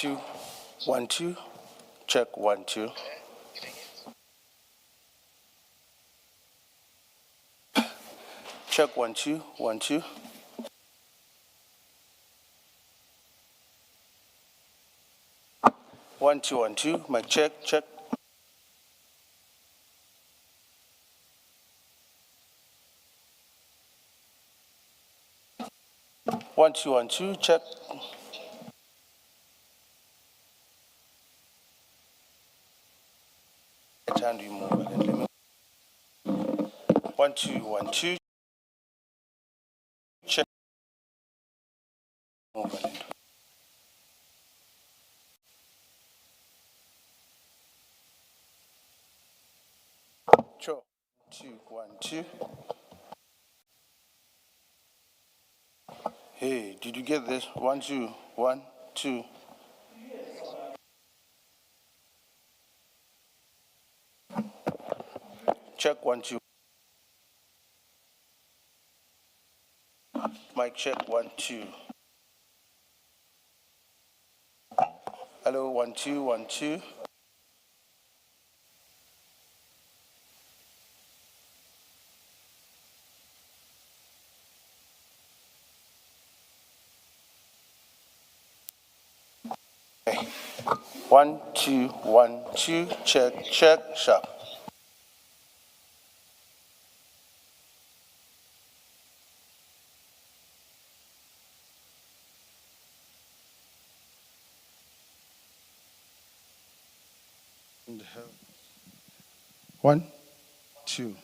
2, 1, 2. Check 1, 2. Check 1, 2, 1, 2. One, two, 1, 2. Mic check, check. One, two, 1, 2. Check. Time to move. 1, 2, 1, 2. Check. Movement. Sure. 2, 1, 2. Hey, did you get this? 1, 2, 1, 2. Check 1, 2. Mic check 1, 2. Hello, 1, 2, 1, 2. Okay. 1, 2, 1, 2. Check, check, sharp. One, two.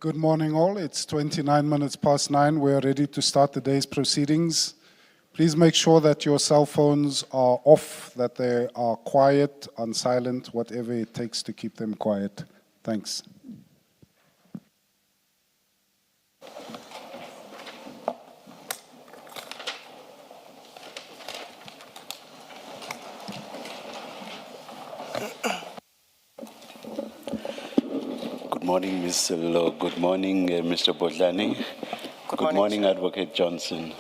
Good morning all. It's 29 minutes past 9. We are ready to start the day's proceedings. Please make sure that your cell phones are off, that they are quiet, on silent, whatever it takes to keep them quiet. Thanks. Good morning, Mr. Law. Good morning, Mr. Bodlani. Good morning, Chair. Advocate Johnson.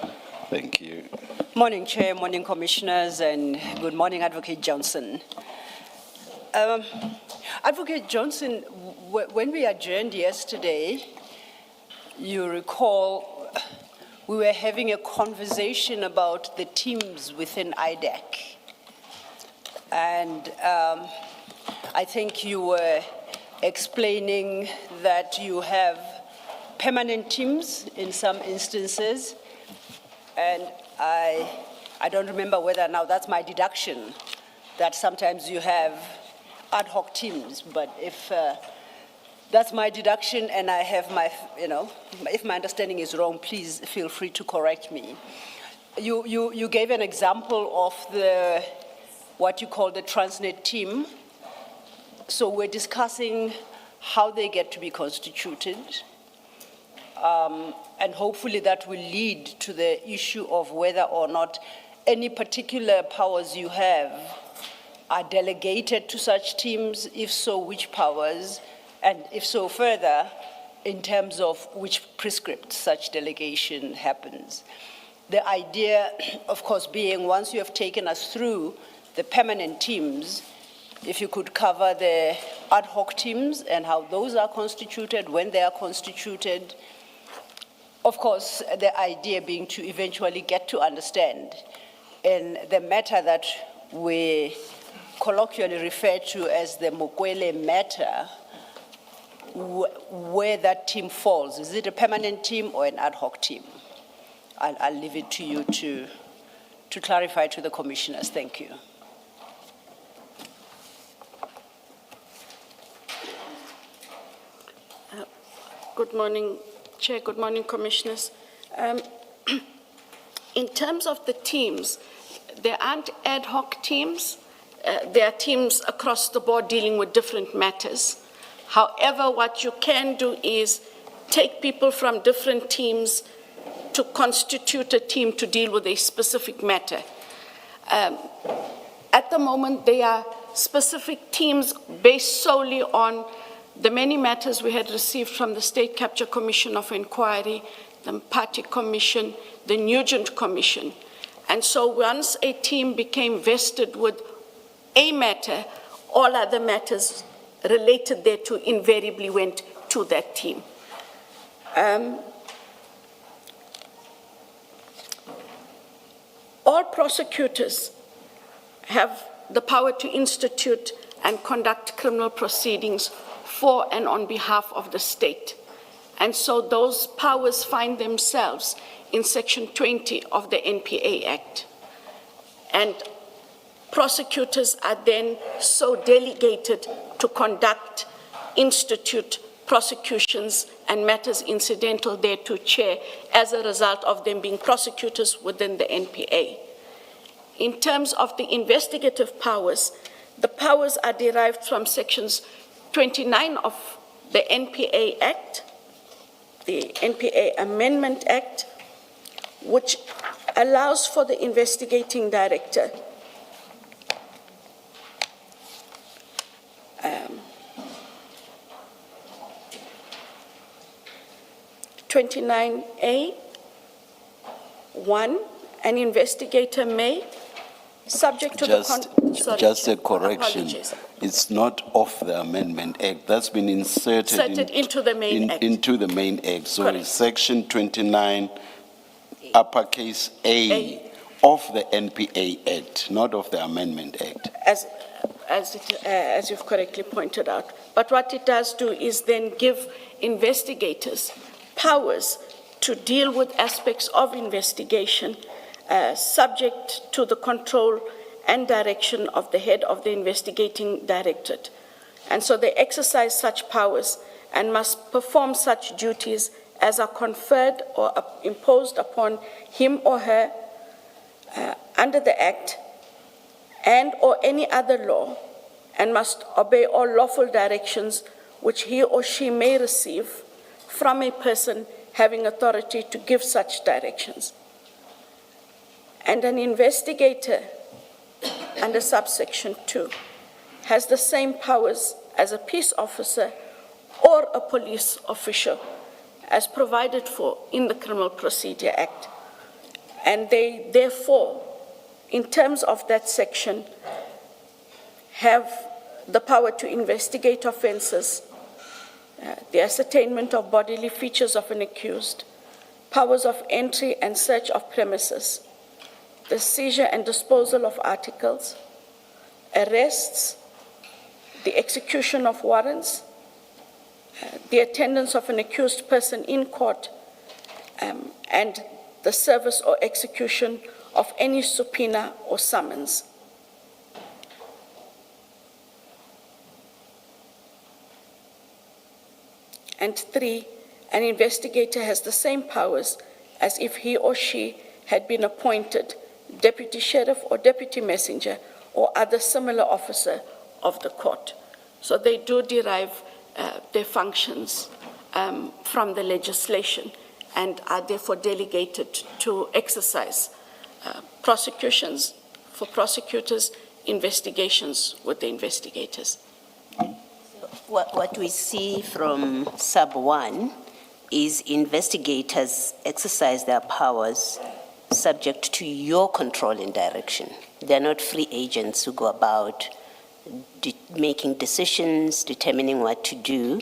Thank you. Morning, Chair, morning, Commissioners, and good morning, Advocate Johnson. Advocate Johnson, when we adjourned yesterday, you recall we were having a conversation about the teams within IDEC. And I think you were explaining that you have permanent teams in some instances, and I don't remember whether now that's my deduction, that sometimes you have ad hoc teams, but if that's my deduction and I have my, if my understanding is wrong, please feel free to correct me. You gave an example of what you call the Transnet team. So we're discussing how they get to be constituted, and hopefully that will lead to the issue of whether or not any particular powers you have are delegated to such teams, if so, which powers, and if so, further, in terms of which prescript such delegation happens. The idea, of course, being once you have taken us through the permanent teams, if you could cover the ad hoc teams and how those are constituted, when they are constituted. Of course, the idea being to eventually get to understand in the matter that we colloquially refer to as the Mokwele matter, where that team falls. Is it a permanent team or an ad hoc team? I'll leave it to you to clarify to the commissioners. Thank you. Good morning, Chair. Good morning, Commissioners. In terms of the teams, there aren't ad hoc teams. There are teams across the board dealing with different matters. However, what you can do is take people from different teams to constitute a team to deal with a specific matter. At the moment, they are specific teams based solely on the many matters we had received from the State Capture Commission of Inquiry, the Party Commission, the Nugent Commission. And so once a team became vested with a matter, all other matters related thereto invariably went to that team. All prosecutors have the power to institute and conduct criminal proceedings for and on behalf of the state. And so those powers find themselves in Section 20 of the NPA Act. And prosecutors are then so delegated to conduct, institute prosecutions and matters incidental thereto, Chair, as a result of them being prosecutors within the NPA. In terms of the investigative powers, the powers are derived from Sections 29 of the NPA Act, the NPA Amendment Act, which allows for the investigating director (29A)(1), an investigator may, subject to just a correction. Apologies. It's not of the Amendment Act. That's been inserted into the main Act. Into the main Act. So Correct. it's Section 29, uppercase A of the NPA Act, not of the Amendment Act. As you've correctly pointed out. But what it does do is then give investigators powers to deal with aspects of investigation subject to the control and direction of the head of the investigating directorate. And so they exercise such powers and must perform such duties as are conferred or imposed upon him or her under the Act and or any other law, and must obey all lawful directions which he or she may receive from a person having authority to give such directions. And an investigator under subsection 2 has the same powers as a peace officer or a police official as provided for in the Criminal Procedure Act. And they, therefore, in terms of that section, have the power to investigate offenses, the ascertainment of bodily features of an accused, powers of entry and search of premises, the seizure and disposal of articles, arrests, the execution of warrants, the attendance of an accused person in court, and the service or execution of any subpoena or summons. And 3, an investigator has the same powers as if he or she had been appointed deputy sheriff or deputy messenger or other similar officer of the court. So they do derive their functions from the legislation and are therefore delegated to exercise prosecutions for prosecutors, investigations with the investigators. What we see from sub 1 is investigators exercise their powers subject to your control and direction. They're not free agents who go about making decisions, determining what to do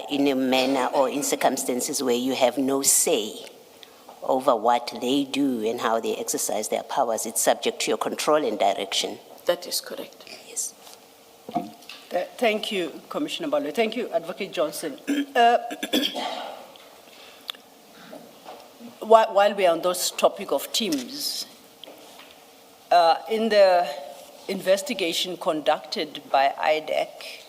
in a manner or in circumstances where you have no say over what they do and how they exercise their powers. It's subject to your control and direction. That is correct. Yes. Thank you, Commissioner Balwe. Thank you, Advocate Johnson. While we are on this topic of teams, in the investigation conducted by IDEC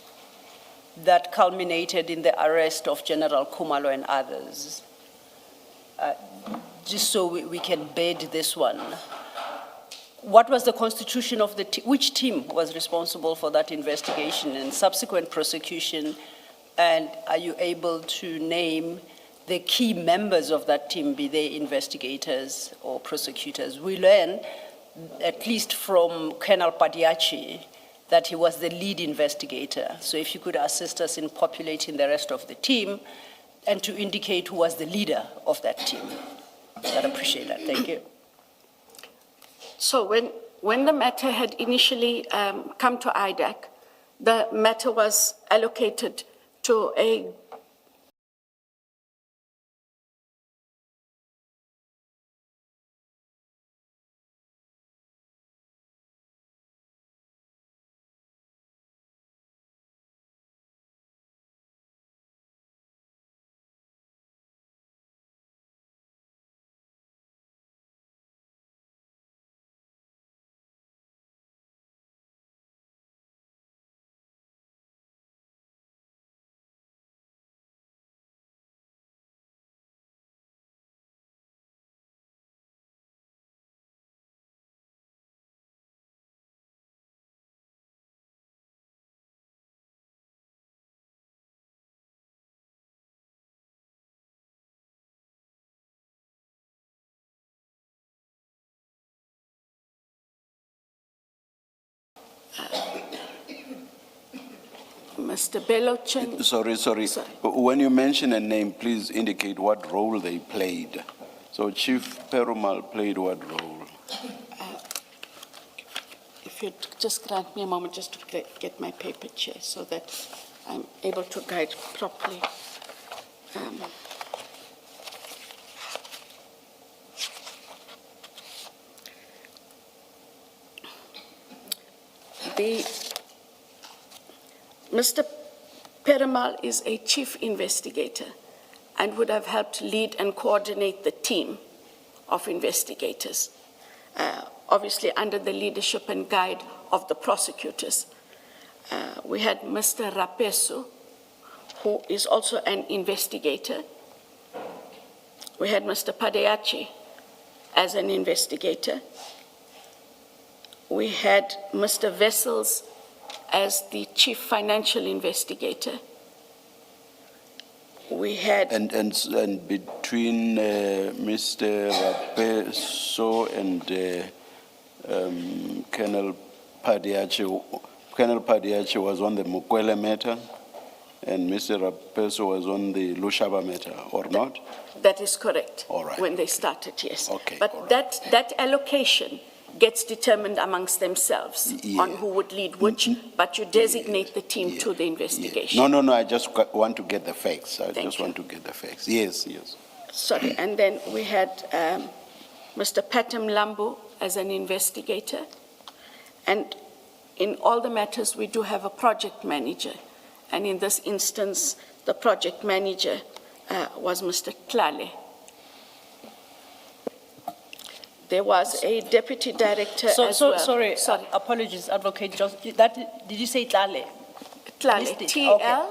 that culminated in the arrest of General Kumalo and others, just so we can bed this one, what was the constitution of the team? Which team was responsible for that investigation and subsequent prosecution? And are you able to name the key members of that team, be they investigators or prosecutors? We learn, at least from Colonel Padiachi, that he was the lead investigator. So if you could assist us in populating the rest of the team and to indicate who was the leader of that team. I'd appreciate that. Thank you. So when the matter had initially come to IDEC, the matter was allocated to a Mr. Bello Chen. Sorry. When you mention a name, please indicate what role they played. So Chief Perumal played what role? If you'd just grant me a moment just to get my paper chair so that I'm able to guide properly. Mr. Perumal is a chief investigator and would have helped lead and coordinate the team of investigators, obviously under the leadership and guide of the prosecutors. We had Mr. Rapesu, who is also an investigator. We had Mr. Padeachi as an investigator. We had Mr. Vessels as the chief financial investigator. We had And between Mr. Rapeso and Colonel Padiachi was on the Mukwele matter, and Mr. Rapeso was on the Lushaba matter, or not? that is correct. All right. When they started, yes. Okay, But all right. that allocation gets determined amongst themselves on Yeah. who would lead which, but you designate the team to the investigation. No, I just want to get the facts. I Thank just you. want to get the facts. Yes. Sorry, and then we had Mr. Patem Lambu as an investigator. And in all the matters, we do have a project manager. And in this instance, the project manager was Mr. Klale. There was a deputy director as well. Sorry, apologies, Advocate Johnson. Did you say Tlale? Klale, Missed it. Okay.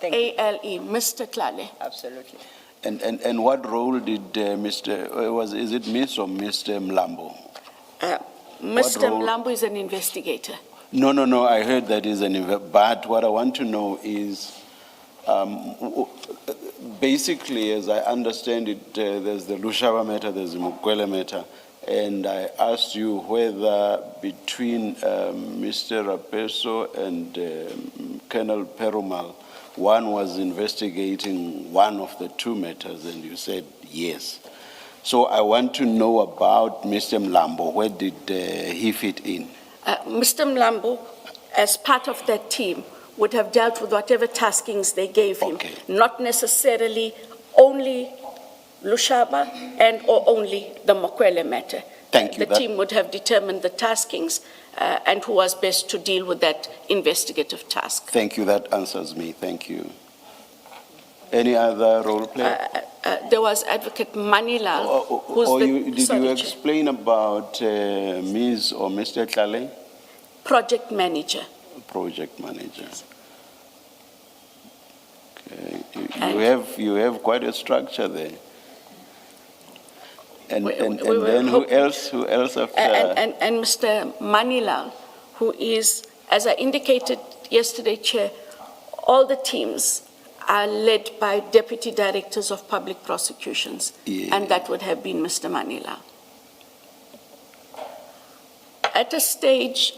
Thank you. T-L-A-L-E, Mr. Klale. Absolutely. And what role did is it Miss or Mr. Mlambo? Mr. role? Mlambo is an investigator. No, I heard that is but what I want to know is, basically, as I understand it, there's the Lushaba matter, there's the Mukwele matter, and I asked you whether between Mr. Rapeso and Colonel Perumal, one was investigating one of the two matters, and you said yes. So I want to know about Mr. Mlambo. Where did he fit in? Mr. Mlambo, as part of that team, would have dealt with whatever taskings they gave him, Okay. not necessarily only Lushaba and or only the Mokwele matter. Thank you. The team would have determined the taskings and who was best to deal with that investigative task. Thank you, that answers me, thank you. Any other role play? There was Advocate Manilal, who's Did you Chair. explain about Ms. or Mr. Klale? Project manager. Project manager. Okay, And- you have quite a structure there. And We- and we were then who hope- else after? And Mr. Manilal, who is, as I indicated yesterday, Chair, all the teams are led by deputy directors of public prosecutions, Yeah. and that would have been Mr. Manilal. At a stage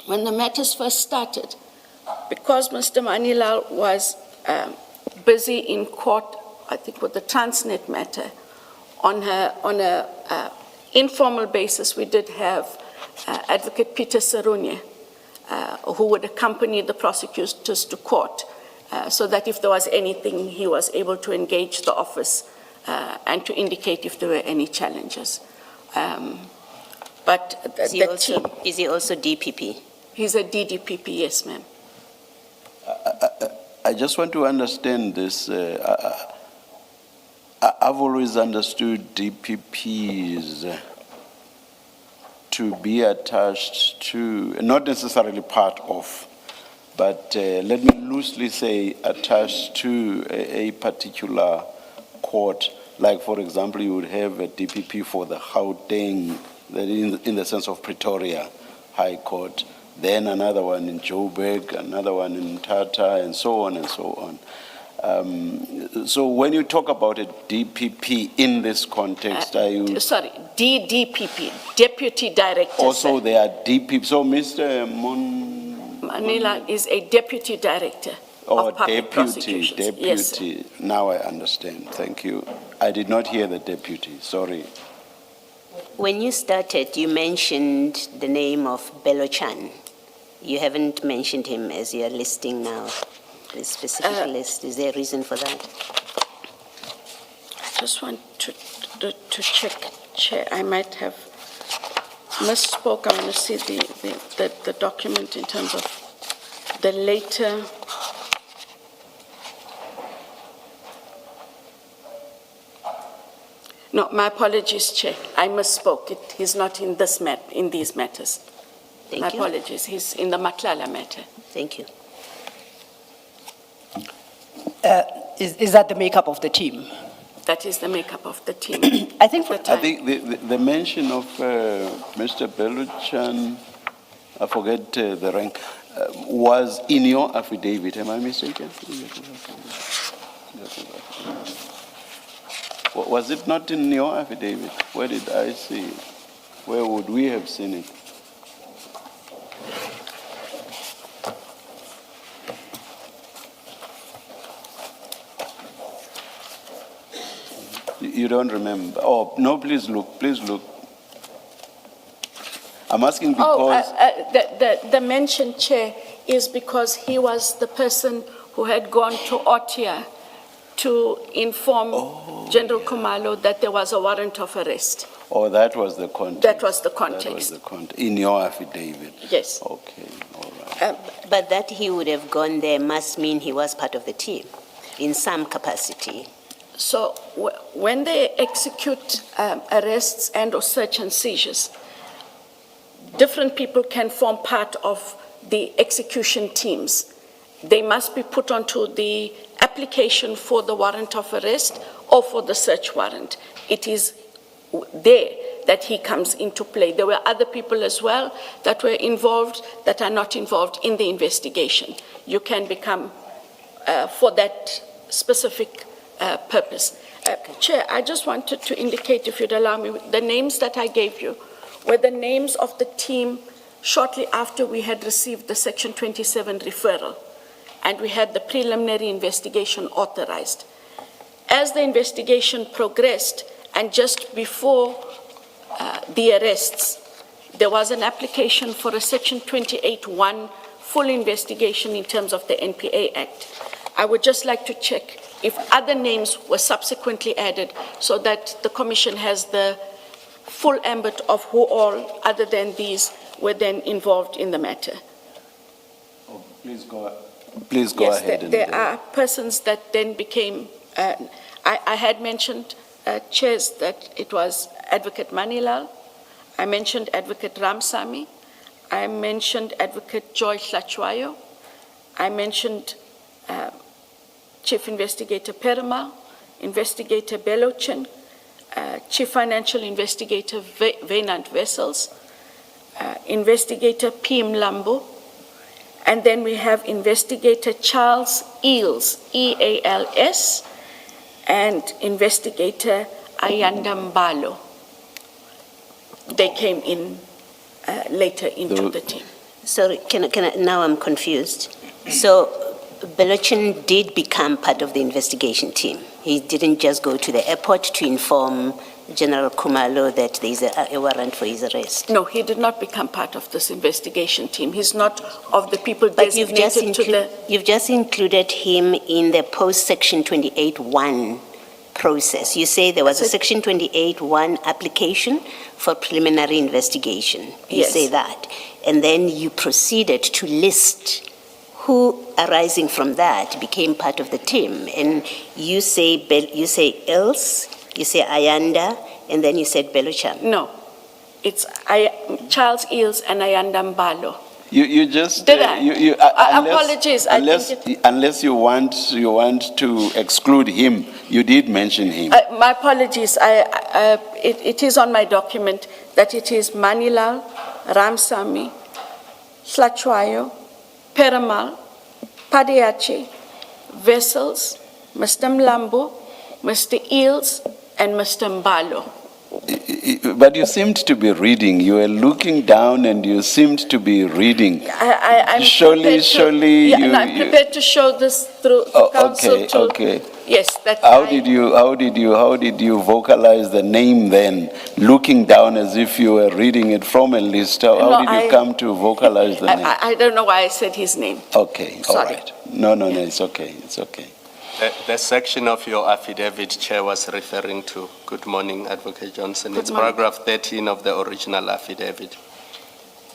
when the matters first started, because Mr. Manilal was busy in court, I think with the Transnet matter, on a informal basis, we did have Advocate Peter Sarunye, who would accompany the prosecutors to court, so that if there was anything, he was able to engage the office and to indicate if there were any challenges. But the team, Is he also DPP? he's a DDPP, yes, ma'am. I just want to understand this. I've always understood DPPs to be attached to, not necessarily part of, but let me loosely say attached to a particular court. Like, for example, you would have a DPP for the Gauteng, in the sense of Pretoria High Court, then another one in Joburg, another one in Tata, and so on and so on. So when you talk about a DPP in this context, are you... Sorry, DDPP, Deputy Director. Also, sir. they are DPP. So Mr. Manila is a Deputy Director of Public Prosecutions. Yes, sir. Deputy. Now I understand. Thank you. I did not hear the deputy. Sorry. When you started, you mentioned the name of Bello Chan. You haven't mentioned him as you're listing now, the specific list. Is there a reason for that? I just want to check, Chair. I might have misspoke. I want to see the document in terms of the later. No, my apologies, Chair. I misspoke. He's not in in these matters. My Thank you. apologies. He's in the Matlala matter. Thank you. Is that the makeup of the team? That is the makeup of the team. I think for At the I time. think the mention of Mr. Beluchan, I forget the rank, was in your affidavit. Am I mistaken? Was it not in your affidavit? Where did I see it? Where would we have seen it? You don't remember? Oh, no, please look, please look. I'm asking because... The mention, Chair, is because he was the person who had gone to Otia to inform General Kumalo that there was a warrant of arrest. Oh, that was the context. That was the That was context. the context, in your affidavit? Yes. Okay, all right. But that he would have gone there must mean he was part of the team in some capacity. So when they execute arrests and or search and seizures, different people can form part of the execution teams. They must be put onto the application for the warrant of arrest or for the search warrant. It is there that he comes into play. There were other people as well that were involved that are not involved in the investigation. You can become for that specific purpose. Chair, I just wanted to indicate, if you'd allow me, the names that I gave you were the names of the team shortly after we had received the Section 27 referral and we had the preliminary investigation authorized. As the investigation progressed and just before the arrests, there was an application for a Section 28(1) full investigation in terms of the NPA Act. I would just like to check if other names were subsequently added so that the Commission has the full ambit of who all, other than these, were then involved in the matter. Oh, please go ahead. Yes, there are persons that then became, I had mentioned, chairs, that it was Advocate Manilal, I mentioned Advocate Ramsamy, I mentioned Advocate Joy Hlachwayo, I mentioned Chief Investigator Perumal, Investigator Belochin, Chief Financial Investigator Venant Wessels, Investigator P. Mlambo, and then we have Investigator Charles Eales, E-A-L-S, and Investigator Ayanda Mbalo. They came in later into the team. Sorry, now I'm confused. So Belochin did become part of the investigation team. He didn't just go to the airport to inform General Kumalo that there is a warrant for his arrest. No, he did not become part of this investigation team. He's not of the people designated to the... You've just included him in the post-Section 28(1) process. You say there was a Section 28(1) application for preliminary investigation. You Yes. say that. And then you proceeded to list who, arising from that, became part of the team. And you say Eales, you say Ayanda, and then you said Belochan. No, it's Charles Eales and Ayanda Mbalo. You just Did I? Apologies, I think unless you want to exclude him, you did mention him. My apologies. It is on my document that it is Manilal, Ramsamy, Hlachwayo, Perumal, Padiachi, Wessels, Mr. Mlambo, Mr. Eales, and Mr. Mbalo. But you seemed to be reading. You were looking down and you seemed to be reading. I'm prepared to show this through council. Okay. Yes, that. How did you vocalize the name then, looking down as if you were reading it from a list? How did you come to vocalize the name? I don't know why I said his name. Okay, all Sorry. right. No, it's okay. The section of your affidavit, Chair, was referring to, good morning, Advocate Johnson. It's morning. paragraph 13 of the original affidavit,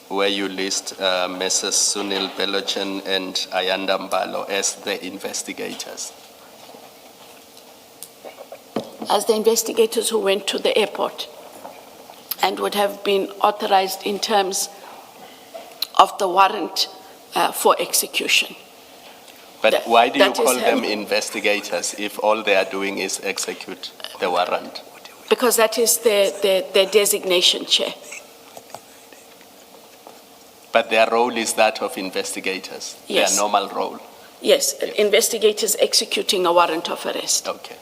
where you list Messrs. Sunil Belochan and Ayanda Mbalo as the investigators. As the investigators who went to the airport and would have been authorized in terms of the warrant for execution. But That- why do you that is call them him. investigators if all they are doing is execute the warrant? Because that is their designation, Chair. But their role is that of investigators, Yes. their normal role. Yes, investigators executing a warrant of arrest. Okay.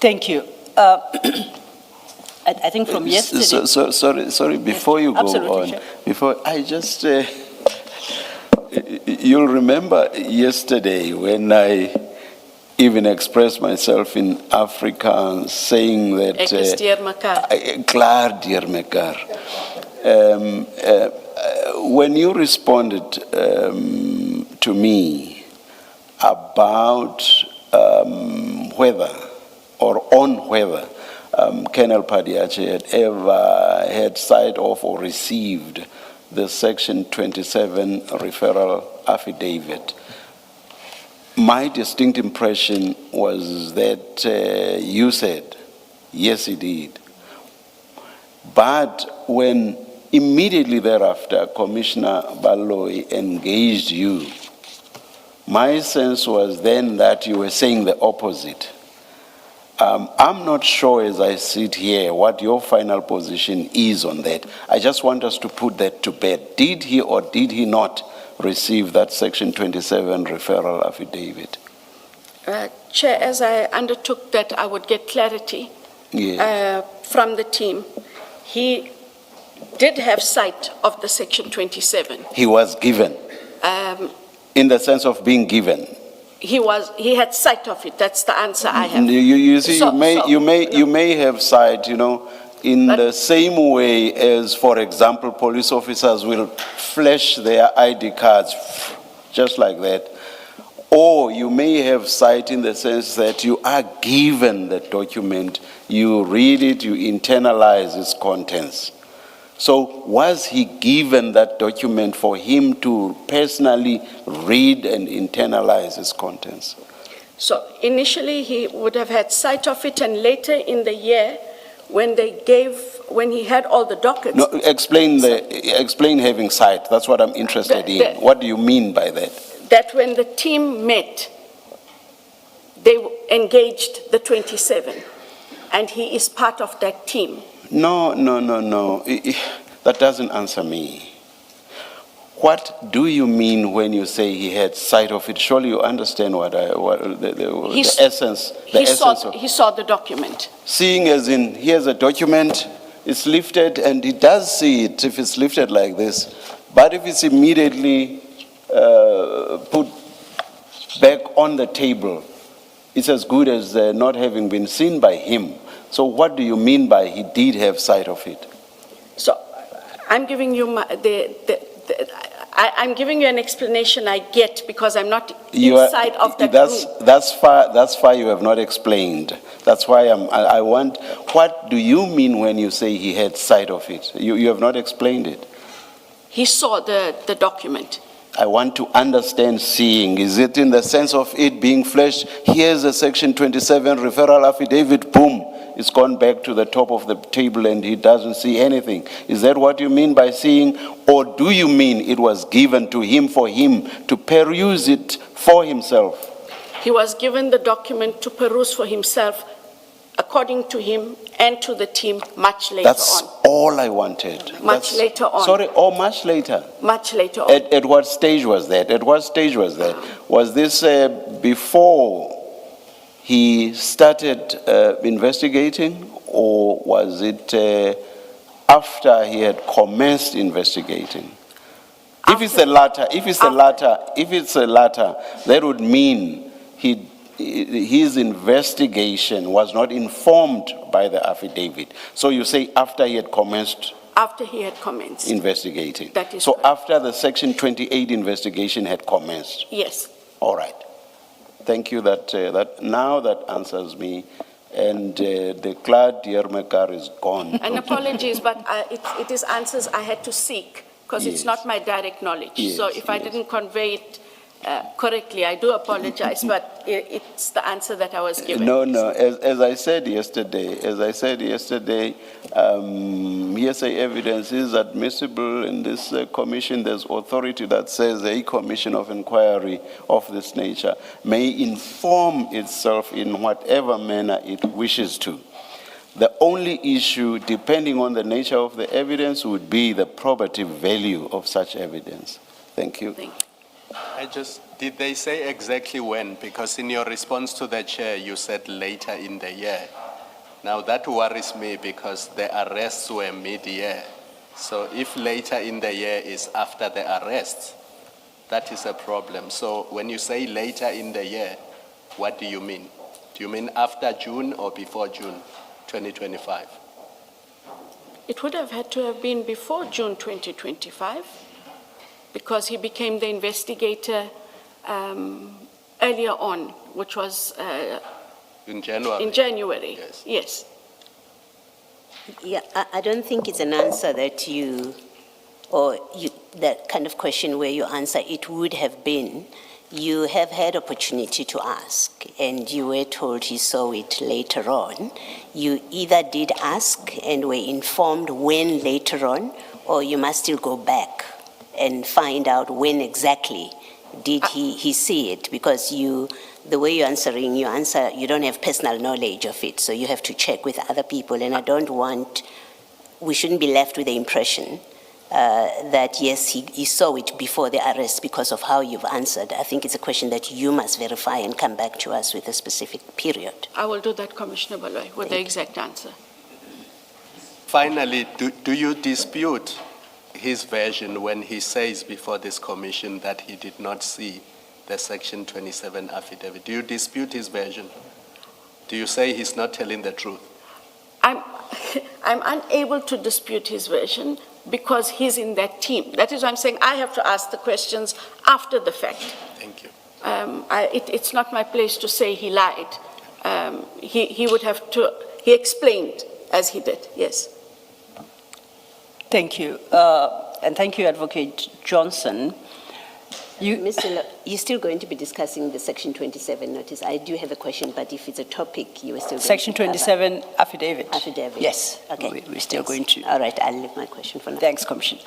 Thank you. I think from yesterday. Sorry, before you go absolutely, on, Chair. before I just, you'll remember yesterday when I even expressed myself in Afrikaans saying that. Ek is deur mekaar. Klaar deur mekaar. When you responded to me about whether or on whether Colonel Padiache had ever had sight of or received the Section 27 referral affidavit, my distinct impression was that you said, yes, he did. But when immediately thereafter Commissioner Baloyi engaged you, my sense was then that you were saying the opposite. I'm not sure as I sit here what your final position is on that. I just want us to put that to bed. Did he or did he not receive that Section 27 referral affidavit? Chair, as I undertook that I would get clarity Yes. from the team, he did have sight of the Section 27. He was given, in the sense of being given. He had sight of it. That's the answer I have. You see, So- you may have sight, in But- the same way as, for example, police officers will flash their ID cards, just like that. Or you may have sight in the sense that you are given the document, you read it, you internalize its contents. So was he given that document for him to personally read and internalize its contents? So initially, he would have had sight of it, and later in the year, when he had all the dockets. No, explain having sight. That's what I'm interested in. What do you mean by that? That when the team met, they engaged the 27, and he is part of that team. No. That doesn't answer me. What do you mean when you say he had sight of it? Surely you understand the essence. He saw the document. Seeing as in, here's a document, it's lifted, and he does see it if it's lifted like this. But if it's immediately put back on the table, it's as good as not having been seen by him. So what do you mean by he did have sight of it? So I'm giving you I'm giving you an explanation I get because I'm not inside of that room. That's far you have not explained. That's why I want, what do you mean when you say he had sight of it? You have not explained it. He saw the document. I want to understand seeing. Is it in the sense of it being flashed? Here's a Section 27 referral affidavit, boom, it's gone back to the top of the table and he doesn't see anything. Is that what you mean by seeing? Or do you mean it was given to him for him to peruse it for himself? He was given the document to peruse for himself, according to him and to the team, much later That's on. all I wanted. Later on. Sorry, much later. Much later on. At what stage was that? At what stage was that? Was this before he started investigating, or was it after he had commenced investigating? If it's the latter, that would mean his investigation was not informed by the affidavit. So you say after he had commenced After he had commenced. investigating. That is so correct. after the Section 28 investigation had commenced. Yes. All right. Thank you. Now that answers me. And the Claude Diermekar is gone. And apologies, but it is answers I had to seek because it's Yes. not my direct knowledge. Yes, So if I yes. didn't convey it correctly. I do apologize, but it's the answer that I was given. No. As I said yesterday, hearsay evidence is admissible in this commission. There's authority that says a commission of inquiry of this nature may inform itself in whatever manner it wishes to. The only issue, depending on the nature of the evidence, would be the probative value of such evidence. Thank you. Thank you. Did they say exactly when? Because in your response to the chair, you said later in the year. Now that worries me because the arrests were mid-year. So if later in the year is after the arrests, that is a problem. So when you say later in the year, what do you mean? Do you mean after June or before June 2025? It would have had to have been before June 2025 because he became the investigator earlier on, which was In January? in January. Yes. Yes. Yeah, I don't think it's an answer that that kind of question where you answer it would have been. You have had opportunity to ask, and you were told you saw it later on. You either did ask and were informed when later on, or you must still go back and find out when exactly did he see it, because the way you're answering, you don't have personal knowledge of it, so you have to check with other people, and we shouldn't be left with the impression that yes, he saw it before the arrest because of how you've answered. I think it's a question that you must verify and come back to us with a specific period. I will do that, Commissioner Baloyi, with the exact answer. Finally, do you dispute his version when he says before this commission that he did not see the Section 27 affidavit? Do you dispute his version? Do you say he's not telling the truth? I'm unable to dispute his version because he's in that team. That is why I'm saying I have to ask the questions after the fact. Thank you. It's not my place to say he lied. He would have to, he explained as he did, yes. Thank you. And thank you, Advocate Johnson. You're still going to be discussing the Section 27 notice. I do have a question, but if it's a topic, you are still going Section to cover. 27 affidavit. Affidavit. Yes. Okay. We're still Thanks. going to. All right, I'll leave my question for now. Thanks, Commissioner.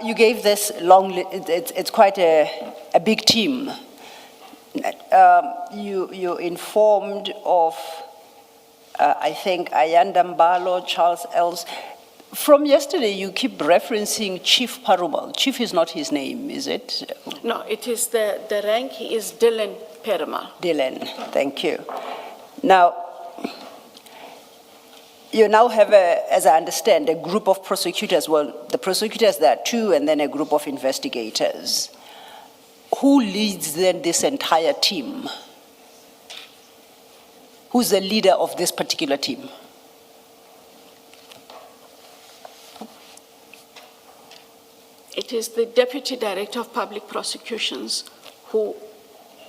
You gave this it's quite a big team. You informed of, I think, Ayanda Mbalo, Charles Els. From yesterday, you keep referencing Chief Perumal. Chief is not his name, is it? No, it is the rank. He is Dylan Perumal. Dylan, thank you. Now, you now have, as I understand, a group of prosecutors. Well, the prosecutors, there are two, and then a group of investigators. Who leads then this entire team? Who's the leader of this particular team? It is the Deputy Director of Public Prosecutions who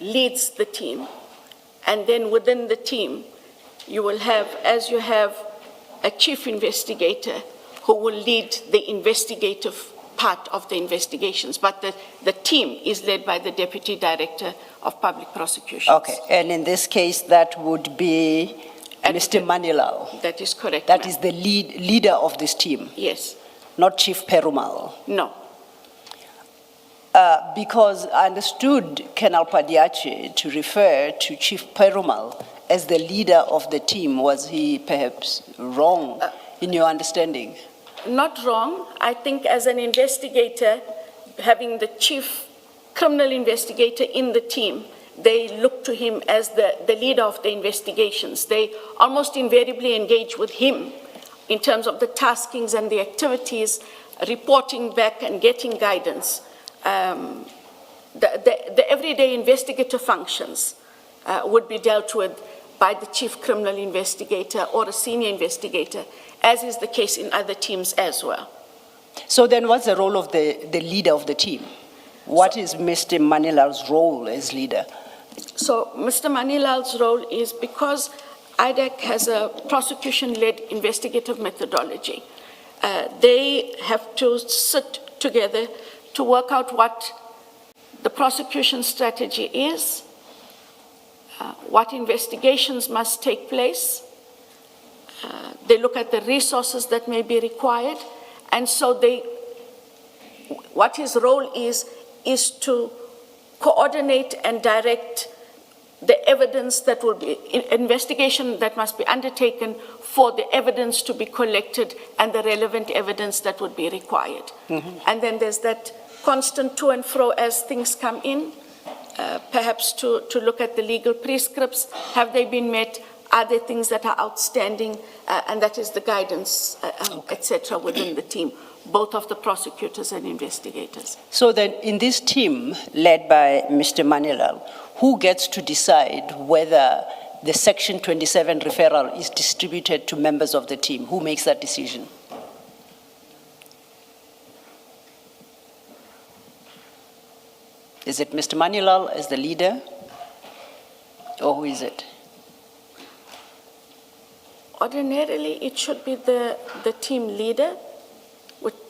leads the team. And then within the team, you will have, as you have a chief investigator who will lead the investigative part of the investigations. But the team is led by the Deputy Director of Public Prosecutions. Okay, and in this case, that would be Mr. Manilao. That is correct. That ma'am. is the leader of this team, Yes. not Chief Perumal. No. Because I understood Colonel Padiache to refer to Chief Perumal as the leader of the team. Was he perhaps wrong in your understanding? Not wrong. I think as an investigator, having the chief criminal investigator in the team, they look to him as the leader of the investigations. They almost invariably engage with him in terms of the taskings and the activities, reporting back and getting guidance. The everyday investigative functions would be dealt with by the chief criminal investigator or a senior investigator, as is the case in other teams as well. So then what's the role of the leader of the team? What is Mr. Manilal's role as leader? So Mr. Manilal's role is, because IDAC has a prosecution-led investigative methodology, they have to sit together to work out what the prosecution strategy is, what investigations must take place. They look at the resources that may be required, and so what his role is to coordinate and direct the evidence that will be, investigation that must be undertaken for the evidence to be collected and the relevant evidence that would be required. And then there's that constant to and fro as things come in, perhaps to look at the legal prescripts. Have they been met? Are there things that are outstanding? And that is the guidance, et cetera, within the team, both of the prosecutors and investigators. So then, in this team led by Mr. Manilal, who gets to decide whether the Section 27 referral is distributed to members of the team? Who makes that decision? Is it Mr. Manilal as the leader, or who is it? Ordinarily, it should be the team leader,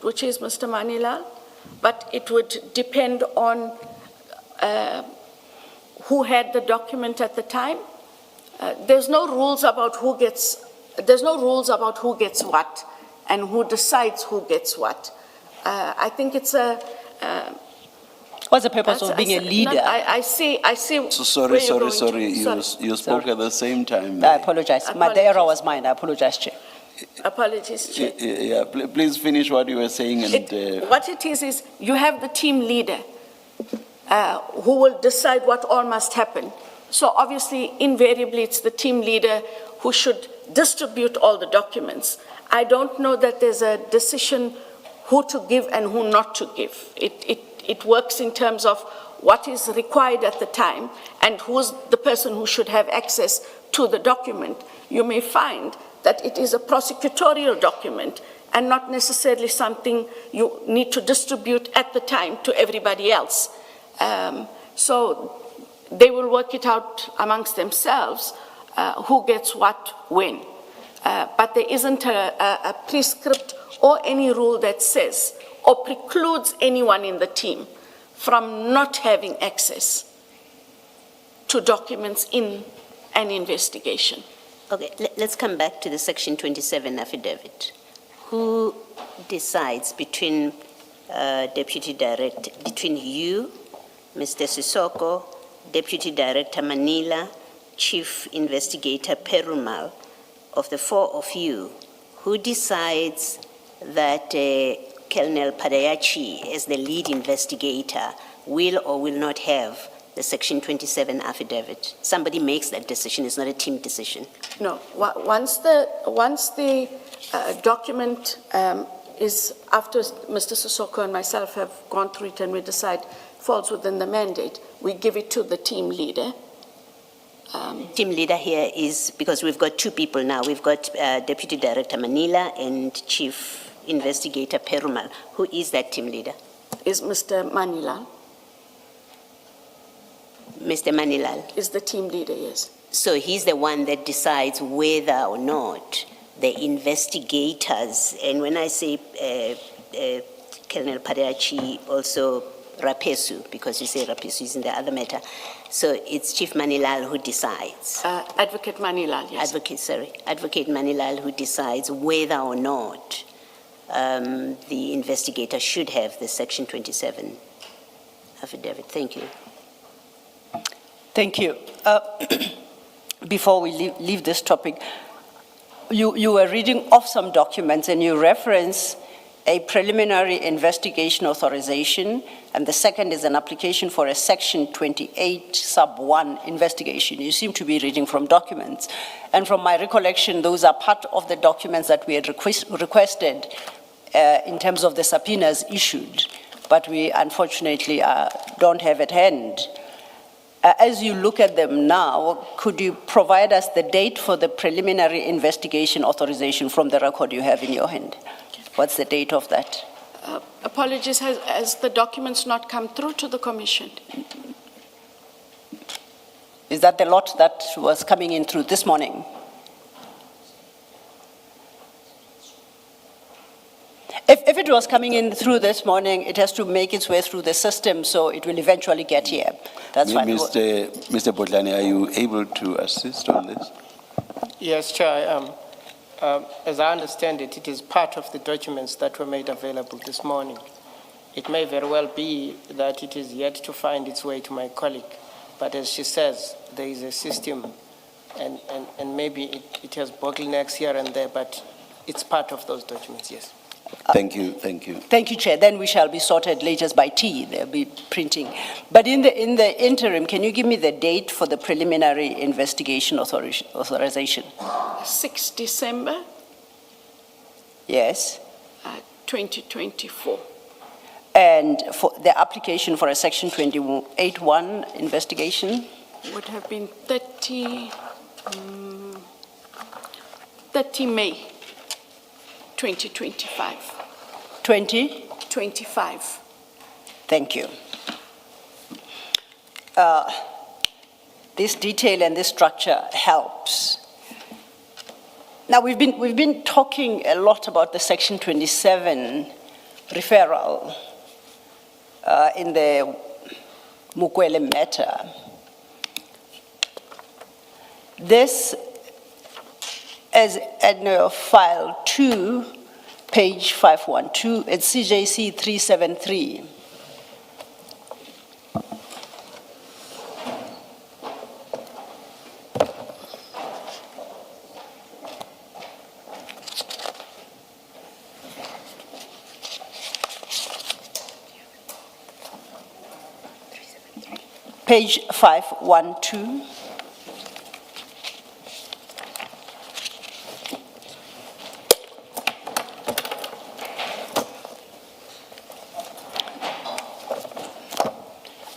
which is Mr. Manilal, but it would depend on who had the document at the time. There's no rules about who gets what and who decides who gets what. I think it's What's the purpose of being a leader? No, I see. So sorry. You spoke at the same time. I apologize. The error was mine. I apologize, Chair. Apologies, Chair. Yeah, please finish what you were saying. And What it is you have the team leader who will decide what all must happen. So obviously, invariably, it's the team leader who should distribute all the documents. I don't know that there's a decision who to give and who not to give. It works in terms of what is required at the time and who's the person who should have access to the document. You may find that it is a prosecutorial document and not necessarily something you need to distribute at the time to everybody else. So they will work it out amongst themselves, who gets what, when. But there isn't a prescript or any rule that says or precludes anyone in the team from not having access to documents in an investigation. Okay, let's come back to the Section 27 affidavit. Who decides between between you, Mr. Sissoko, Deputy Director Manila, Chief Investigator Perumal, of the four of you, who decides that Colonel Padayachi, as the lead investigator, will or will not have the Section 27 affidavit? Somebody makes that decision. It's not a team decision. No, once the document is, after Mr. Sissoko and myself have gone through it and we decide falls within the mandate, we give it to the team leader. Team leader here is, because we've got two people now. We've got Deputy Director Manila and Chief Investigator Perumal. Who is that team leader? Is Mr. Manilal. Mr. Manilal. Is the team leader, yes. So he's the one that decides whether or not the investigators, and when I say Colonel Padayachi, also Rapesu, because you say Rapesu is in the other matter. So it's Chief Manilal who decides. Advocate Manilal, yes. Advocate Manilal who decides whether or not the investigator should have the Section 27 affidavit. Thank you. Thank you. Before we leave this topic, you were reading off some documents and you reference a preliminary investigation authorization, and the second is an application for a Section 28 sub 1 investigation. You seem to be reading from documents. And from my recollection, those are part of the documents that we had requested in terms of the subpoenas issued, but we unfortunately don't have at hand. As you look at them now, could you provide us the date for the preliminary investigation authorization from the record you have in your hand? What's the date of that? Apologies, has the documents not come through to the Commission? Is that the lot that was coming in through this morning? If it was coming in through this morning, it has to make its way through the system, so it will eventually get here. That's fine. Mr. Botlani, are you able to assist on this? Yes, Chair, I am. As I understand it, it is part of the documents that were made available this morning. It may very well be that it is yet to find its way to my colleague, but as she says, there is a system, and maybe it has bottlenecks here and there, but it's part of those documents, yes. Thank you, thank you. Thank you, Chair. Then we shall be sorted latest by T. They'll be printing. But in the interim, can you give me the date for the preliminary investigation authorization? 6 December Yes. 2024. And for the application for a Section 28(1) investigation? Would have been 30 May 2025. 25. Thank you. This detail and this structure helps. Now, we've been talking a lot about the Section 27 referral in the Mukwele matter. This is in file 2, page 512, it's CJC 373. Page 512.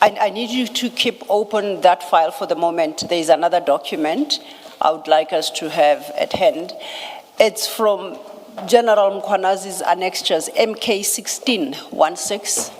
I need you to keep open that file for the moment. There is another document I would like us to have at hand. It's from General Mkwanazi's annexures, MK 1616.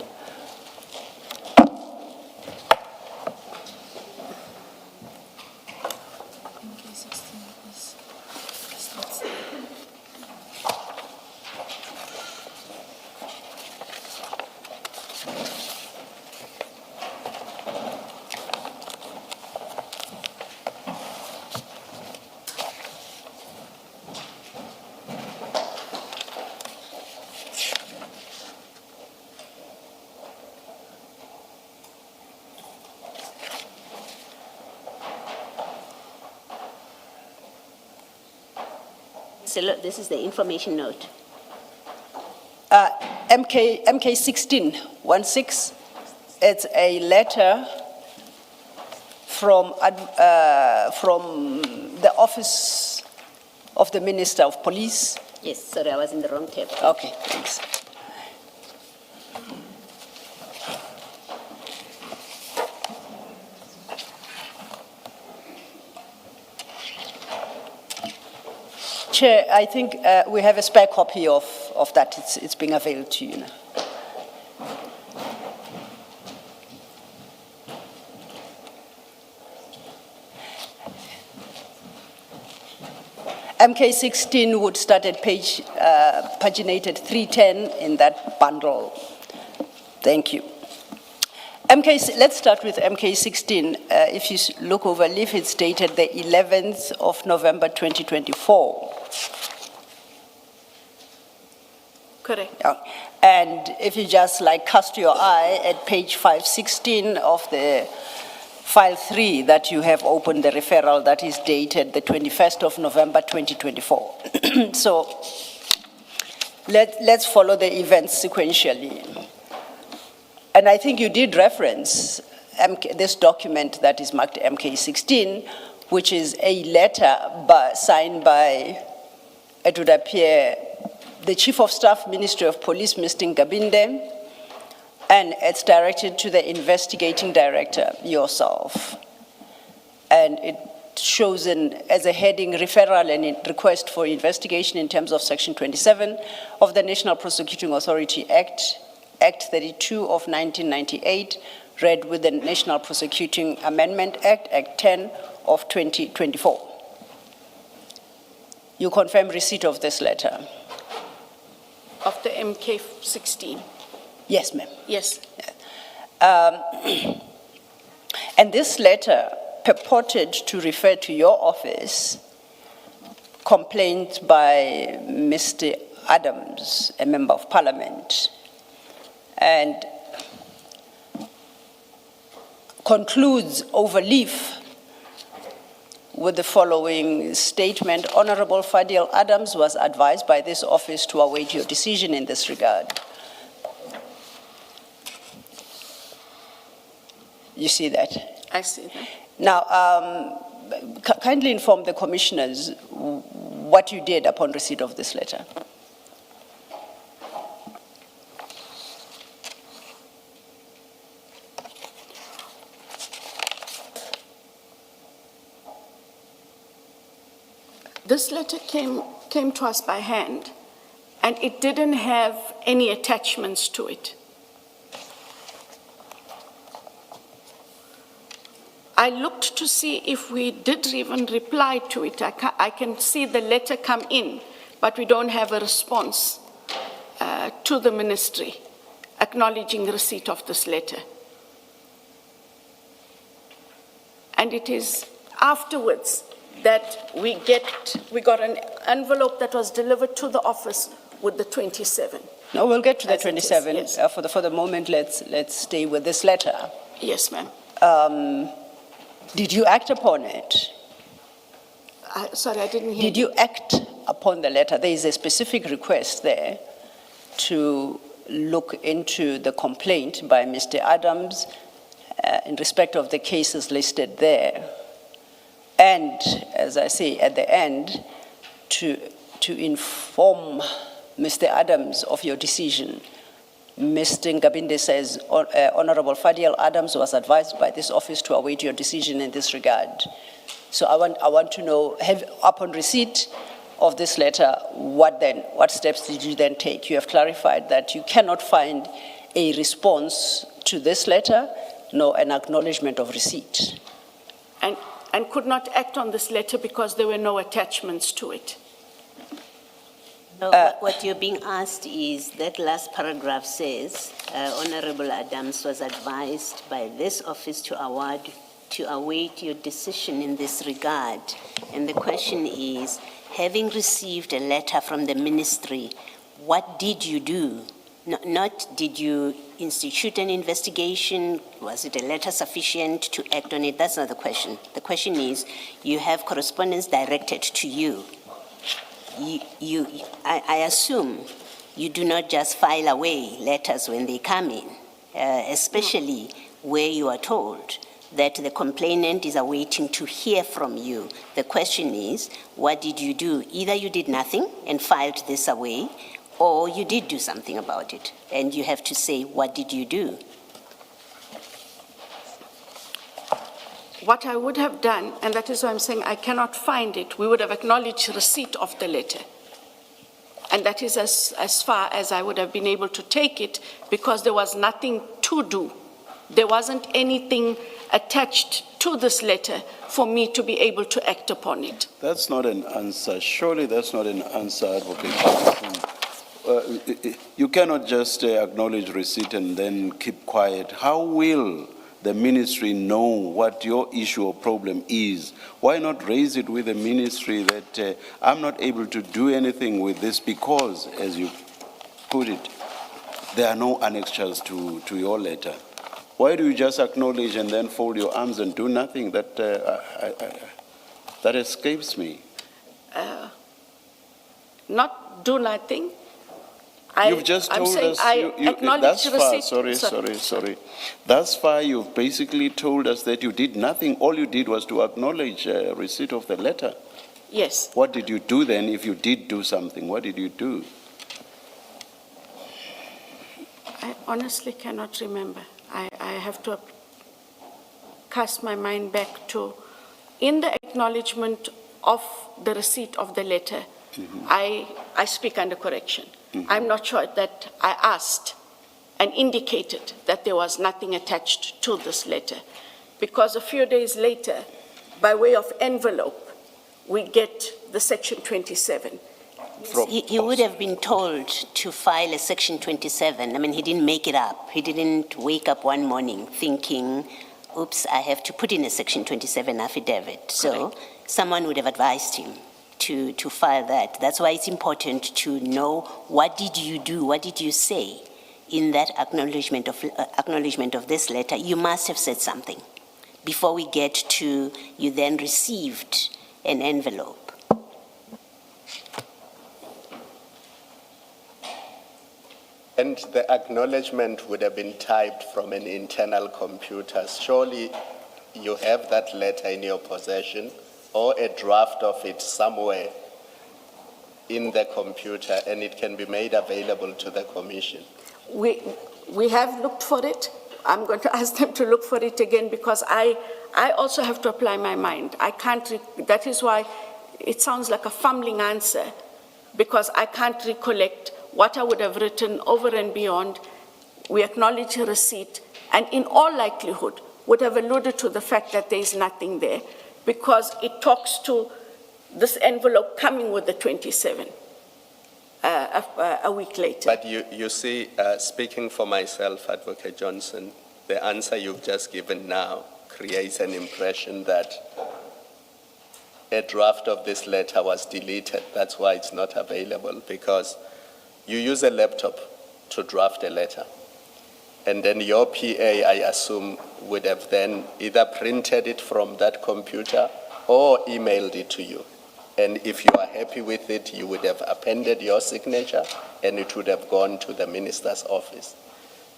So look, this is the information note. MK 1616. It's a letter from the Office of the Minister of Police. Yes, sorry, I was in the wrong tab. Okay, thanks. Chair, I think we have a spare copy of that. It's being availed to you now. MK16 would start at page, paginated 310 in that bundle. Thank you. Let's start with MK16. If you look over leaf, it's dated the 11th of November 2024. Correct. Yeah. And if you just cast your eye at page 516 of the file 3 that you have opened, the referral that is dated the 21st of November 2024. So let's follow the events sequentially. And I think you did reference this document that is marked MK16, which is a letter signed by, it would appear, the Chief of Staff, Ministry of Police, Mr. Ngabinde, and it's directed to the investigating director, yourself. And it shows as a heading, referral and request for investigation in terms of Section 27 of the National Prosecuting Authority Act, Act 32 of 1998, read with the National Prosecuting Amendment Act, Act 10 of 2024. You confirm receipt of this letter? of the MK16. Yes, ma'am. Yes. And this letter purported to refer to your office, complaint by Mr. Adams, a member of parliament, and concludes overleaf with the following statement: Honorable Fadil Adams was advised by this office to await your decision in this regard. You see that? I see that. Now, kindly inform the commissioners what you did upon receipt of this letter. This letter came to us by hand, and it didn't have any attachments to it. I looked to see if we did even reply to it. I can see the letter come in, but we don't have a response to the ministry acknowledging receipt of this letter. And it is afterwards that we got an envelope that was delivered to the office with the 27. No, we'll get to the As it is, 27. yes. For the moment, let's stay with this letter. Yes, ma'am. Did you act upon it? Sorry, I didn't hear. Did you act upon the letter? There is a specific request there to look into the complaint by Mr. Adams in respect of the cases listed there. And, as I say, at the end, to inform Mr. Adams of your decision. Mr. Ngabinde says, Honorable Fadil Adams was advised by this office to await your decision in this regard. So I want to know, upon receipt of this letter, what steps did you then take? You have clarified that you cannot find a response to this letter, nor an acknowledgement of receipt. And could not act on this letter because there were no attachments to it. No, what you're being asked is that last paragraph says, Honorable Adams was advised by this office to await your decision in this regard. And the question is, having received a letter from the ministry, what did you do? Not did you institute an investigation? Was it a letter sufficient to act on it? That's not the question. The question is, you have correspondence directed to you. I assume you do not just file away letters when they come in, especially where you are told that the complainant is awaiting to hear from you. The question is, what did you do? Either you did nothing and filed this away, or you did do something about it. And you have to say, what did you do? What I would have done, and that is why I'm saying I cannot find it, we would have acknowledged receipt of the letter. And that is as far as I would have been able to take it, because there was nothing to do. There wasn't anything attached to this letter for me to be able to act upon it. That's not an answer. Surely that's not an answer, Advocate. You cannot just acknowledge receipt and then keep quiet. How will the ministry know what your issue or problem is? Why not raise it with the ministry that I'm not able to do anything with this because, as you put it, there are no annexures to your letter? Why do you just acknowledge and then fold your arms and do nothing? That escapes me. Not do nothing. You've just told us, that's far, sorry. Thus far, you've basically told us that you did nothing. All you did was to acknowledge receipt of the letter. Yes. What did you do then if you did do something? What did you do? I honestly cannot remember. I have to cast my mind back to, in the acknowledgement of the receipt of the letter, I speak under correction. I'm not sure that I asked and indicated that there was nothing attached to this letter, because a few days later, by way of envelope, we get the section 27. He would have been told to file a Section 27. I mean, he didn't make it up. He didn't wake up one morning thinking, oops, I have to put in a Section 27 affidavit. So someone would have advised him to file that. That's why it's important to know, what did you do? What did you say in that acknowledgement of this letter? You must have said something before we get to you then received an envelope. And the acknowledgement would have been typed from an internal computer. Surely you have that letter in your possession or a draft of it somewhere in the computer, and it can be made available to the commission. We have looked for it. I'm going to ask them to look for it again, because I also have to apply my mind. I can't, that is why it sounds like a fumbling answer, because I can't recollect what I would have written over and beyond. We acknowledge a receipt, and in all likelihood would have alluded to the fact that there is nothing there, because it talks to this envelope coming with the 27 a week later. But you see, speaking for myself, Advocate Johnson, the answer you've just given now creates an impression that a draft of this letter was deleted. That's why it's not available, because you use a laptop to draft a letter. And then your PA, I assume, would have then either printed it from that computer or emailed it to you. And if you are happy with it, you would have appended your signature and it would have gone to the minister's office.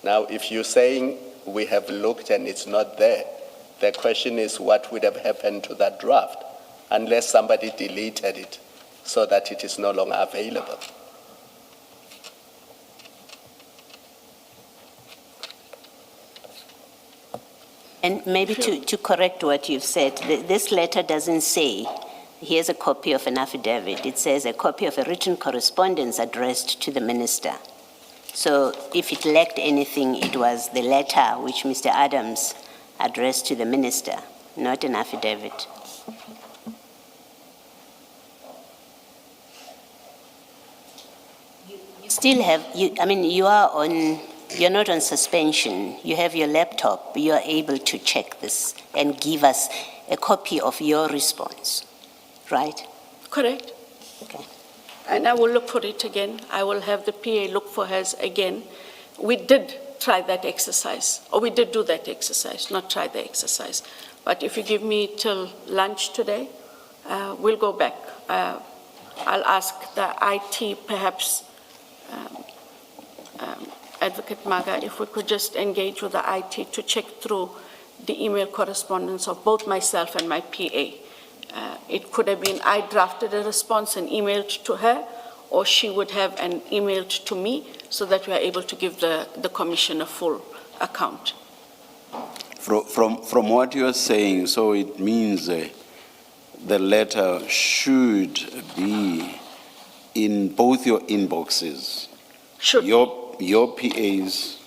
Now, if you're saying we have looked and it's not there, the question is what would have happened to that draft, unless somebody deleted it so that it is no longer available. And maybe to correct what you've said, this letter doesn't say, here's a copy of an affidavit. It says a copy of a written correspondence addressed to the minister. So if it lacked anything, it was the letter which Mr. Adams addressed to the minister, not an affidavit. You still have, you're not on suspension. You have your laptop. You are able to check this and give us a copy of your response, right? Correct. Okay. And I will look for it again. I will have the PA look for hers again. We did try that exercise, or we did do that exercise, not try the exercise. But if you give me till lunch today, we'll go back. I'll ask the IT, perhaps, Advocate Maga, if we could just engage with the IT to check through the email correspondence of both myself and my PA. It could have been I drafted a response and emailed to her, or she would have an emailed to me, so that we are able to give the commission a full account. From what you're saying, so it means the letter should be in both your inboxes. Should your PAs,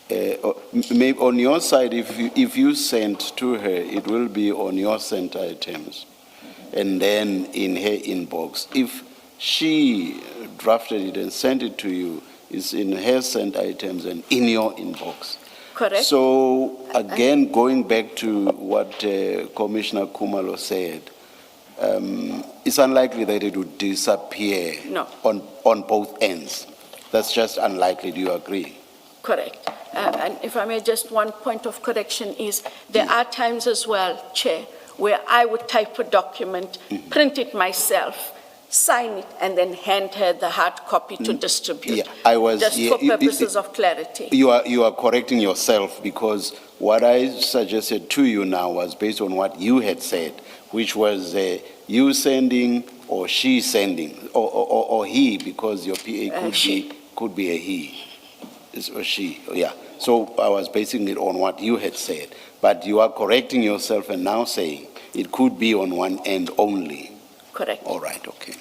maybe on your side, if you send to her, it will be on your sent items, and then in her inbox. If she drafted it and sent it to you, it's in her sent items and in your inbox. Correct. So again, going back to what Commissioner Kumalo said, it's unlikely that it would disappear on both ends. That's just unlikely. Do you agree? Correct. And if I may, just one point of correction is there are times as well, Chair, where I would type a document, print it myself, sign it, and then hand her the hard copy to distribute. Yeah, I was just for purposes of clarity. You are correcting yourself, because what I suggested to you now was based on what you had said, which was you sending or she sending or he, because your PA could be a he or she. Yeah. So I was basing it on what you had said, but you are correcting yourself and now saying it could be on one end only. Correct. All right, okay.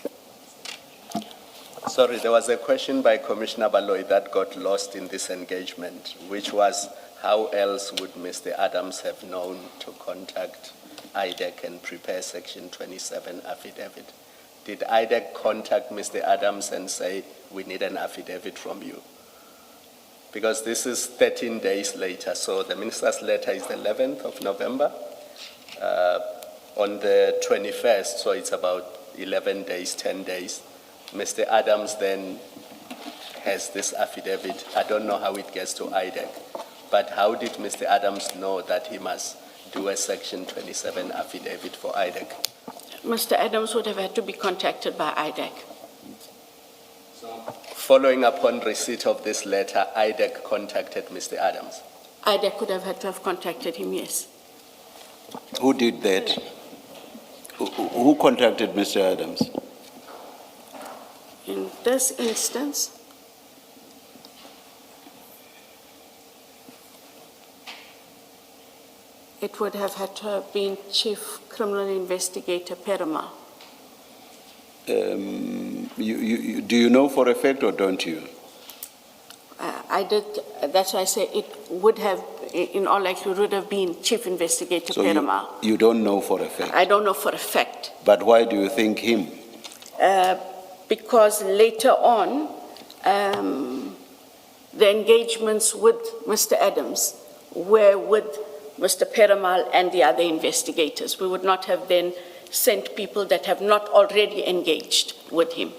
Sorry, there was a question by Commissioner Baloy that got lost in this engagement, which was how else would Mr. Adams have known to contact IDEC and prepare Section 27 affidavit? did IDEC contact Mr. Adams and say, we need an affidavit from you? Because this is 13 days later, so the minister's letter is the 11th of November. On the 21st, so it's about 11 days, 10 days. Mr. Adams then has this affidavit. I don't know how it gets to IDEC, but how did Mr. Adams know that he must do a Section 27 affidavit for IDEC? Mr. Adams would have had to be contacted by IDEC. Following upon receipt of this letter, IDEC contacted Mr. Adams. IDEC could have had to have contacted him, yes. Who did that? Who contacted Mr. Adams? In this instance, it would have had to have been Chief Criminal Investigator Perama. Do you know for a fact or don't you? I did, that's why I say it would have, in all likelihood, would have been Chief Investigator So Perama. you don't know for a fact? I don't know for a fact. But why do you think him? Because later on, the engagements with Mr. Adams were with Mr. Peramal and the other investigators. We would not have then sent people that have not already engaged with him.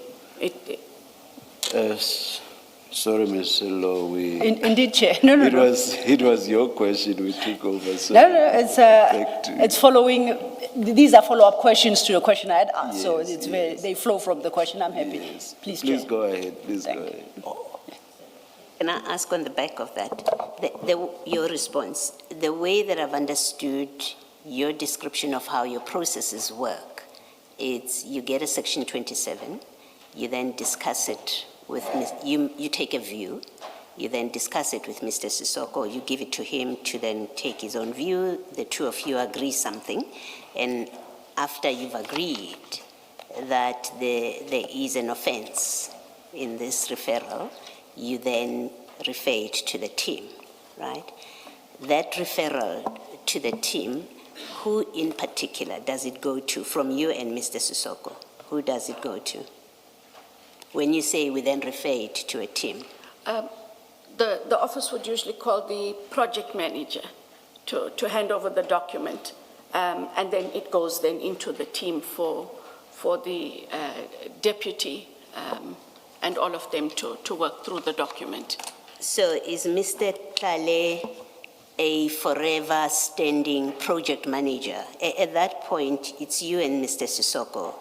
Sorry, Ms. Law, Indeed, Chair. No. it was your question we took over. So No, back to- it's following, these are follow-up questions to the question I had asked, so Yes, it's very, they flow from the question, I'm happy. Yes. Please, Please Chair. go ahead, please go Thank ahead. Can I ask on the back of that, your response, the way that I've understood your description of how your processes work, it's you get a Section 27, you then discuss it with, you take a view, you then discuss it with Mr. Sissoko, you give it to him to then take his own view, the two of you agree something, and after you've agreed that there is an offense in this referral, you then refer it to the team, right? That referral to the team, who in particular does it go to from you and Mr. Sissoko? Who does it go to? When you say we then refer it to a team? The office would usually call the project manager to hand over the document, and then it goes then into the team for the deputy and all of them to work through the document. So is Mr. Tlale a forever standing project manager? At that point, it's you and Mr. Sissoko.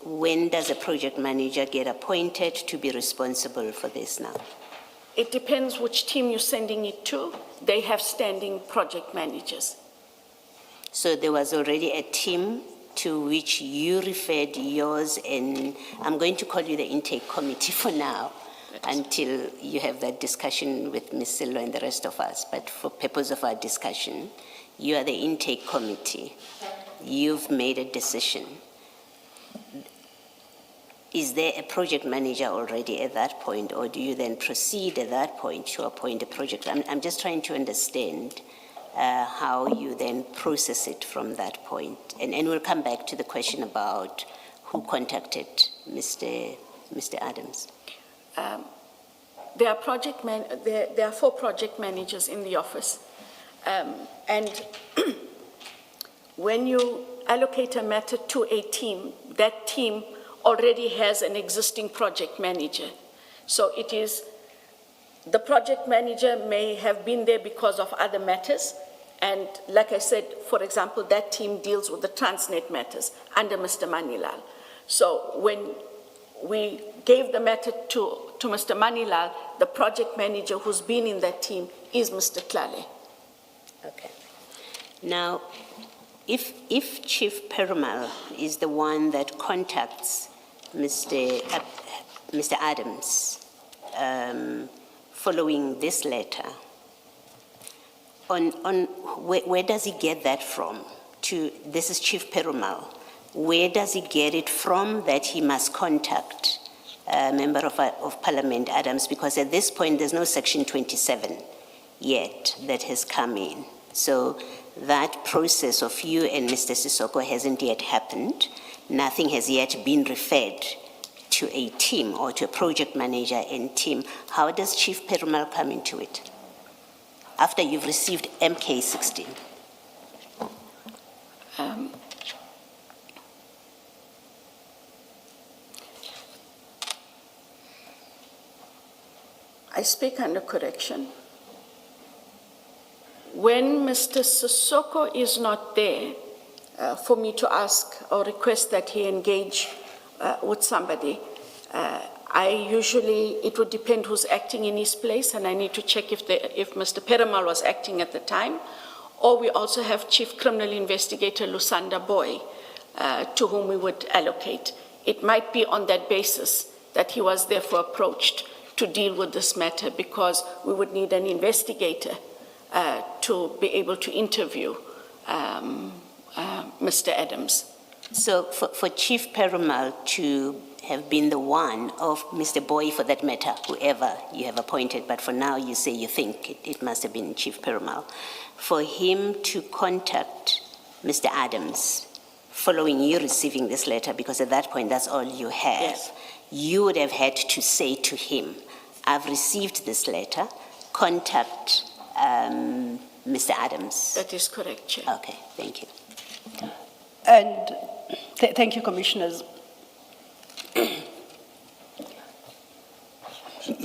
When does a project manager get appointed to be responsible for this now? It depends which team you're sending it to. They have standing project managers. So there was already a team to which you referred yours, and I'm going to call you the intake committee for now until you have that discussion with Ms. Silva and the rest of us. But for purpose of our discussion, you are the intake committee. You've made a decision. Is there a project manager already at that point, or do you then proceed at that point to appoint a project? I'm just trying to understand how you then process it from that point. And we'll come back to the question about who contacted Mr. Adams. There are 4 project managers in the office. And when you allocate a matter to a team, that team already has an existing project manager. So it is, the project manager may have been there because of other matters. And like I said, for example, that team deals with the Transnet matters under Mr. Manilal. So when we gave the matter to Mr. Manilal, the project manager who's been in that team is Mr. Tlale. Okay. Now, if Chief Perumal is the one that contacts Mr. Adams following this letter, where does he get that from? This is Chief Perumal. Where does he get it from that he must contact a member of Parliament, Adams? Because at this point, there's no Section 27 yet that has come in. So that process of you and Mr. Sissoko hasn't yet happened. nothing has yet been referred to a team or to a project manager and team, how does Chief Perumal come into it? After you've received MK16? I speak under correction. When Mr. Sissoko is not there, for me to ask or request that he engage with somebody, it would depend who's acting in his place, and I need to check if Mr. Perumal was acting at the time, or we also have Chief Criminal Investigator Lusanda Boy, to whom we would allocate. It might be on that basis that he was therefore approached to deal with this matter, because we would need an investigator to be able to interview Mr. Adams. So for Chief Perumal to have been the one, of Mr. Boy for that matter, whoever you have appointed, but for now you say you think it must have been Chief Perumal, for him to contact Mr. Adams following you receiving this letter, because at that point that's all you have, Yes. you would have had to say to him, I've received this letter, contact Mr. Adams. That is correct, Chair. Okay, thank you. And thank you, Commissioners.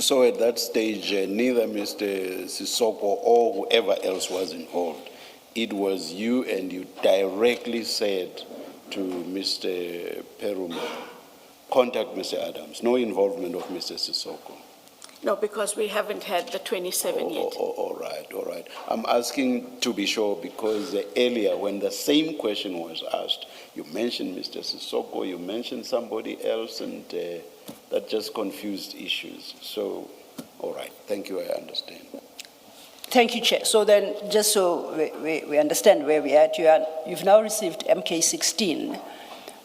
So at that stage, neither Mr. Sissoko or whoever else was involved. It was you, and you directly said to Mr. Perumal, contact Mr. Adams. No involvement of Mr. Sissoko. No, because we haven't had the 27 yet. All right. I'm asking to be sure, because earlier when the same question was asked, you mentioned Mr. Sissoko, you mentioned somebody else, and that just confused issues. So, all right, thank you, I understand. Thank you, Chair. So then, just so we understand where we are at, you've now received MK16.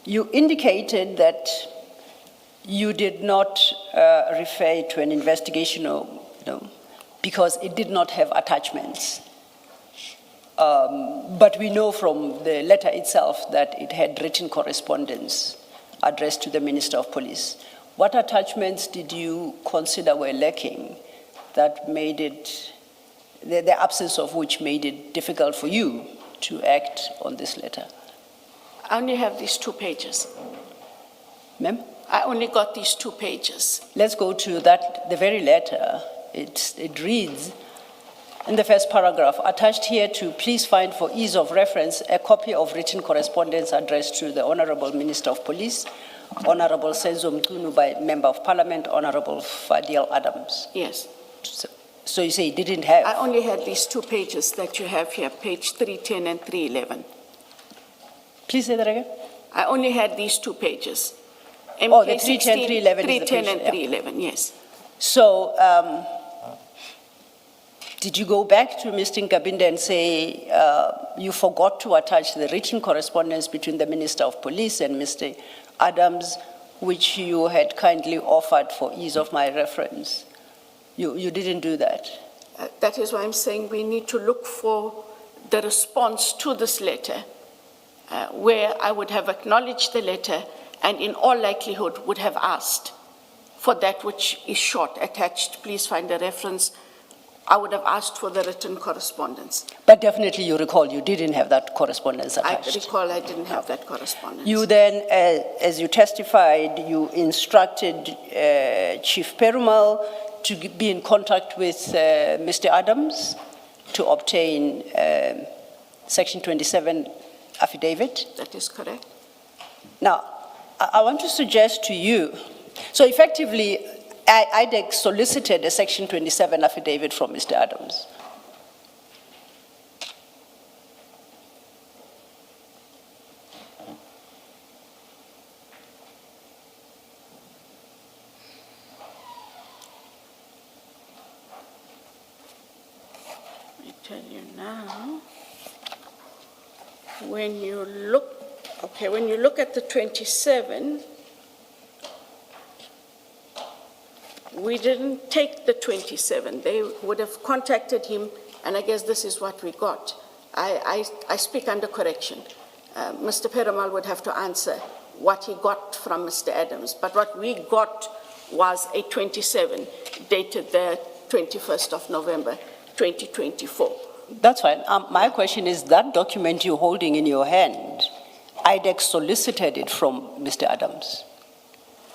You indicated that you did not refer to an investigation, because it did not have attachments. But we know from the letter itself that it had written correspondence addressed to the Minister of Police. What attachments did you consider were lacking that made it, the absence of which made it difficult for you to act on this letter? I only have these 2 pages. Ma'am? I only got these 2 pages. Let's go to that, the very letter. It reads, in the first paragraph, attached here to please find for ease of reference a copy of written correspondence addressed to the Honorable Minister of Police, Honorable Senzo Mtunu by Member of Parliament, Honorable Fadil Adams. Yes. So you say you didn't have? I only had these 2 pages that you have here, page 310 and 311. Please say that again. I only had these 2 pages. Oh, the 310, 311 is the 310 page, and yeah. 311, yes. So, did you go back to Mr. Nkabinde and say you forgot to attach the written correspondence between the Minister of Police and Mr. Adams, which you had kindly offered for ease of my reference? You didn't do that? That is why I'm saying we need to look for the response to this letter, where I would have acknowledged the letter and in all likelihood would have asked for that which is short, attached, please find a reference. I would have asked for the written correspondence. But definitely you recall you didn't have that correspondence attached. I recall I didn't have that correspondence. You then, as you testified, you instructed Chief Perumal to be in contact with Mr. Adams to obtain Section 27 affidavit. That is correct. Now, I want to suggest to you, so effectively, IDEC solicited a Section 27 affidavit from Mr. Adams. Let me tell you now, when you look at the 27, we didn't take the 27. They would have contacted him, and I guess this is what we got. I speak under correction. Mr. Perumal would have to answer what he got from Mr. Adams, but what we got was a 27 dated the 21st of November, 2024. That's fine. My question is, that document you're holding in your hand, IDEC solicited it from Mr. Adams.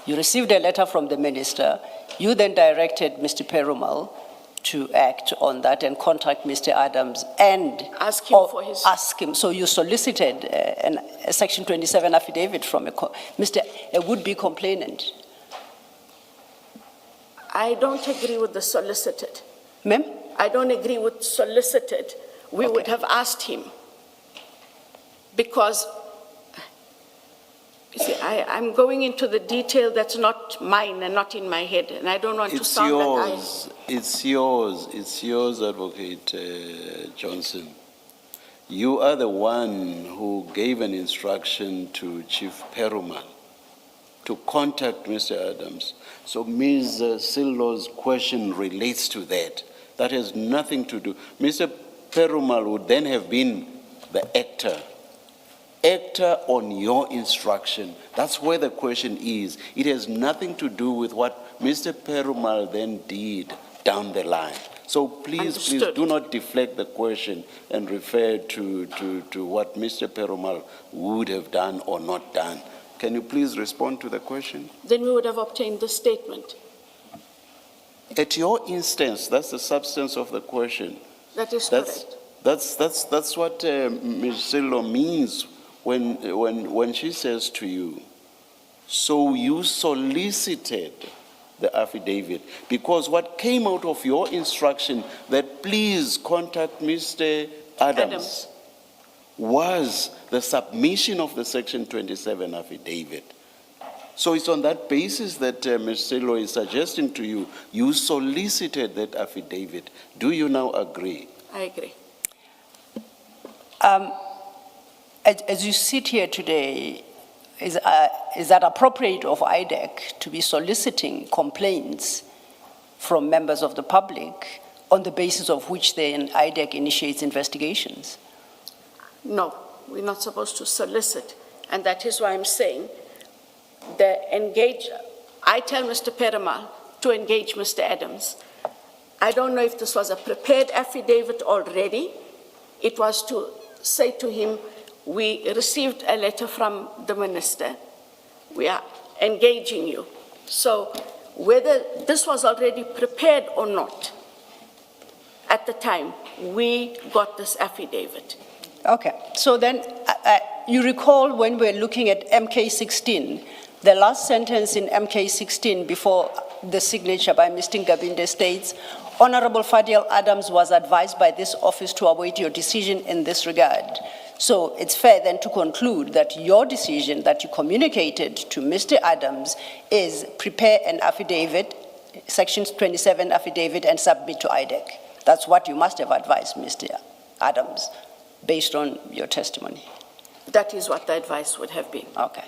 You received a letter from the minister. You then directed Mr. Perumal to act on that and contact Mr. Adams and Ask him for his- ask him. So you solicited a Section 27 affidavit from a would-be complainant. I don't agree with the solicited. Ma'am? I don't agree with solicited. We would have asked him. Because, you see, I'm going into the detail that's not mine and not in my head, and I don't want to It's sound like yours, it's yours, Advocate Johnson. You are the one who gave an instruction to Chief Perumal to contact Mr. Adams. So Ms. Sillo's question relates to that. That has nothing to do. Mr. Perumal would then have been the actor on your instruction. That's where the question is. It has nothing to do with what Mr. Perumal then did down the line. So please Understood. do not deflect the question and refer to what Mr. Perumal would have done or not done. Can you please respond to the question? then we would have obtained the statement. At your instance, that's the substance of the question. That is That's, correct. that's what Ms. Sillo means when she says to you, so you solicited the affidavit, because what came out of your instruction that please contact Mr. Adams was the submission of the Section 27 affidavit. So it's on that basis that Ms. Sillo is suggesting to you, you solicited that affidavit. Do you now agree? I agree. As you sit here today, is that appropriate of IDEC to be soliciting complaints from members of the public on the basis of which then IDEC initiates investigations? No, we're not supposed to solicit. And that is why I'm saying I tell Mr. Perumal to engage Mr. Adams. I don't know if this was a prepared affidavit already. It was to say to him, we received a letter from the minister. We are engaging you. So whether this was already prepared or not, at the time, we got this affidavit. Okay, so then you recall when we're looking at MK16, the last sentence in MK16 before the signature by Mr. Ngabinde states, Honorable Fadiel Adams was advised by this office to await your decision in this regard. So it's fair then to conclude that your decision that you communicated to Mr. Adams is prepare an affidavit, Section 27 affidavit, and submit to IDEC. That's what you must have advised Mr. Adams based on your testimony. That is what the advice would have been. Okay.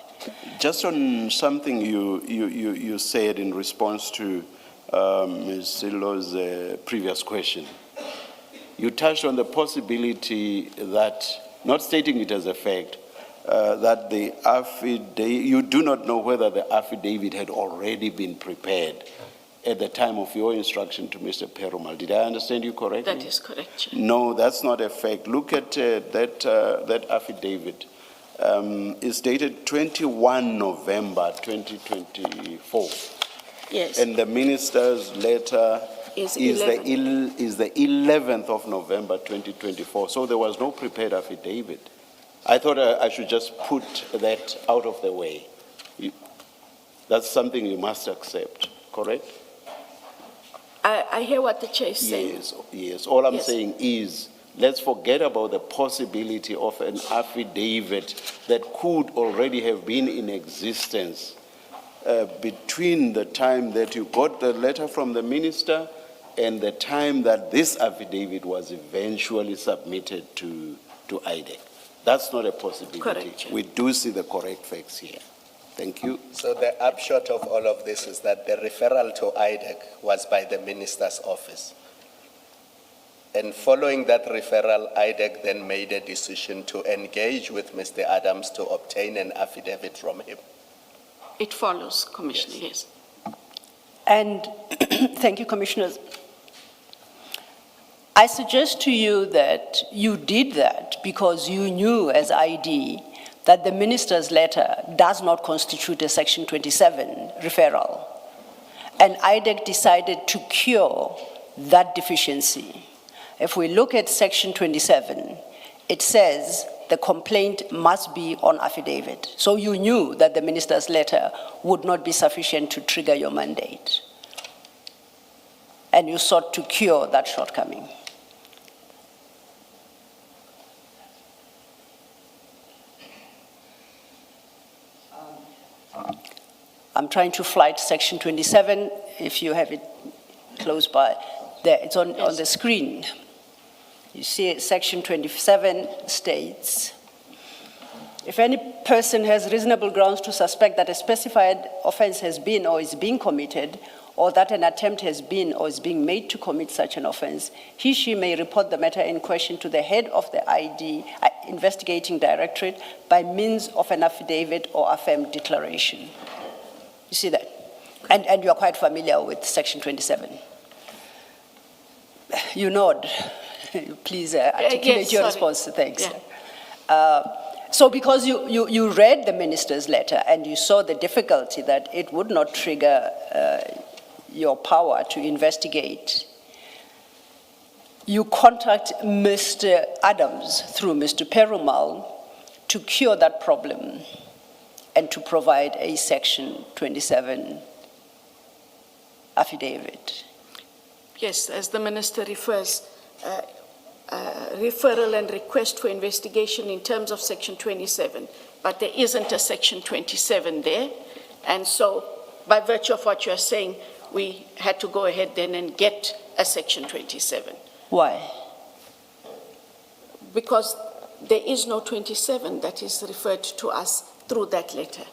Just on something you said in response to Ms. Sillo's previous question. You touched on the possibility that, not stating it as a fact, that the affidavit, you do not know whether the affidavit had already been prepared at the time of your instruction to Mr. Perumal. Did I understand you correctly? That is correct, Chair. No, that's not a fact. Look at that affidavit. It's dated 21 November 2024. Yes. And the minister's letter Is the 11th of November 2024. So there was no prepared affidavit. I thought I should just put that out of the way. That's something you must accept, correct? I hear what the Chair is saying. Yes. All I'm Yes. saying is, let's forget about the possibility of an affidavit that could already have been in existence between the time that you got the letter from the minister and the time that this affidavit was eventually submitted to IDEC. That's not a possibility. Correct. We do see the correct facts here. Thank you. So the upshot of all of this is that the referral to IDEC was by the minister's office. And following that referral, IDEC then made a decision to engage with Mr. Adams to obtain an affidavit from him. It follows, Commissioner, yes. And thank you, Commissioners. I suggest to you that you did that because you knew as ID that the minister's letter does not constitute a Section 27 referral. And IDEC decided to cure that deficiency. If we look at Section 27, it says the complaint must be on affidavit. So you knew that the minister's letter would not be sufficient to trigger your mandate. And you sought to cure that shortcoming. I'm trying to flight Section 27, if you have it close by. There, it's on the screen. You see Section 27 states, if any person has reasonable grounds to suspect that a specified offense has been or is being committed, or that an attempt has been or is being made to commit such an offense, he/she may report the matter in question to the head of the investigating directorate by means of an affidavit or affirmed declaration. You see that? And you're quite familiar with Section 27. You nod. Please articulate Yes, your sorry. response. Thanks. Yeah. So because you read the minister's letter and you saw the difficulty that it would not trigger your power to investigate, you contact Mr. Adams through Mr. Perumal to cure that problem and to provide a Section 27 affidavit. Yes, as the minister refers, referral and request for investigation in terms of Section 27, but there isn't a Section 27 there. And so, by virtue of what you're saying, we had to go ahead then and get a Section 27. Why? Because there is no 27 that is referred to us through that letter.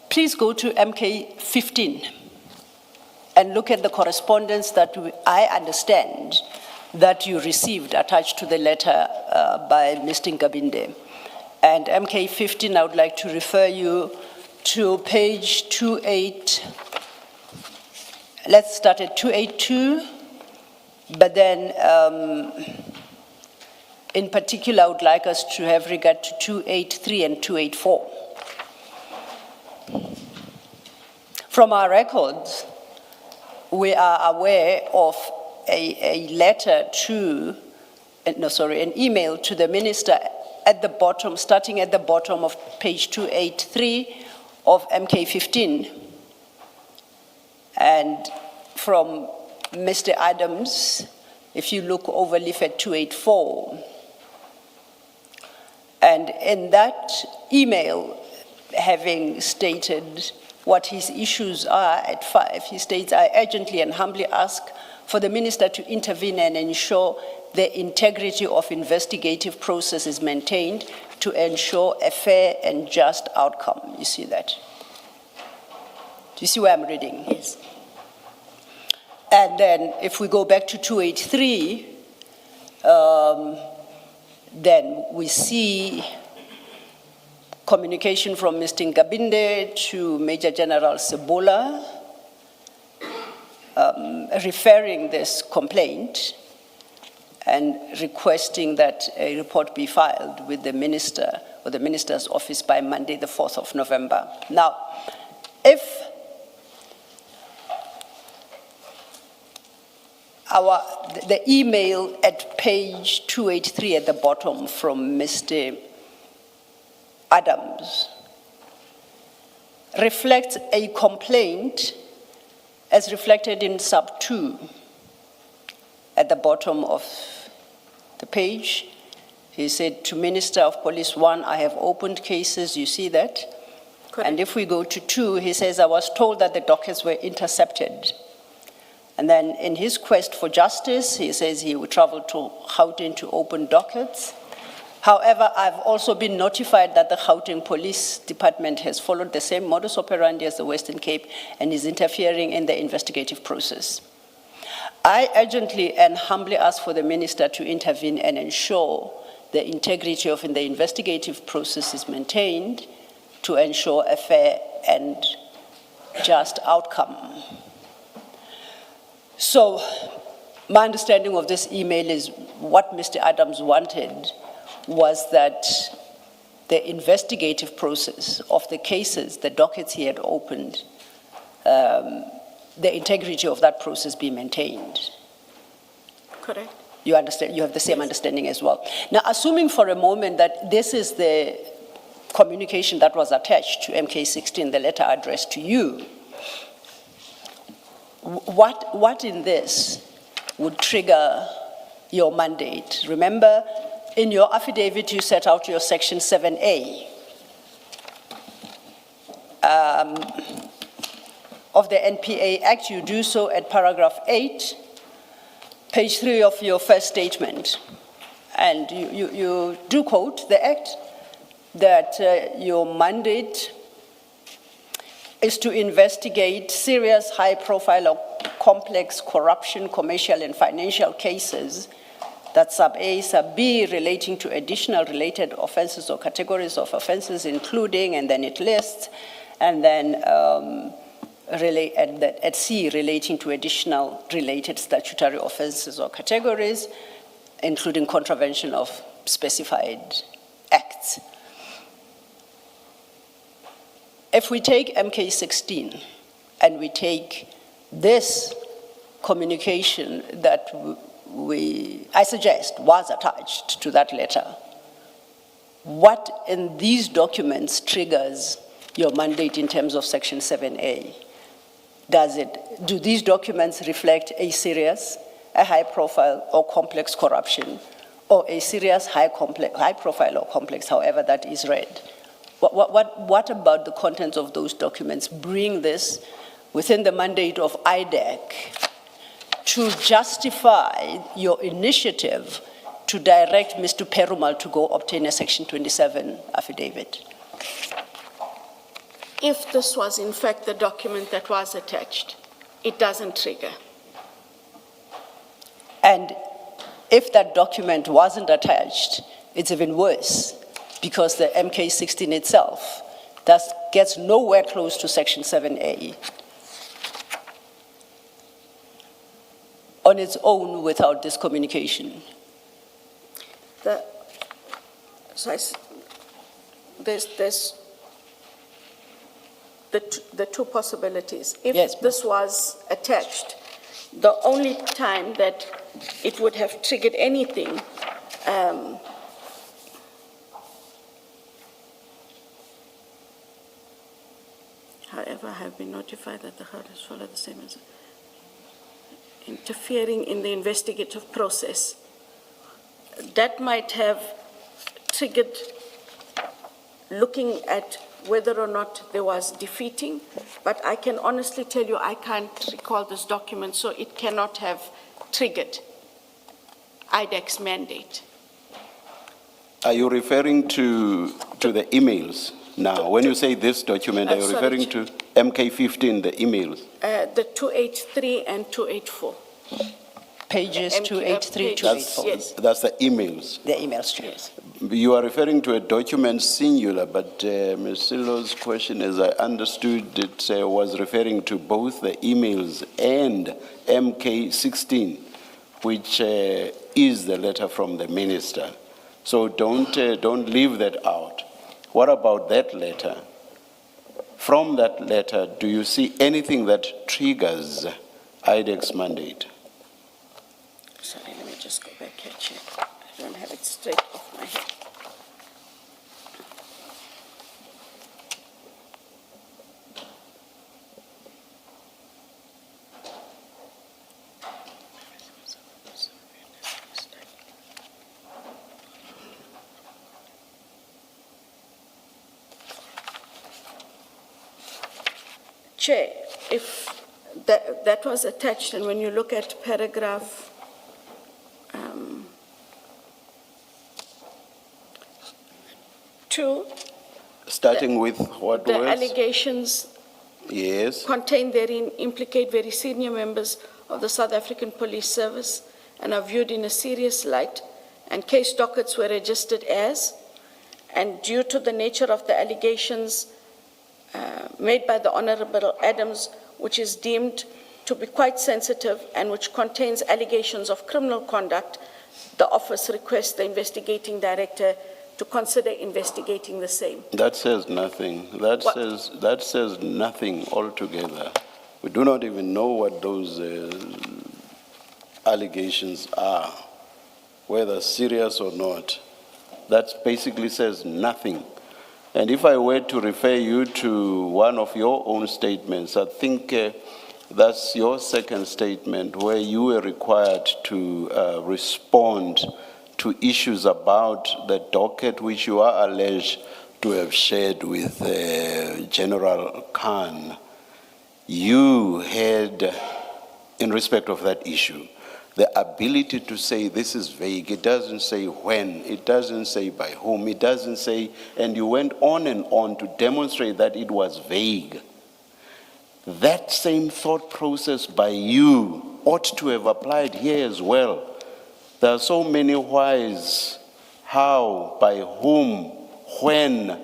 Please go to MK 15 and look at the correspondence that I understand that you received attached to the letter by Mr. Nkabinde. And MK 15, I would like to refer you to page 28. Let's start at 282, but then in particular, I would like us to have regard to 283 and 284. From our records, we are aware of an email to the minister at the bottom, starting at the bottom of page 283 of MK15. And from Mr. Adams, if you look over leaf at 284, and in that email, having stated what his issues are at 5, he states, I urgently and humbly ask for the minister to intervene and ensure the integrity of investigative process is maintained to ensure a fair and just outcome. You see that? Do you see where I'm reading? Yes. And then if we go back to 283, then we see communication from Mr. Nkabinde to Major General Sebola, referring this complaint and requesting that a report be filed with the minister or the minister's office by Monday, the 4th of November. Now, if the email at page 283 at the bottom from Mr. Adams reflects a complaint as reflected in sub 2 at the bottom of the page. He said to Minister of Police 1, I have opened cases, you see that? Correct. And if we go to 2, he says, I was told that the dockets were intercepted. And then in his quest for justice, he says he would travel to Gauteng to open dockets. However, I've also been notified that the Gauteng Police Department has followed the same modus operandi as the Western Cape and is interfering in the investigative process. I urgently and humbly ask for the minister to intervene and ensure the integrity of the investigative process is maintained to ensure a fair and just outcome. So, my understanding of this email is what Mr. Adams wanted was that the investigative process of the cases, the dockets he had opened, the integrity of that process be maintained. Correct? You understand, you have the same understanding as well. Now, assuming for a moment that this is the communication that was attached to MK16, the letter addressed to you, what in this would trigger your mandate? Remember, in your affidavit, you set out your section 7A of the NPA Act. You do so at paragraph 8, page 3 of your first statement. And you do quote the Act that your mandate is to investigate serious, high-profile or complex corruption, commercial and financial cases that sub A, sub B, relating to additional related offenses or categories of offenses, including, and then it lists, and then at C, relating to additional related statutory offenses or categories, including contravention of specified acts. If we take MK16 and we take this communication that I suggest was attached to that letter, what in these documents triggers your mandate in terms of section 7A? Do these documents reflect a serious, a high profile or complex corruption, or a serious, high profile or complex, however that is read? What about the contents of those documents bring this within the mandate of IDEC to justify your initiative to direct Mr. Perumal to go obtain a Section 27 affidavit? If this was in fact the document that was attached, it doesn't trigger. And if that document wasn't attached, it's even worse, because the MK16 itself gets nowhere close to Section 7A on its own without this communication. There's the two possibilities. If Yes, this was attached, the only time that it would have triggered anything however, I have been notified that the heart has followed the same as interfering in the investigative process. That might have triggered looking at whether or not there was defeating, but I can honestly tell you I can't recall this document, so it cannot have triggered IDEC's mandate. Are you referring to the emails now? When you say this document, are you referring to MK15, the emails? The 283 and 284. Pages 283, pages, 284. yes. That's the emails. The emails, yes. You are referring to a document singular, but Ms. Silo's question, as I understood it, was referring to both the emails and MK16, which is the letter from the minister. So don't leave that out. What about that letter? From that letter, do you see anything that triggers IDEC's mandate? Sorry, let me just go back here, check. I don't have it straight off my head. Chair, if that was attached, and when you look at paragraph 2, Starting with what the words? allegations Yes. contained therein implicate very senior members of the South African Police Service and are viewed in a serious light, and case dockets were registered as, and due to the nature of the allegations made by the Honorable Adams, which is deemed to be quite sensitive and which contains allegations of criminal conduct, the office requests the investigating director to consider investigating the same. That says nothing. That says nothing altogether. We do not even know what those allegations are, whether serious or not. That basically says nothing. And if I were to refer you to one of your own statements, I think that's your second statement where you were required to respond to issues about the docket which you are alleged to have shared with General Khan. You had, in respect of that issue, the ability to say this is vague. It doesn't say when, it doesn't say by whom, it doesn't say, and you went on and on to demonstrate that it was vague. That same thought process by you ought to have applied here as well. There are so many whys, how, by whom, when,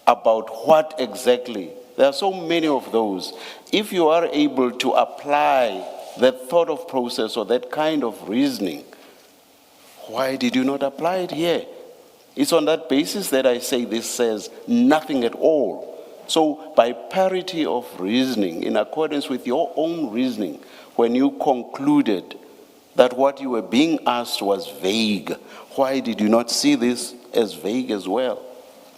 about what exactly. There are so many of those. If you are able to apply that thought of process or that kind of reasoning, why did you not apply it here? It's on that basis that I say this says nothing at all. So by parity of reasoning, in accordance with your own reasoning, when you concluded that what you were being asked was vague, why did you not see this as vague as well?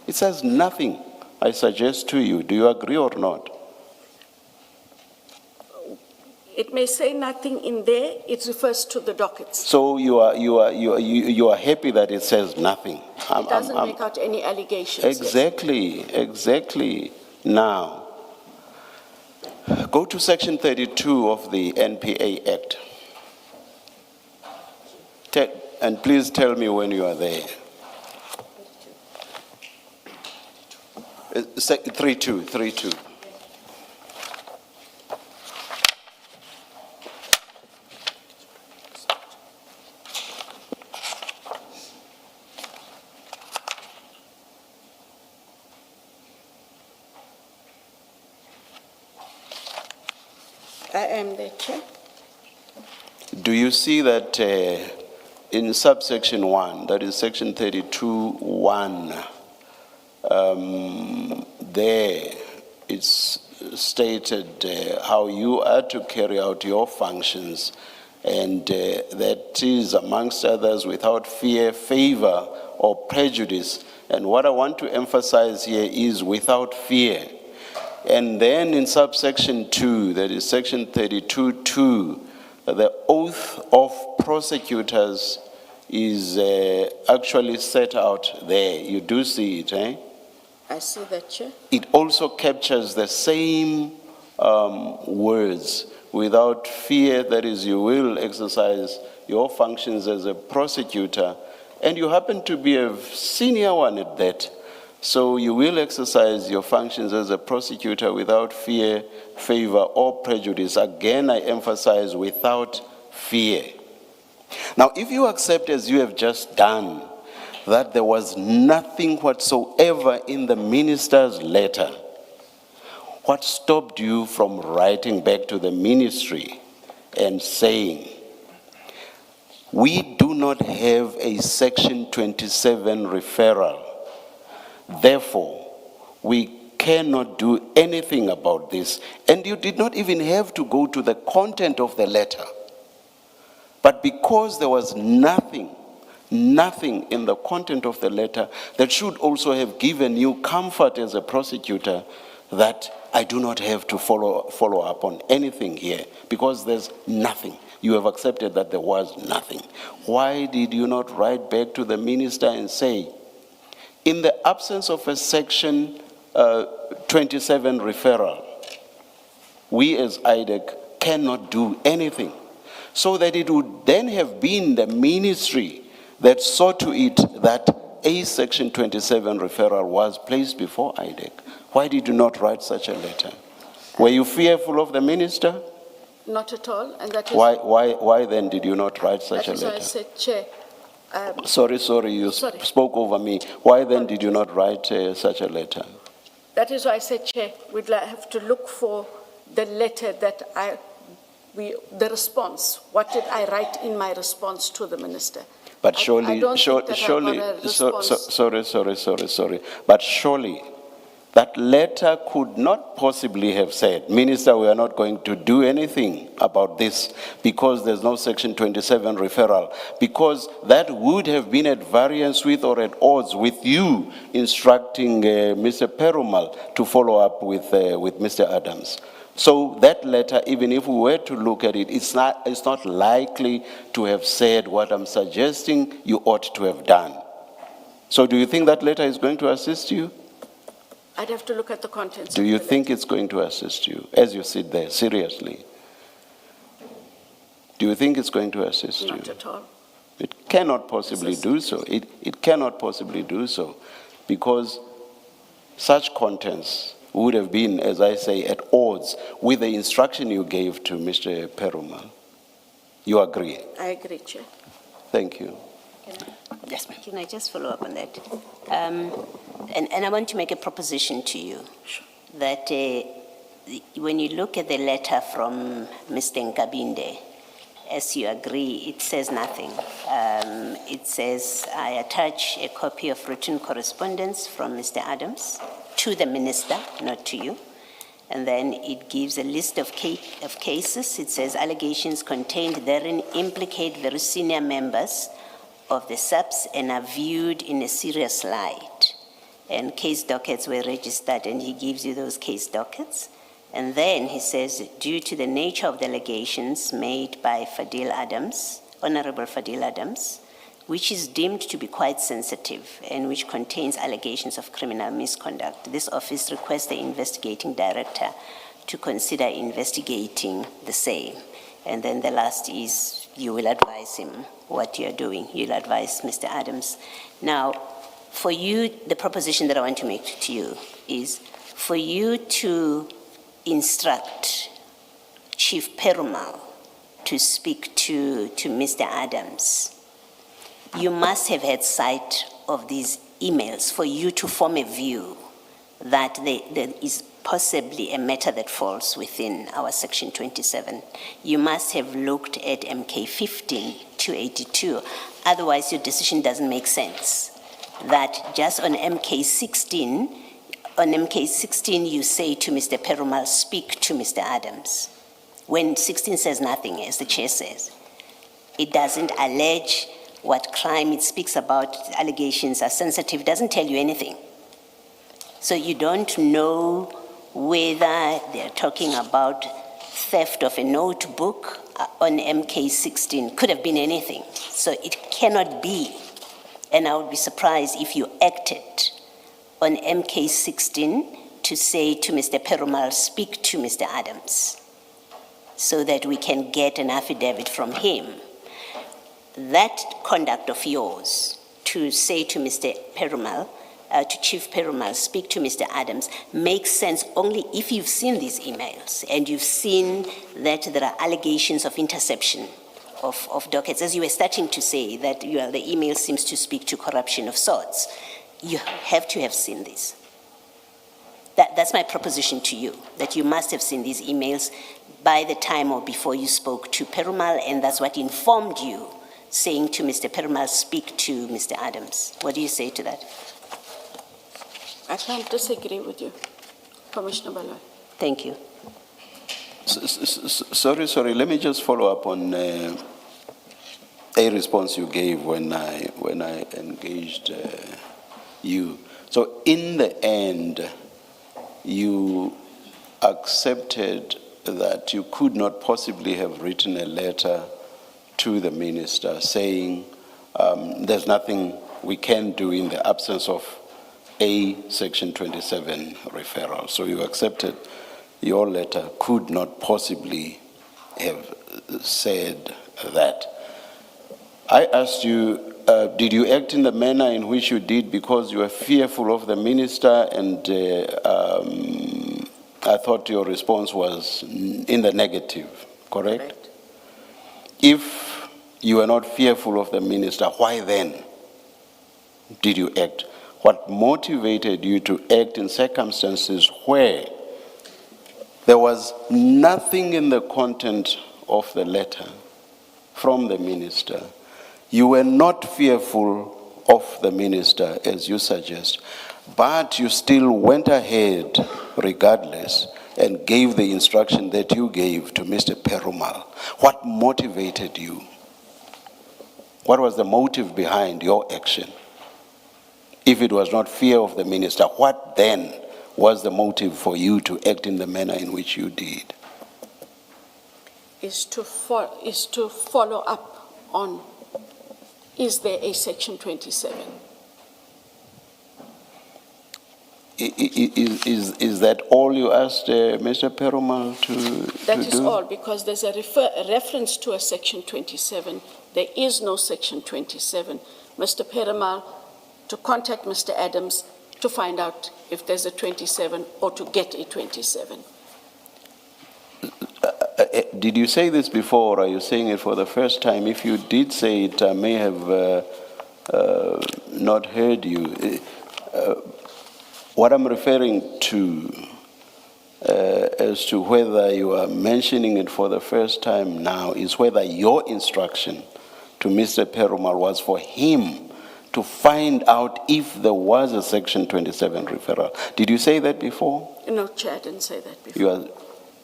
It says nothing, I suggest to you. Do you agree or not? It may say nothing in there, it refers to the dockets. So you are happy that it says nothing. It doesn't make out any allegations. Exactly, yes. exactly. Now, go to section 32 of the NPA Act. And please tell me when you are there. 32. I am the chair. Do you see that in subsection 1, that is section 32(1), there it's stated how you are to carry out your functions, and that is amongst others without fear, favor, or prejudice. And what I want to emphasize here is without fear. And then in subsection 2, that is section 32(2), the oath of prosecutors is actually set out there. You do see it, eh? I see that, Chair. It also captures the same words, without fear, that is, you will exercise your functions as a prosecutor, and you happen to be a senior one at that. So you will exercise your functions as a prosecutor without fear, favor, or prejudice. Again, I emphasize without fear. Now, if you accept, as you have just done, that there was nothing whatsoever in the minister's letter, what stopped you from writing back to the ministry and saying, we do not have a Section 27 referral. Therefore, we cannot do anything about this. And you did not even have to go to the content of the letter. But because there was nothing in the content of the letter that should also have given you comfort as a prosecutor that I do not have to follow up on anything here because there's nothing. You have accepted that there was nothing. Why did you not write back to the minister and say, in the absence of a Section 27 referral, we as IDEC cannot do anything, so that it would then have been the ministry that saw to it that a Section 27 referral was placed before IDEC? Why did you not write such a letter? Were you fearful of the minister? Not at all, and that is. Why then did you not write such a That is why I letter? said, Chair, Sorry, you Sorry. spoke over me. Why then did you not write such a letter? that is why I said, Chair, we'd have to look for the letter that the response. What did I write in my response to the minister? But I surely, don't think that I surely, got a response. sorry. But surely, that letter could not possibly have said, Minister, we are not going to do anything about this because there's no Section 27 referral, because that would have been at variance with or at odds with you instructing Mr. Perumal to follow up with Mr. Adams. So that letter, even if we were to look at it, it's not likely to have said what I'm suggesting you ought to have done. So do you think that letter is going to assist you? I'd have to look at the contents. Do of you the think letter. it's going to assist you as you sit there, seriously? Do you think it's going to assist you? Not at all. It cannot possibly do so. It cannot possibly do so because such contents would have been, as I say, at odds with the instruction you gave to Mr. Perumal. You agree? I agree, Chair. Thank you. Yes, ma'am. Can I just follow up on that? And I want to make a proposition to you that when you look at the letter from Mr. Nkabinde, as you agree, it says nothing. It says, I attach a copy of written correspondence from Mr. Adams to the minister, not to you. And then it gives a list of cases. It says allegations contained therein implicate very senior members of the SAPS and are viewed in a serious light. And case dockets were registered, and he gives you those case dockets. And then he says, due to the nature of the allegations made by Fadil Adams, Honorable Fadil Adams, which is deemed to be quite sensitive and which contains allegations of criminal misconduct, this office requests the investigating director to consider investigating the same. And then the last is, you will advise him what you're doing. You'll advise Mr. Adams. Now, for you, the proposition that I want to make to you is for you to instruct Chief Perumal to speak to Mr. Adams. You must have had sight of these emails for you to form a view that there is possibly a matter that falls within our Section 27. You must have looked at MK 15 to 82. Otherwise, your decision doesn't make sense. That just on MK 16, you say to Mr. Perumal, speak to Mr. Adams. When 16 says nothing, as the chair says, it doesn't allege what crime it speaks about. Allegations are sensitive, doesn't tell you anything. So you don't know whether they're talking about theft of a notebook on MK 16. Could have been anything. So it cannot be. And I would be surprised if you acted on MK 16 to say to Mr. Perumal, speak to Mr. Adams, so that we can get an affidavit from him. That conduct of yours to say to Mr. Perumal, to Chief Perumal, speak to Mr. Adams, makes sense only if you've seen these emails and you've seen that there are allegations of interception of dockets. As you were starting to say that the email seems to speak to corruption of sorts, you have to have seen this. That's my proposition to you, that you must have seen these emails by the time or before you spoke to Perumal, and that's what informed you saying to Mr. Perumal, speak to Mr. Adams. What do you say to that? I can't disagree with you, Commissioner Baloy. Thank you. Sorry, let me just follow up on a response you gave when I engaged you. So in the end, you accepted that you could not possibly have written a letter to the minister saying there's nothing we can do in the absence of a Section 27 referral. So you accepted your letter could not possibly have said that. I asked you, did you act in the manner in which you did because you were fearful of the minister? And I thought your response was in the negative. correct? Correct. If you were not fearful of the minister, why then did you act? What motivated you to act in circumstances where there was nothing in the content of the letter from the minister? You were not fearful of the minister, as you suggest, but you still went ahead regardless and gave the instruction that you gave to Mr. Perumal. What motivated you? What was the motive behind your action? If it was not fear of the minister, what then was the motive for you to act in the manner in which you did? Is to follow up on, is there a Section 27? Is that all you asked Mr. Perumal to do? That is all, because there's a reference to a Section 27. There is no Section 27. Mr. Perumal to contact Mr. Adams to find out if there's a 27 or to get a 27. Did you say this before, or are you saying it for the first time? If you did say it, I may have not heard you. What I'm referring to as to whether you are mentioning it for the first time now is whether your instruction to Mr. Perumal was for him to find out if there was a Section 27 referral. Did you say that before? No, Chair, I didn't say that before. You are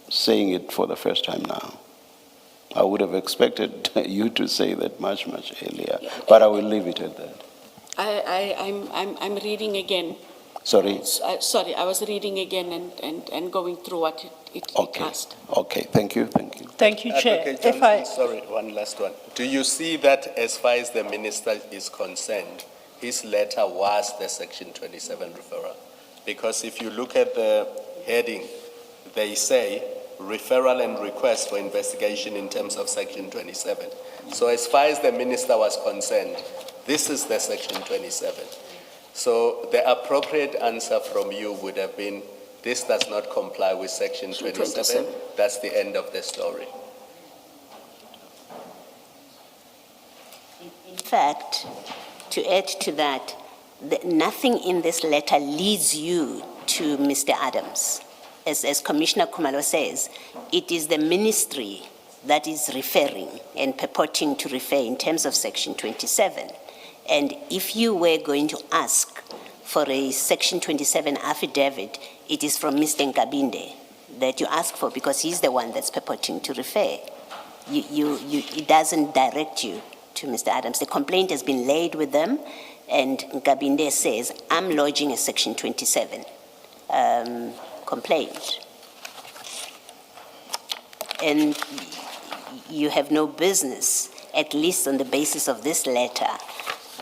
saying it for the first time now. I would have expected you to say that much, much earlier, but I will leave it at that. I'm reading again. Sorry? Sorry, I was reading again and going through what it asked. Okay, thank you. Thank you, Chair. Advocate Johnson, sorry, one last one. Do you see that as far as the minister is concerned, his letter was the Section 27 referral? Because if you look at the heading, they say referral and request for investigation in terms of Section 27. So as far as the minister was concerned, this is the Section 27. So the appropriate answer from you would have been, this does not comply with Section 27. That's the end of the story. In fact, to add to that, nothing in this letter leads you to Mr. Adams. As Commissioner Khumalo says, it is the ministry that is referring and purporting to refer in terms of Section 27. And if you were going to ask for a Section 27 affidavit, it is from Mr. Nkabinde that you ask for, because he's the one that's purporting to refer. It doesn't direct you to Mr. Adams. The complaint has been laid with them, and Nkabinde says, I'm lodging a Section 27 complaint. And you have no business, at least on the basis of this letter,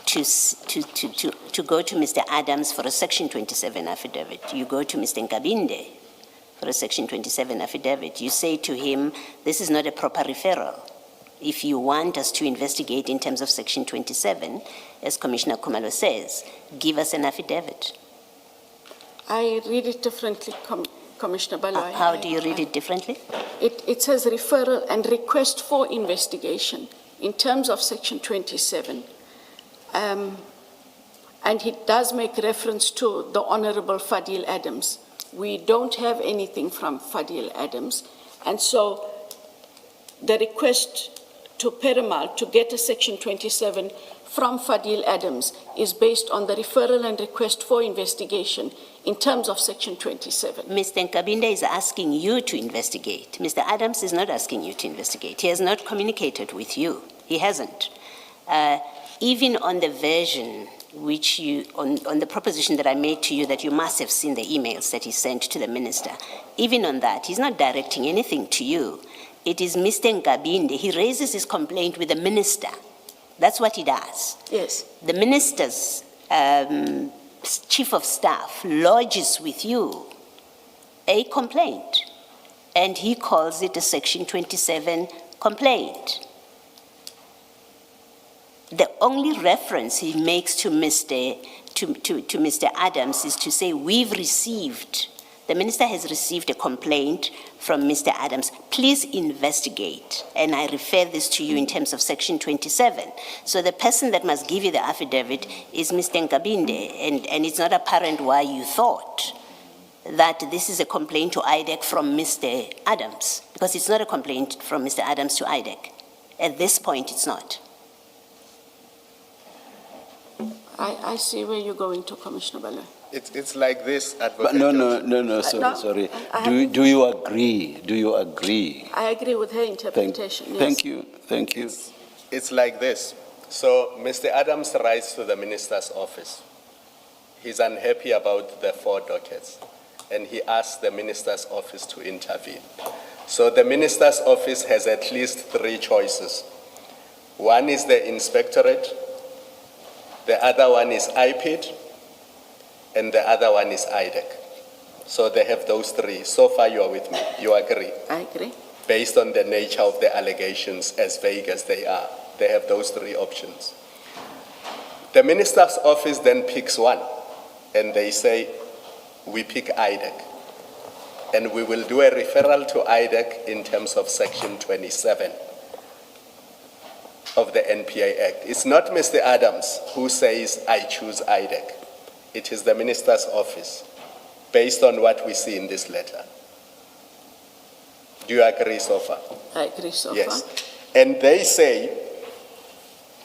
to go to Mr. Adams for a Section 27 affidavit. You go to Mr. Nkabinde for a Section 27 affidavit. You say to him, this is not a proper referral. If you want us to investigate in terms of Section 27, as Commissioner Khumalo says, give us an affidavit. I read it differently, Commissioner Baloyi. How do you read it differently? It says referral and request for investigation in terms of Section 27. And he does make reference to the Honorable Fadil Adams. We don't have anything from Fadil Adams. And so the request to Perumal to get a Section 27 from Fadil Adams is based on the referral and request for investigation in terms of Section 27. Mr. Nkabinde is asking you to investigate. Mr. Adams is not asking you to investigate. He has not communicated with you. He hasn't. Even on the version which you, on the proposition that I made to you, that you must have seen the emails that he sent to the minister, even on that, he's not directing anything to you. It is Mr. Nkabinde. He raises his complaint with the minister. That's what he does. Yes. The minister's chief of staff lodges with you a complaint, and he calls it a Section 27 complaint. The only reference he makes to Mr. Adams is to say, we've received The minister has received a complaint from Mr. Adams. Please investigate. And I refer this to you in terms of section 27. So the person that must give you the affidavit is Mr. Nkabinde, and it's not apparent why you thought that this is a complaint to IDEC from Mr. Adams, because it's not a complaint from Mr. Adams to IDEC. At this point, it's not. I see where you're going to, Commissioner Bala. It's like this, But Advocate no, Johnson. sorry. I haven't- Do you agree? Do you agree? I agree with her interpretation, yes. Thank you. It's like this. So Mr. Adams writes to the minister's office. He's unhappy about the 4 dockets, and he asks the minister's office to intervene. So the minister's office has at least 3 choices. One is the inspectorate, the other one is IPID, and the other one is IDEC. So they have those 3. So far you are with me. You agree? I agree. Based on the nature of the allegations, as vague as they are, they have those 3 options. The minister's office then picks one, and they say, we pick IDEC. And we will do a referral to IDEC in terms of section 27 of the NPA Act. It's not Mr. Adams who says, I choose IDEC. It is the minister's office, based on what we see in this letter. Do you agree so far? I agree so far. Yes. And they say,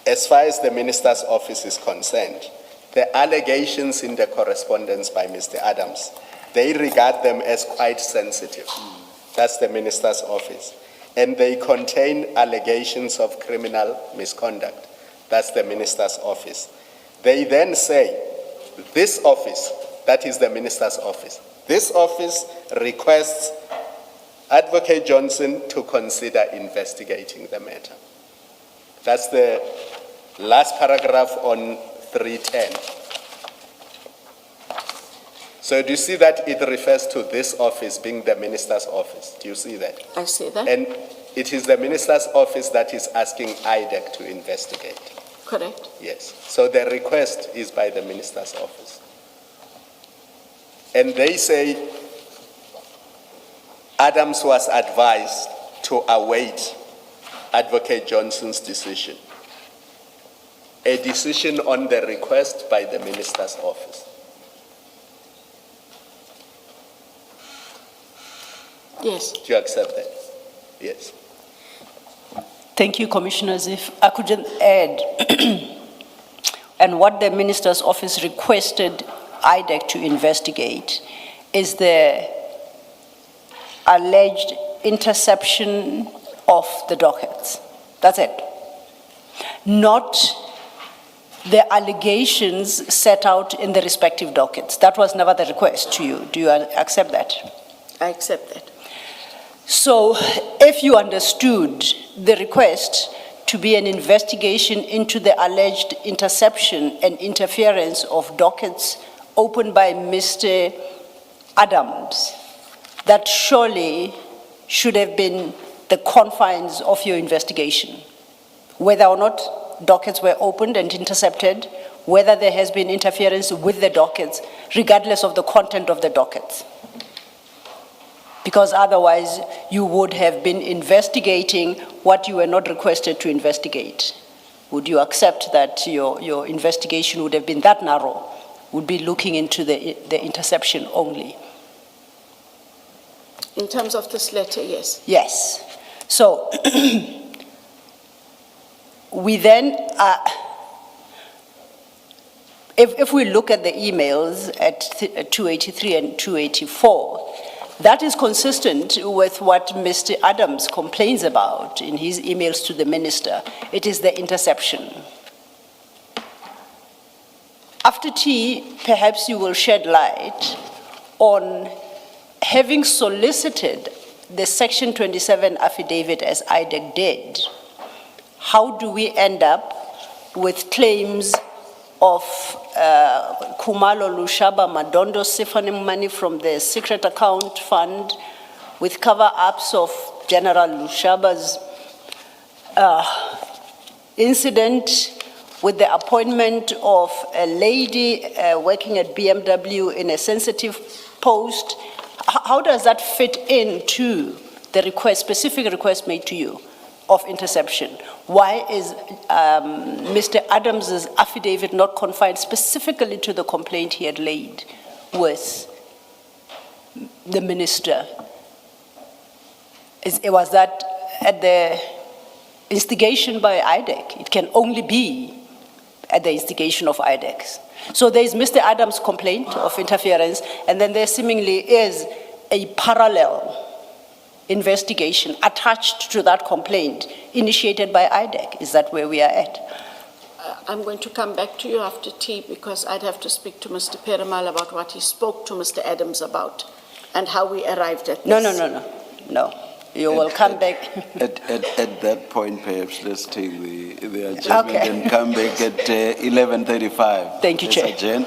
as far as the minister's office is concerned, the allegations in the correspondence by Mr. Adams, they regard them as quite sensitive. That's the minister's office. And they contain allegations of criminal misconduct. That's the minister's office. They then say, this office, that is the minister's office, this office requests Advocate Johnson to consider investigating the matter. That's the last paragraph on 310. So do you see that it refers to this office being the minister's office? Do you see that? I see that. And it is the minister's office that is asking IDEC to investigate. Correct. Yes. So the request is by the minister's office. And they say Adams was advised to await Advocate Johnson's decision. A decision on the request by the minister's office. Yes. Do you accept that? Yes. Thank you, Commissioners. If I could just add, and what the Minister's Office requested IDEC to investigate is the alleged interception of the dockets. That's it. Not the allegations set out in the respective dockets. That was never the request to you. Do you accept that? I accept that. So if you understood the request to be an investigation into the alleged interception and interference of dockets opened by Mr. Adams, that surely should have been the confines of your investigation. Whether or not dockets were opened and intercepted, whether there has been interference with the dockets, regardless of the content of the dockets. Because otherwise you would have been investigating what you were not requested to investigate. Would you accept that your investigation would have been that narrow, would be looking into the interception only? In terms of this letter, yes. Yes. So we then, if we look at the emails at 283 and 284, that is consistent with what Mr. Adams complains about in his emails to the minister. It is the interception. After tea, perhaps you will shed light on having solicited the Section 27 affidavit as IDEC did. How do we end up with claims of Kumalo Lushaba Madondo siphoning money from the secret account fund with cover-ups of General Lushaba's incident with the appointment of a lady working at BMW in a sensitive post how does that fit into the request, specific request made to you of interception? Why is Mr. Adams's affidavit not confined specifically to the complaint he had laid with the minister? Was that at the instigation by IDEC? It can only be at the instigation of IDEC. So there is Mr. Adams' complaint of interference, and then there seemingly is a parallel investigation attached to that complaint initiated by IDEC. Is that where we are at? I'm going to come back to you after tea because I'd have to speak to Mr. Perumal about what he spoke to Mr. Adams about and how we arrived at this. No. You will come back. At that point, perhaps let's take the adjournment Okay. and come back at 11:35. Thank you, Let's Chair. adjourn.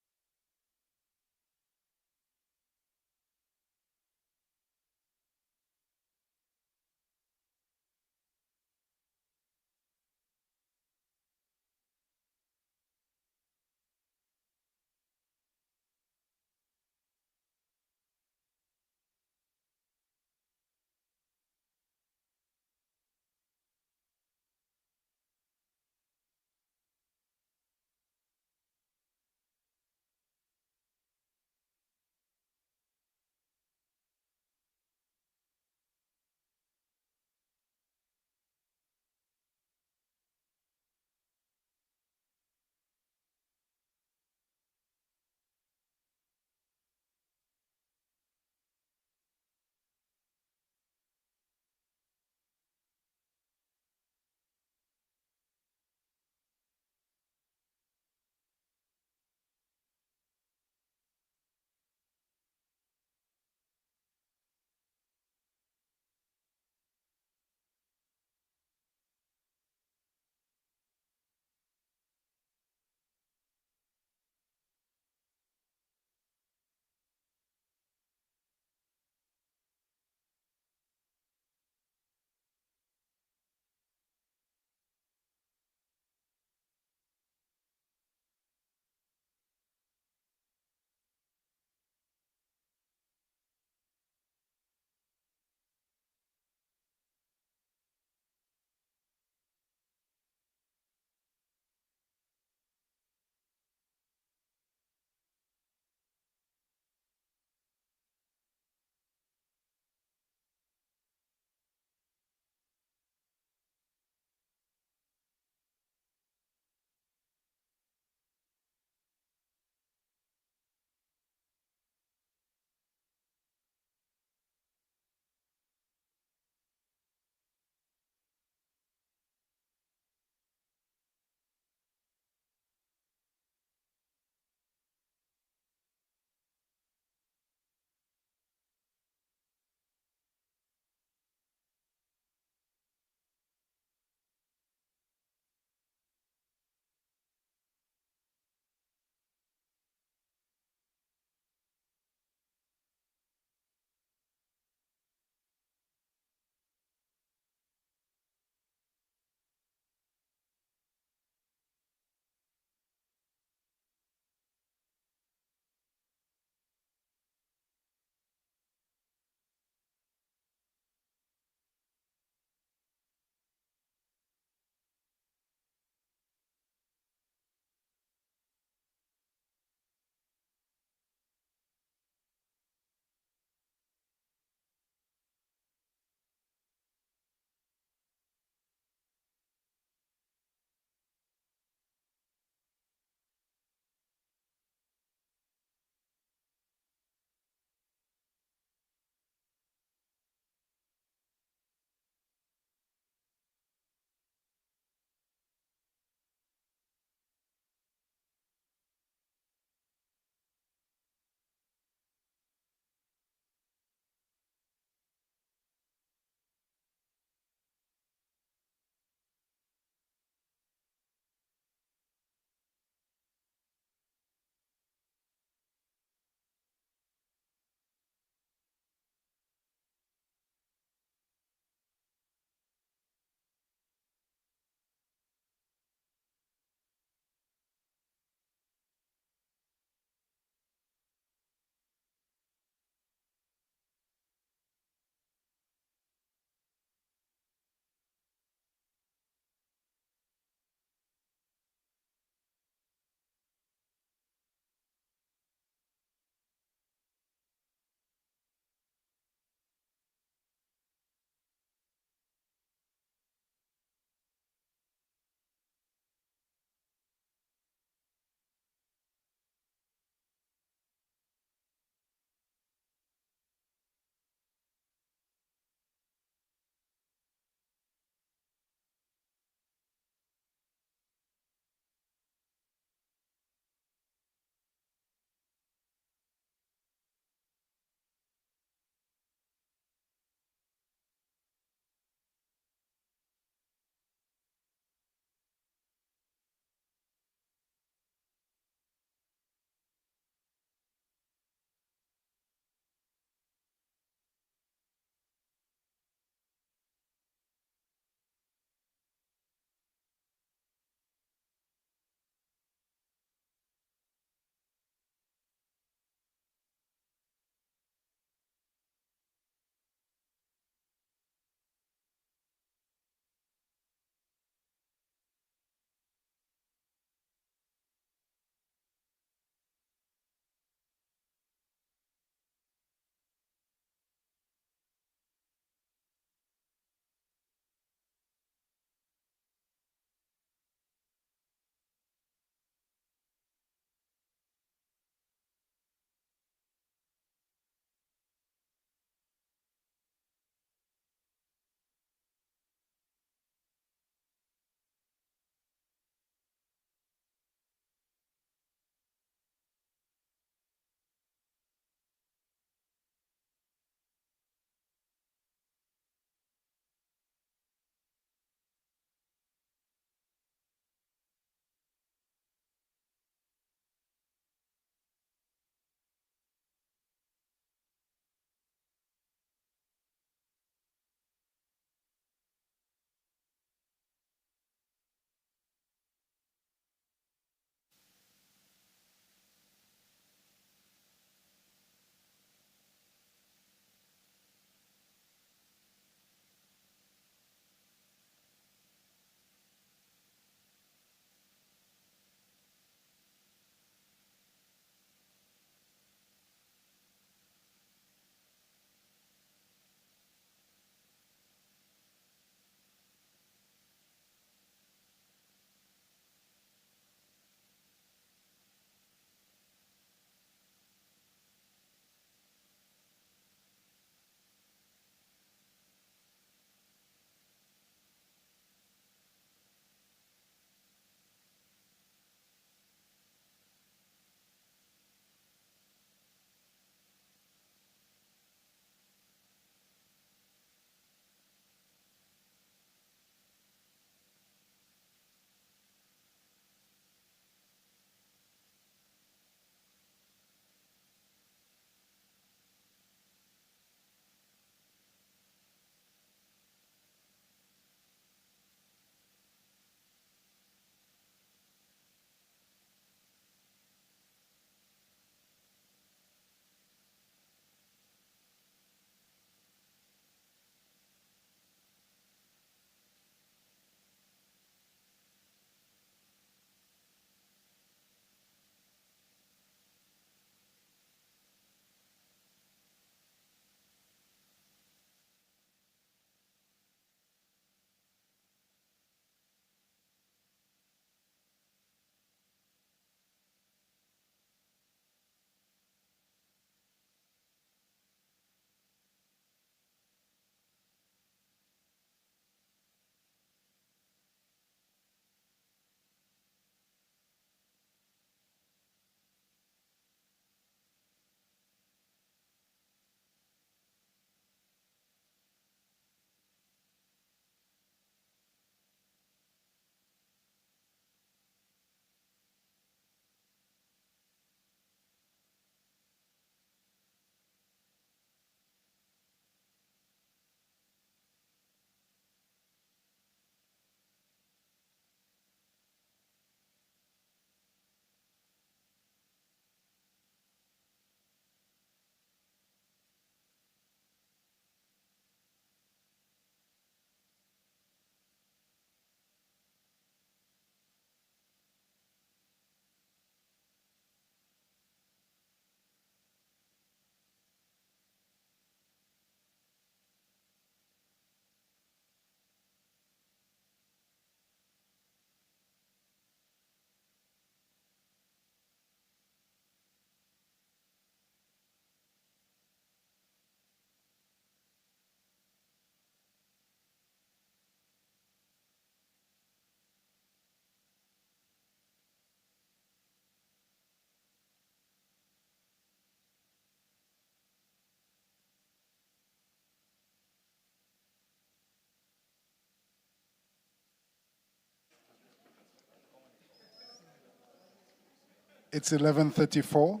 It's 11:34.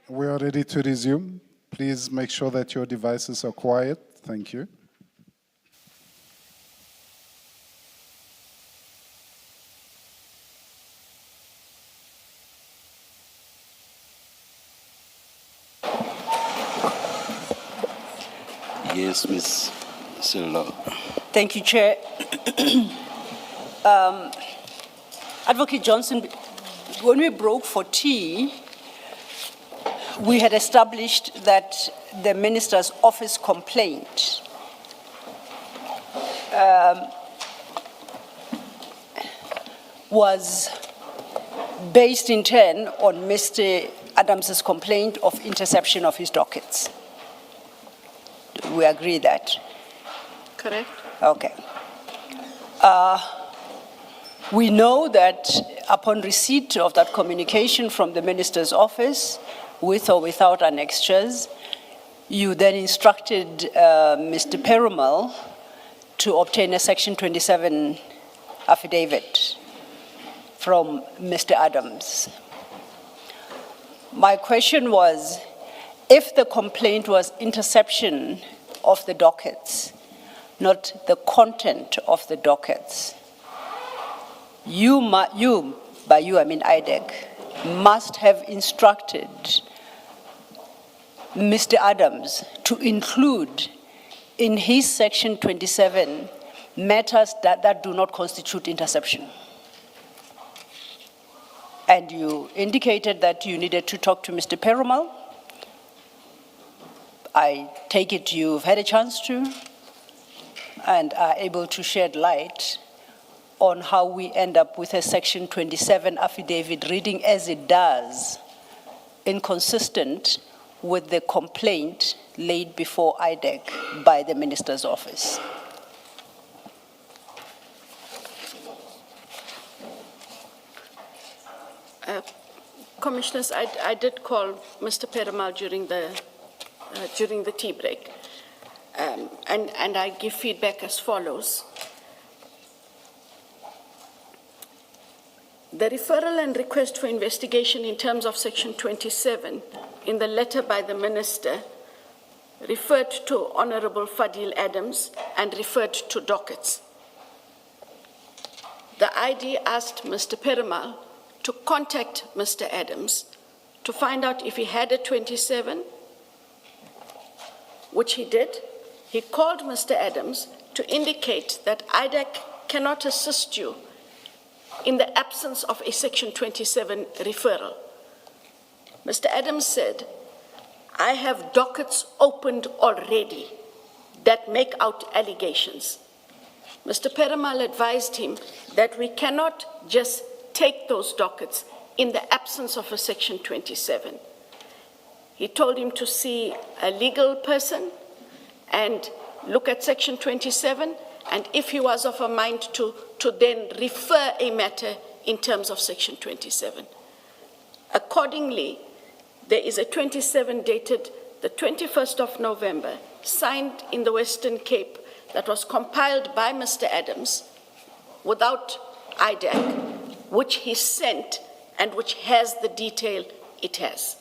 We are ready to resume. Please make sure that your devices are quiet. Thank you. Yes, Ms. Silva. Thank you, Chair. Advocate Johnson, when we broke for tea, we had established that the minister's office complaint was based in turn on Mr. Adams's complaint of interception of his dockets. We agree that. Correct? Okay. We know that upon receipt of that communication from the minister's office, with or without annexures, you then instructed Mr. Perumal to obtain a Section 27 affidavit from Mr. Adams. My question was, if the complaint was interception of the dockets, not the content of the dockets, by you I mean IDEC, must have instructed Mr. Adams to include in his Section 27 matters that do not constitute interception. And you indicated that you needed to talk to Mr. Perumal. I take it you've had a chance to and are able to shed light on how we end up with a Section 27 affidavit reading as it does, inconsistent with the complaint laid before IDEC by the minister's office. Commissioners, I did call Mr. Perumal during the tea break, and I give feedback as follows. The referral and request for investigation in terms of Section 27 in the letter by the minister referred to Honorable Fadil Adams and referred to dockets. The ID asked Mr. Perumal to contact Mr. Adams to find out if he had a 27, which he did. He called Mr. Adams to indicate that IDEC cannot assist you in the absence of a Section 27 referral. Mr. Adams said, I have dockets opened already that make out allegations. Mr. Perumal advised him that we cannot just take those dockets in the absence of a Section 27. He told him to see a legal person and look at Section 27, and if he was of a mind to then refer a matter in terms of Section 27. Accordingly, there is a 27 dated the 21st of November, signed in the Western Cape, that was compiled by Mr. Adams without IDEC, which he sent and which has the detail it has.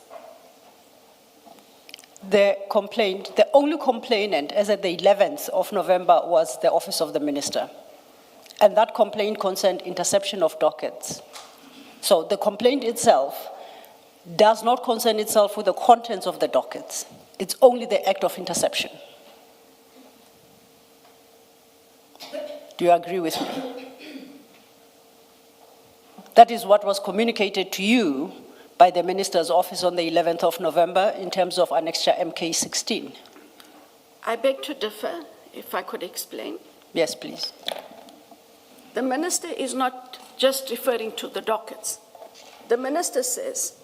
The complaint, the only complainant as at the 11th of November was the Office of the Minister. And that complaint concerned interception of dockets. So the complaint itself does not concern itself with the contents of the dockets. It's only the act of interception. Do you agree with me? That is what was communicated to you by the Minister's office on the 11th of November in terms of Annexure MK16. I beg to differ, if I could explain. Yes, please. The Minister is not just referring to the dockets. The Minister says,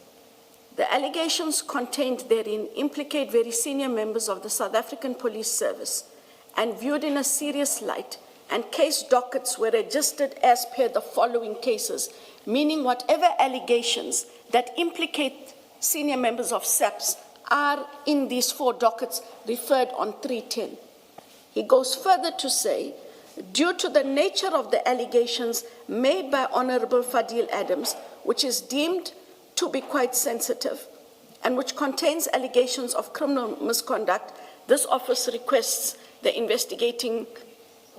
the allegations contained therein implicate very senior members of the South African Police Service and viewed in a serious light, and case dockets were registered as per the following cases, meaning whatever allegations that implicate senior members of SAPS are in these 4 dockets referred on 310. He goes further to say, due to the nature of the allegations made by Honorable Fadil Adams, which is deemed to be quite sensitive and which contains allegations of criminal misconduct, this office requests the investigating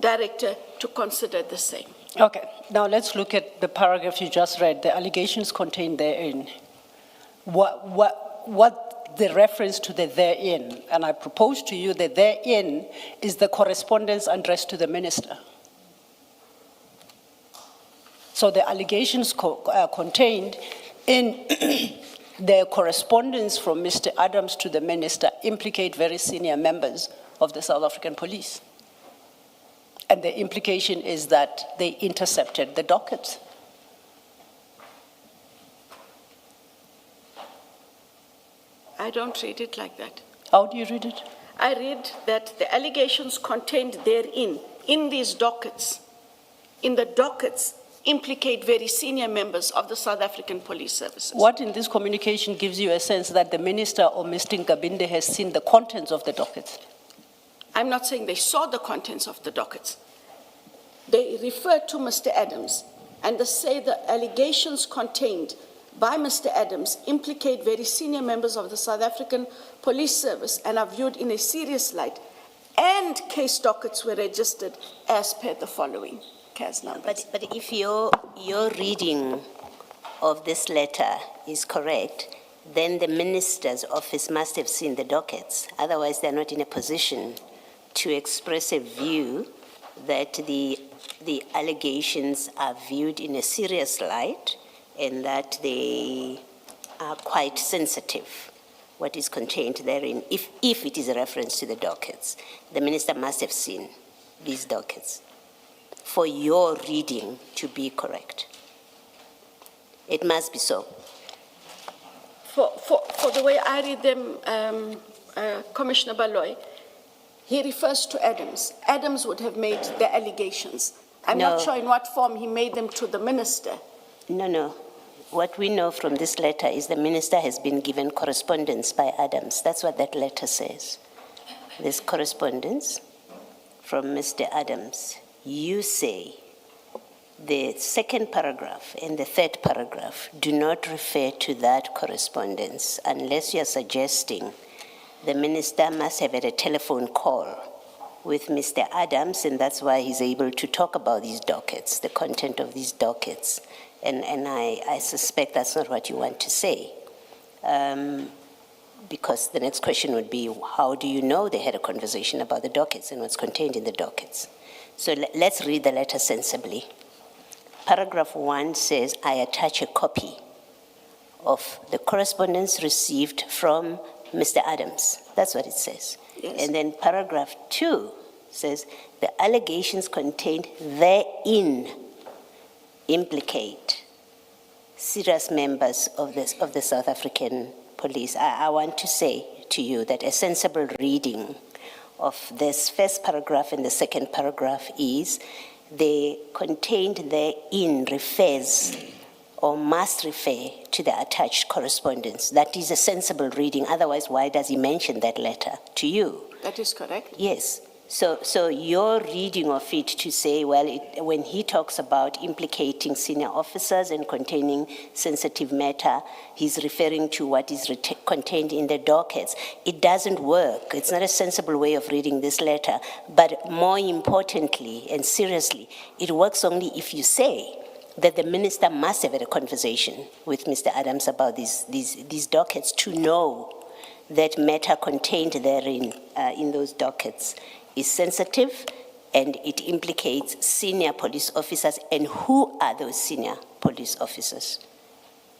director to consider the same. Okay, now let's look at the paragraph you just read, the allegations contained therein. What the reference to the therein, and I propose to you that therein is the correspondence addressed to the minister. So the allegations contained in the correspondence from Mr. Adams to the minister implicate very senior members of the South African police. And the implication is that they intercepted the dockets. I don't read it like that. How do you read it? I read that the allegations contained therein, in these dockets, in the dockets, implicate very senior members of the South African Police Services. What in this communication gives you a sense that the minister or Mr. Nkabinde has seen the contents of the dockets? I'm not saying they saw the contents of the dockets. They refer to Mr. Adams and they say the allegations contained by Mr. Adams implicate very senior members of the South African Police Service and are viewed in a serious light, and case dockets were registered as per the following case numbers. But if your reading of this letter is correct, then the minister's office must have seen the dockets. Otherwise, they're not in a position to express a view that the allegations are viewed in a serious light and that they are quite sensitive, what is contained therein. If it is a reference to the dockets, the minister must have seen these dockets for your reading to be correct. It must be so. For the way I read them, Commissioner Baloy, he refers to Adams. Adams would have made the allegations. I'm No. not sure in what form he made them to the minister. No. What we know from this letter is the minister has been given correspondence by Adams. That's what that letter says. This correspondence from Mr. Adams. You say the second paragraph and the third paragraph do not refer to that correspondence unless you are suggesting the minister must have had a telephone call with Mr. Adams, and that's why he's able to talk about these dockets, the content of these dockets. And I suspect that's not what you want to say. Because the next question would be, how do you know they had a conversation about the dockets and what's contained in the dockets? So let's read the letter sensibly. Paragraph 1 says, I attach a copy of the correspondence received from Mr. Adams. That's what it says. Yes. And then paragraph 2 says, the allegations contained therein implicate serious members of the South African police. I want to say to you that a sensible reading of this first paragraph and the second paragraph is the contained therein refers or must refer to the attached correspondence. That is a sensible reading. Otherwise, why does he mention that letter to you? That is correct. Yes. So your reading of it to say, well, when he talks about implicating senior officers and containing sensitive matter, he's referring to what is contained in the dockets. It doesn't work. It's not a sensible way of reading this letter. But more importantly and seriously, it works only if you say that the minister must have had a conversation with Mr. Adams about these dockets to know that matter contained therein in those dockets is sensitive and it implicates senior police officers. And who are those senior police officers?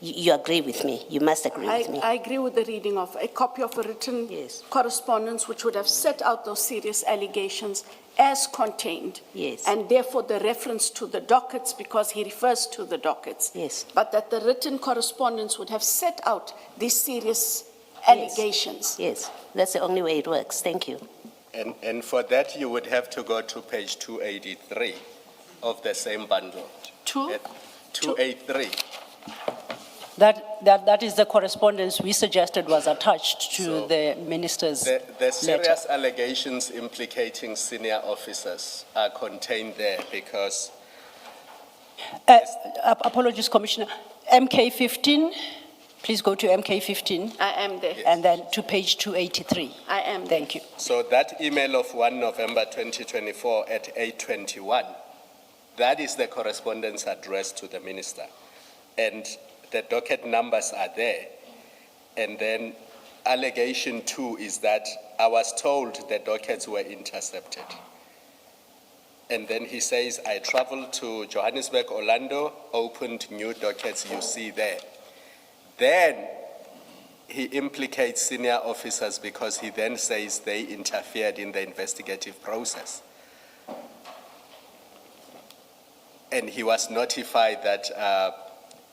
You agree with me? You must agree with me. I agree with the reading of a copy of a written Yes. correspondence which would have set out those serious allegations as contained. Yes. And therefore the reference to the dockets because he refers to the dockets. Yes. But that the written correspondence would have set out these serious allegations. Yes, that's the only way it works. Thank you. And for that, you would have to go to page 283 of the same bundle. 283. That is the correspondence we suggested was attached to So the minister's The letter. serious allegations implicating senior officers are contained there because Apologies, Commissioner. MK 15, Please go to MK 15 I am there. and then to page 283. I am there. Thank you. So that email of 1 November 2024 at 8:21, that is the correspondence addressed to the minister. And the docket numbers are there. And then allegation 2 is that I was told the dockets were intercepted. And then he says, I traveled to Johannesburg, Orlando, opened new dockets you see there. Then he implicates senior officers because he then says they interfered in the investigative process. And he was notified that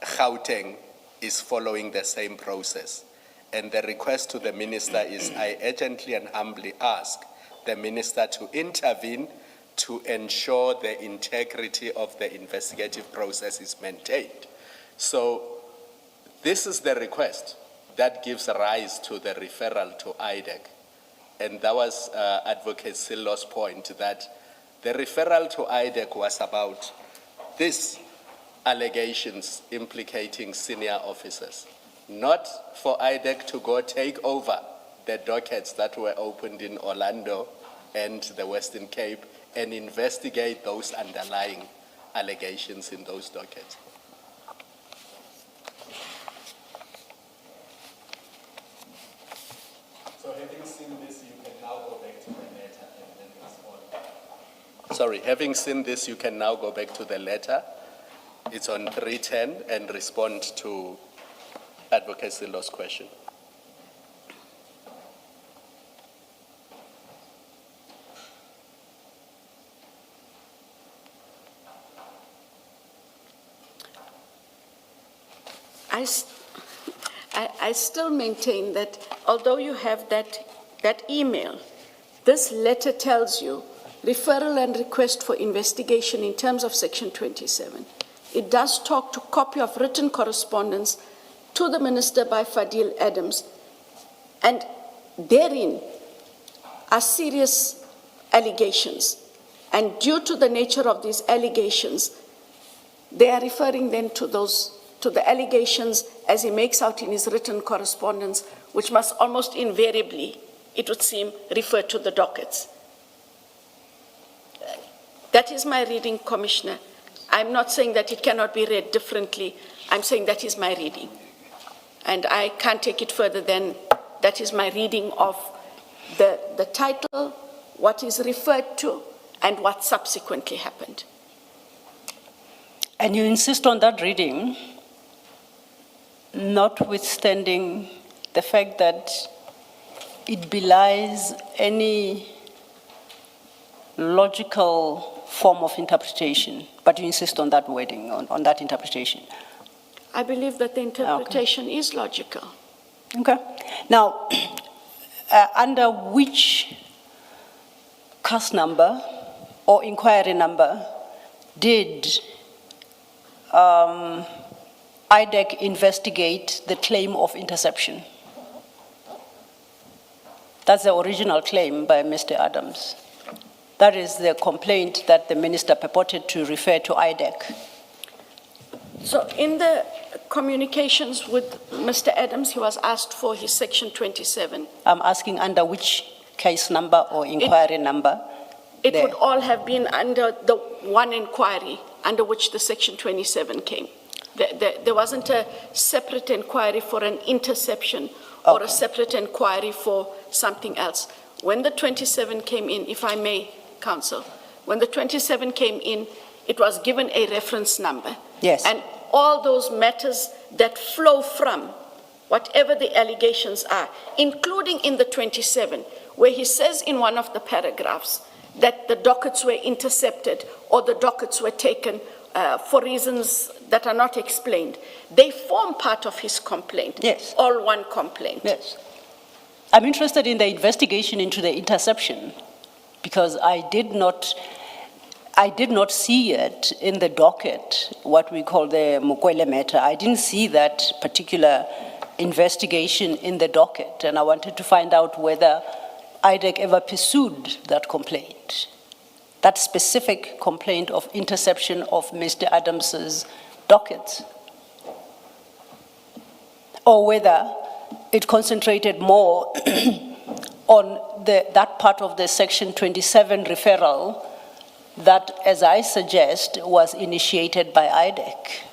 Gauteng is following the same process. And the request to the minister is, I urgently and humbly ask the minister to intervene to ensure the integrity of the investigative process is maintained. So this is the request that gives rise to the referral to IDEC. And that was Advocate Sillo's point, that the referral to IDEC was about these allegations implicating senior officers, not for IDEC to go take over the dockets that were opened in Orlando and the Western Cape and investigate those underlying allegations in those dockets. So having seen this, you can now go back to the letter and then respond. Sorry, having seen this, you can now go back to the letter. It's on 310 and respond to Advocate Sillo's question. I still maintain that although you have that email, this letter tells you referral and request for investigation in terms of Section 27. It does talk to copy of written correspondence to the minister by Fadil Adams, and therein are serious allegations. And due to the nature of these allegations, they are referring then to the allegations as he makes out in his written correspondence, which must almost invariably, it would seem, refer to the dockets. That is my reading, Commissioner. I'm not saying that it cannot be read differently. I'm saying that is my reading. And I can't take it further than that is my reading of the title, what is referred to, and what subsequently happened. And you insist on that reading, notwithstanding the fact that it belies any logical form of interpretation, but you insist on that wording, on that interpretation. I believe that the interpretation is logical. Okay. Now, under which case number or inquiry number did IDEC investigate the claim of interception? That's the original claim by Mr. Adams. That is the complaint that the minister purported to refer to IDEC. So in the communications with Mr. Adams, he was asked for his Section 27. I'm asking under which case number or inquiry number? It there. would all have been under the one inquiry under which the Section 27 came. There wasn't a separate inquiry for an interception or a separate inquiry for something else. When the 27 came in, if I may, Counsel, when the 27 came in, it was given a reference number. Yes. And all those matters that flow from whatever the allegations are, including in the 27, where he says in one of the paragraphs that the dockets were intercepted or the dockets were taken for reasons that are not explained. They form part of his complaint. Yes. All one complaint. Yes. I'm interested in the investigation into the interception because I did not see it in the docket, what we call the Mukwele matter. I didn't see that particular investigation in the docket, and I wanted to find out whether IDEC ever pursued that complaint, that specific complaint of interception of Mr. Adams's dockets. or whether it concentrated more on that part of the Section 27 referral that, as I suggest, was initiated by IDEC.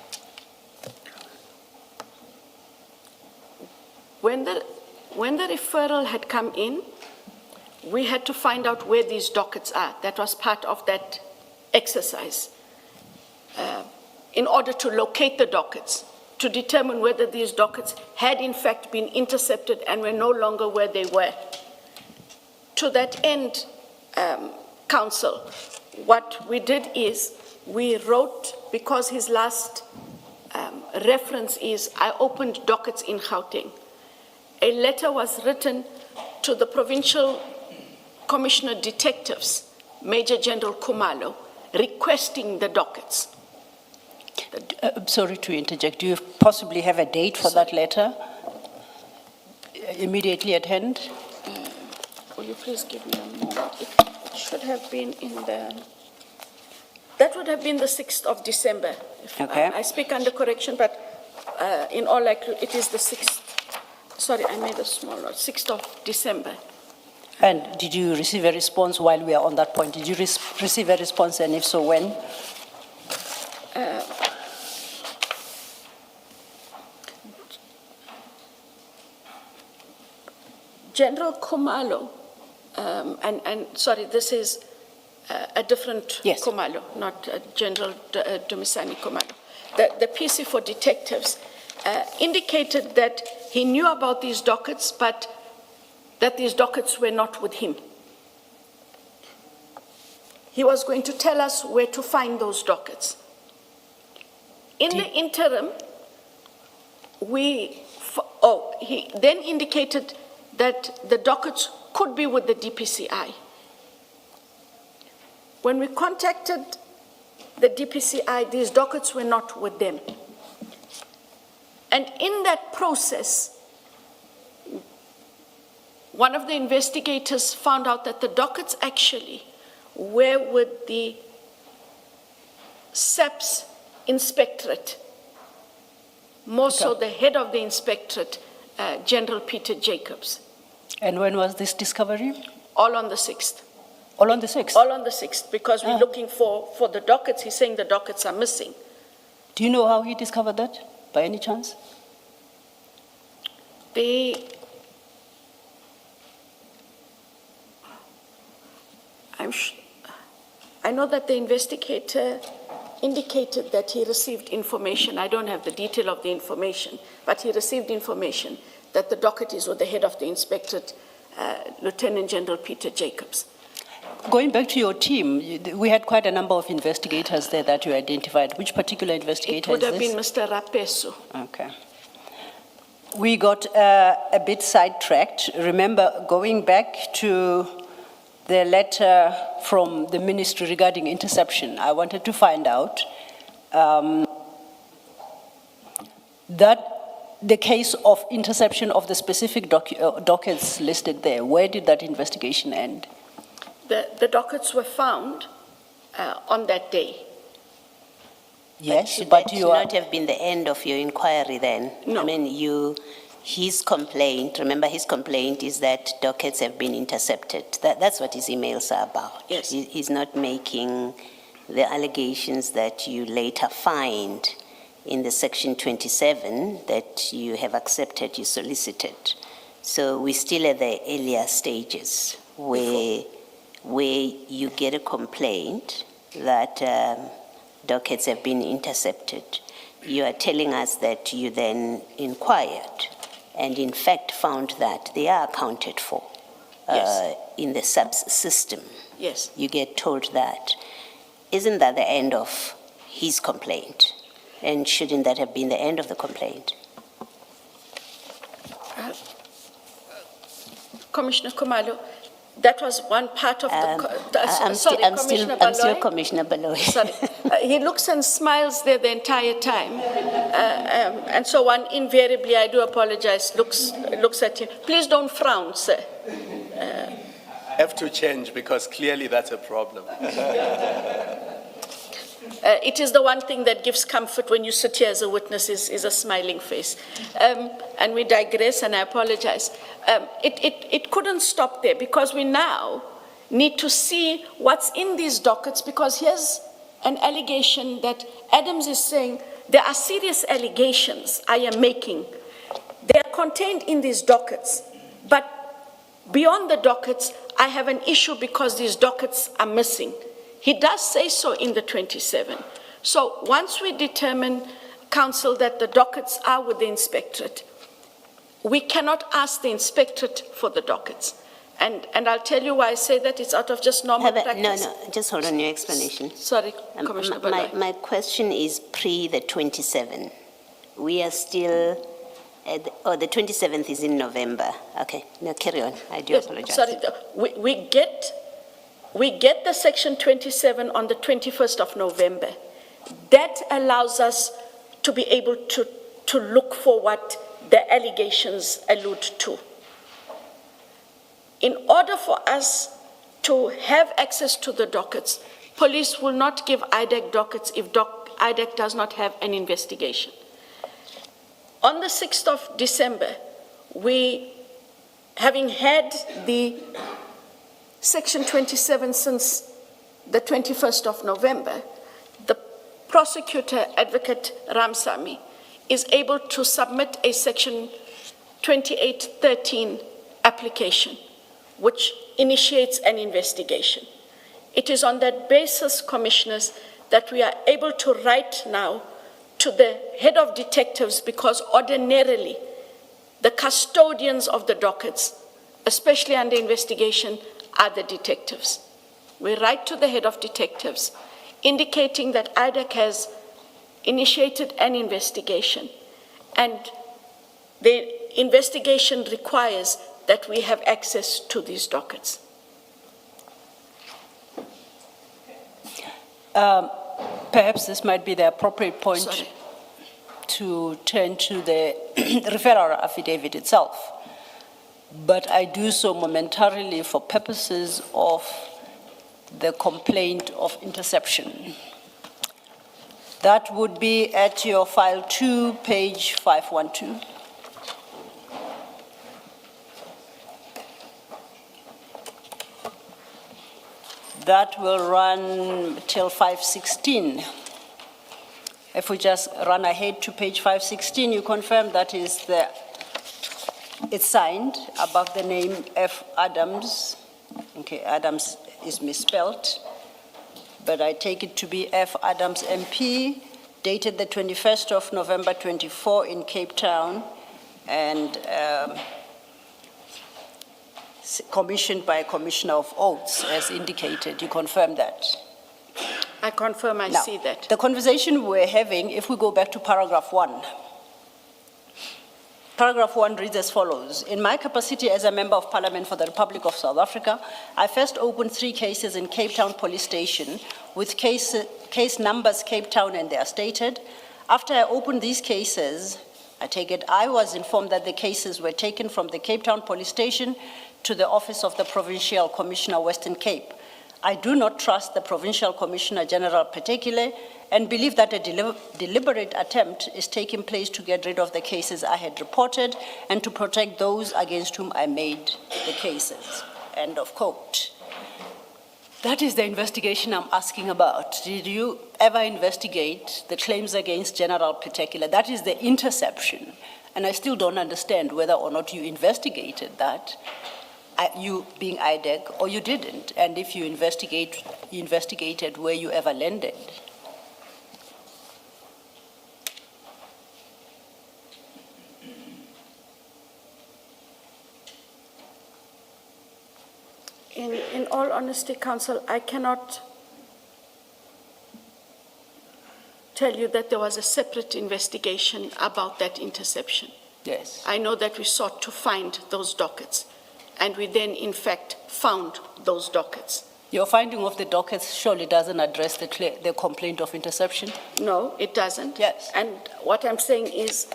When the referral had come in, we had to find out where these dockets are. That was part of that exercise. In order to locate the dockets, to determine whether these dockets had in fact been intercepted and were no longer where they were. To that end, Council, what we did is we wrote, because his last reference is, I opened dockets in Gauteng. A letter was written to the Provincial Commissioner Detectives, Major General Kumalo, requesting the dockets. I'm sorry to interject. Do you possibly have a date for that letter immediately at hand? Will you please give me a moment? It should have been in that would have been the 6th of December. Okay. I speak under correction, but in all likelihood, it is the 6th. Sorry, I made a small note, 6th of December. And did you receive a response while we are on that point? Did you receive a response, and if so, when? General Kumalo, and sorry, this is a different Yes. Kumalo, not General Dumisani Kumalo. The PC for detectives indicated that he knew about these dockets, but that these dockets were not with him. He was going to tell us where to find those dockets. In the interim, he then indicated that the dockets could be with the DPCI. When we contacted the DPCI, these dockets were not with them. And in that process, one of the investigators found out that the dockets actually were with the SAPS inspectorate, more so the head of the inspectorate, General Peter Jacobs. And when was this discovery? All on the 6th. All on the 6th? All on the 6th, because we're looking for the dockets. He's saying the dockets are missing. Do you know how he discovered that, by any chance? I know that the investigator indicated that he received information. I don't have the detail of the information, but he received information that the docket is with the head of the inspectorate, Lieutenant General Peter Jacobs. Going back to your team, we had quite a number of investigators there that you identified. Which particular investigator It would is have this? been Mr. Rapesu. Okay. We got a bit sidetracked. Remember, going back to the letter from the ministry regarding interception, I wanted to find out that the case of interception of the specific dockets listed there, where did that investigation end? The dockets were found on that day. But should that not have been the end of your inquiry then? No. I mean, his complaint, remember his complaint is that dockets have been intercepted. That's what his emails are about. Yes. He's not making the allegations that you later find in the Section 27 that you have accepted, you solicited. So we're still at the earlier stages where you get a complaint that dockets have been intercepted. You are telling us that you then inquired and in fact found that they are accounted for Yes. in the SAPS system. Yes. You get told that. Isn't that the end of his complaint? And shouldn't that have been the end of the complaint? Commissioner Kumalo, that was one part of I'm Commissioner still Baloyi. Commissioner Baloyi. Sorry. He looks and smiles there the entire time. And so one invariably, I do apologize, looks at him. Please don't frown, sir. Have to change because clearly that's a problem. It is the one thing that gives comfort when you sit here as a witness is a smiling face. And we digress, and I apologize. It couldn't stop there, because we now need to see what's in these dockets, because here's an allegation that Adams is saying, there are serious allegations I am making. They are contained in these dockets, but beyond the dockets, I have an issue because these dockets are missing. He does say so in the 27. So once we determine, Council, that the dockets are with the inspectorate, we cannot ask the inspectorate for the dockets. And I'll tell you why I say that. It's out of just normal practice. No, just hold on your explanation. Sorry, Commissioner Baloyi. My question is pre the 27. We are still, the 27th is in November. Okay, now carry on. I do apologize. Sorry, we get the section 27 on the 21st of November. That allows us to be able to look for what the allegations allude to. In order for us to have access to the dockets, police will not give IDEC dockets if IDEC does not have an investigation. On the 6th of December, we, having had the Section 27 since the 21st of November, the prosecutor, Advocate Ramsamy, is able to submit a Section 2813 application, which initiates an investigation. It is on that basis, Commissioners, that we are able to write now to the head of detectives, because ordinarily the custodians of the dockets, especially under investigation, are the detectives. We write to the head of detectives indicating that IDEC has initiated an investigation, and the investigation requires that we have access to these dockets. Perhaps this might be the appropriate point to turn to the referral affidavit itself. But I do so momentarily for purposes of the complaint of interception. That would be at your file 2, page 512. That will run till 516. If we just run ahead to page 516, you confirm that is it's signed above the name F. Adams. Okay, Adams is misspelled, but I take it to be F. Adams MP, dated the 21st of November 24 in Cape Town, and commissioned by Commissioner of Oaths, as indicated. You confirm that? I confirm I see that. The conversation we're having, if we go back to paragraph 1, paragraph 1 reads as follows. In my capacity as a Member of Parliament for the Republic of South Africa, I first opened 3 cases in Cape Town Police Station with case numbers Cape Town, and they are stated. After I opened these cases, I take it I was informed that the cases were taken from the Cape Town Police Station to the Office of the Provincial Commissioner, Western Cape. I do not trust the Provincial Commissioner General particularly, and believe that a deliberate attempt is taking place to get rid of the cases I had reported and to protect those against whom I made the cases. End of quote. That is the investigation I'm asking about. Did you ever investigate the claims against General particular? That is the interception. And I still don't understand whether or not you investigated that, you being IDEC, or you didn't. And if you investigated, were you ever landed? In all honesty, Council, I cannot tell you that there was a separate investigation about that interception. Yes. I know that we sought to find those dockets, and we then, in fact, found those dockets. Your finding of the dockets surely doesn't address the complaint of interception? No, it doesn't. Yes. And what I'm saying is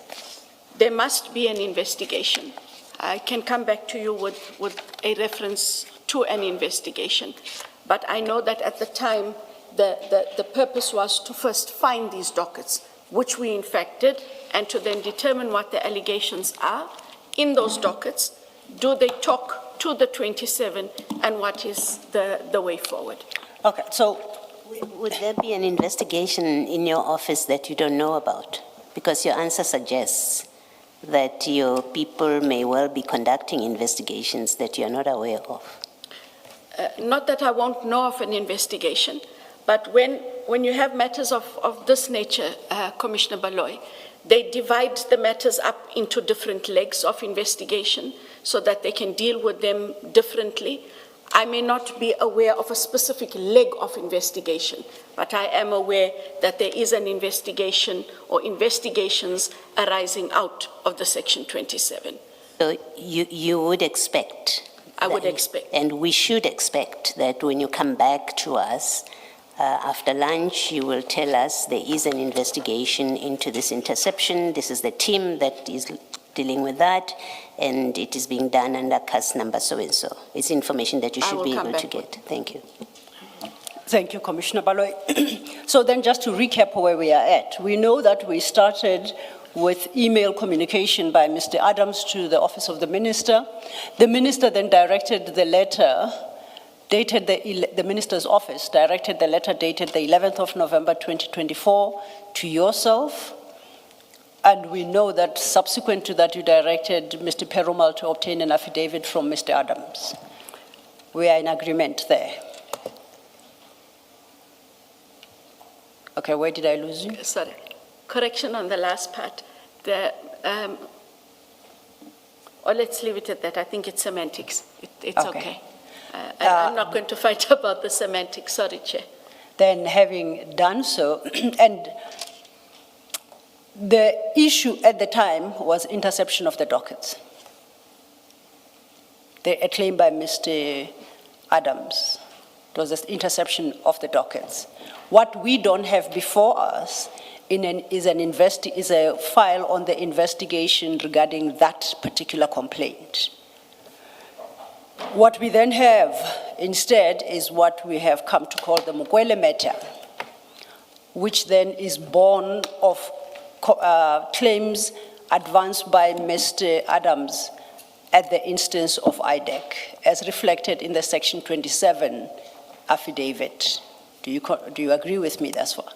there must be an investigation. I can come back to you with a reference to an investigation. But I know that at the time the purpose was to first find these dockets, which we in fact did, and to then determine what the allegations are in those dockets. Do they talk to the 27, and what is the way forward? Okay, so would there be an investigation in your office that you don't know about? Because your answer suggests that your people may well be conducting investigations that you're not aware of. Not that I won't know of an investigation, but when you have matters of this nature, Commissioner Baloy, they divide the matters up into different legs of investigation so that they can deal with them differently. I may not be aware of a specific leg of investigation, but I am aware that there is an investigation or investigations arising out of the Section 27. So you would expect? I would expect. And we should expect that when you come back to us after lunch, you will tell us there is an investigation into this interception. This is the team that is dealing with that, and it is being done under case number so-and-so. It's information that you should be able to get. Thank you. Thank you, Commissioner Baloy. So then just to recap where we are at, we know that we started with email communication by Mr. Adams to the Office of the Minister. The Minister then directed the letter, dated the Minister's office, directed the letter dated the 11th of November 2024 to yourself. And we know that subsequent to that, you directed Mr. Perumal to obtain an affidavit from Mr. Adams. We are in agreement there. Okay, where did I lose you? Sorry. Correction on the last part. Or let's leave it at that. I think it's semantics. It's okay. I'm not going to fight about the semantics. Sorry, Chair. Then having done so, and the issue at the time was interception of the dockets. A claim by Mr. Adams. It was the interception of the dockets. What we don't have before us is a file on the investigation regarding that particular complaint. What we then have instead is what we have come to call the Mokwele matter, which then is born of claims advanced by Mr. Adams at the instance of IDEC, as reflected in the Section 27 affidavit. Do you agree with me thus far?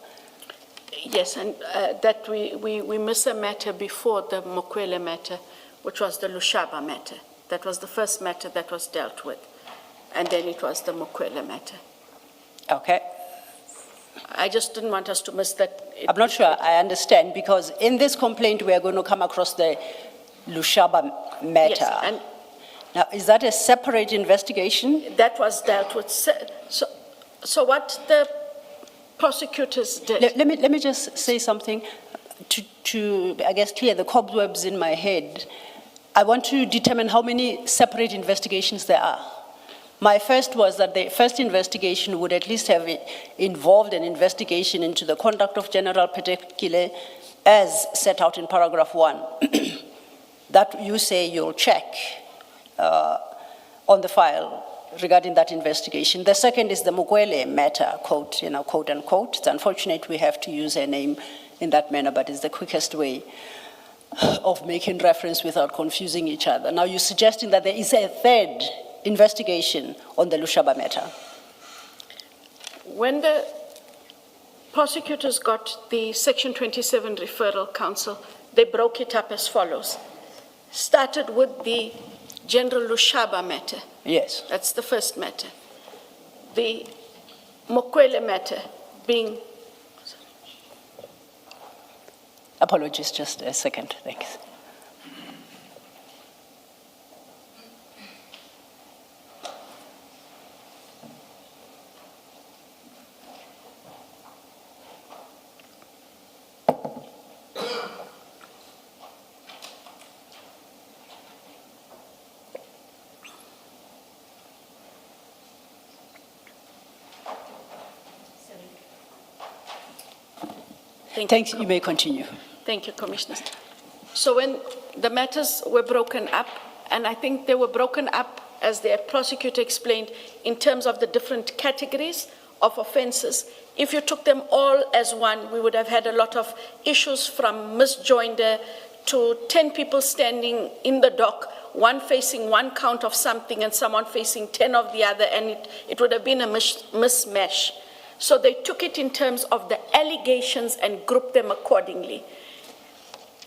Yes, and that we miss a matter before the Mokwele matter, which was the Lushaba matter. That was the first matter that was dealt with. And then it was the Mokwele matter. Okay. I just didn't want us to miss that. I'm not sure I understand, because in this complaint we are going to come across the Lushaba matter. Yes, and now, is that a separate investigation? that was dealt with. So what the prosecutors did. Let me just say something to I guess, clear the cobwebs in my head. I want to determine how many separate investigations there are. My first was that the first investigation would at least have involved an investigation into the conduct of General Petekile as set out in paragraph 1. That you say you'll check on the file regarding that investigation. The second is the Mokwele matter, quote unquote. It's unfortunate we have to use her name in that manner, but it's the quickest way of making reference without confusing each other. Now you're suggesting that there is a third investigation on the Lushaba matter. When the prosecutors got the Section 27 referral counsel, they broke it up as follows. Started with the General Lushaba matter. Yes. That's the first matter. The Mokwele matter being... Apologies, just a second, thanks. Thanks, you may continue. Thank you, Commissioner. So when the matters were broken up, and I think they were broken up, as the prosecutor explained, in terms of the different categories of offences. If you took them all as one, we would have had a lot of issues, from misjoinder to 10 people standing in the dock, one facing one count of something and someone facing 10 of the other, and it would have been a mismatch. So they took it in terms of the allegations and grouped them accordingly.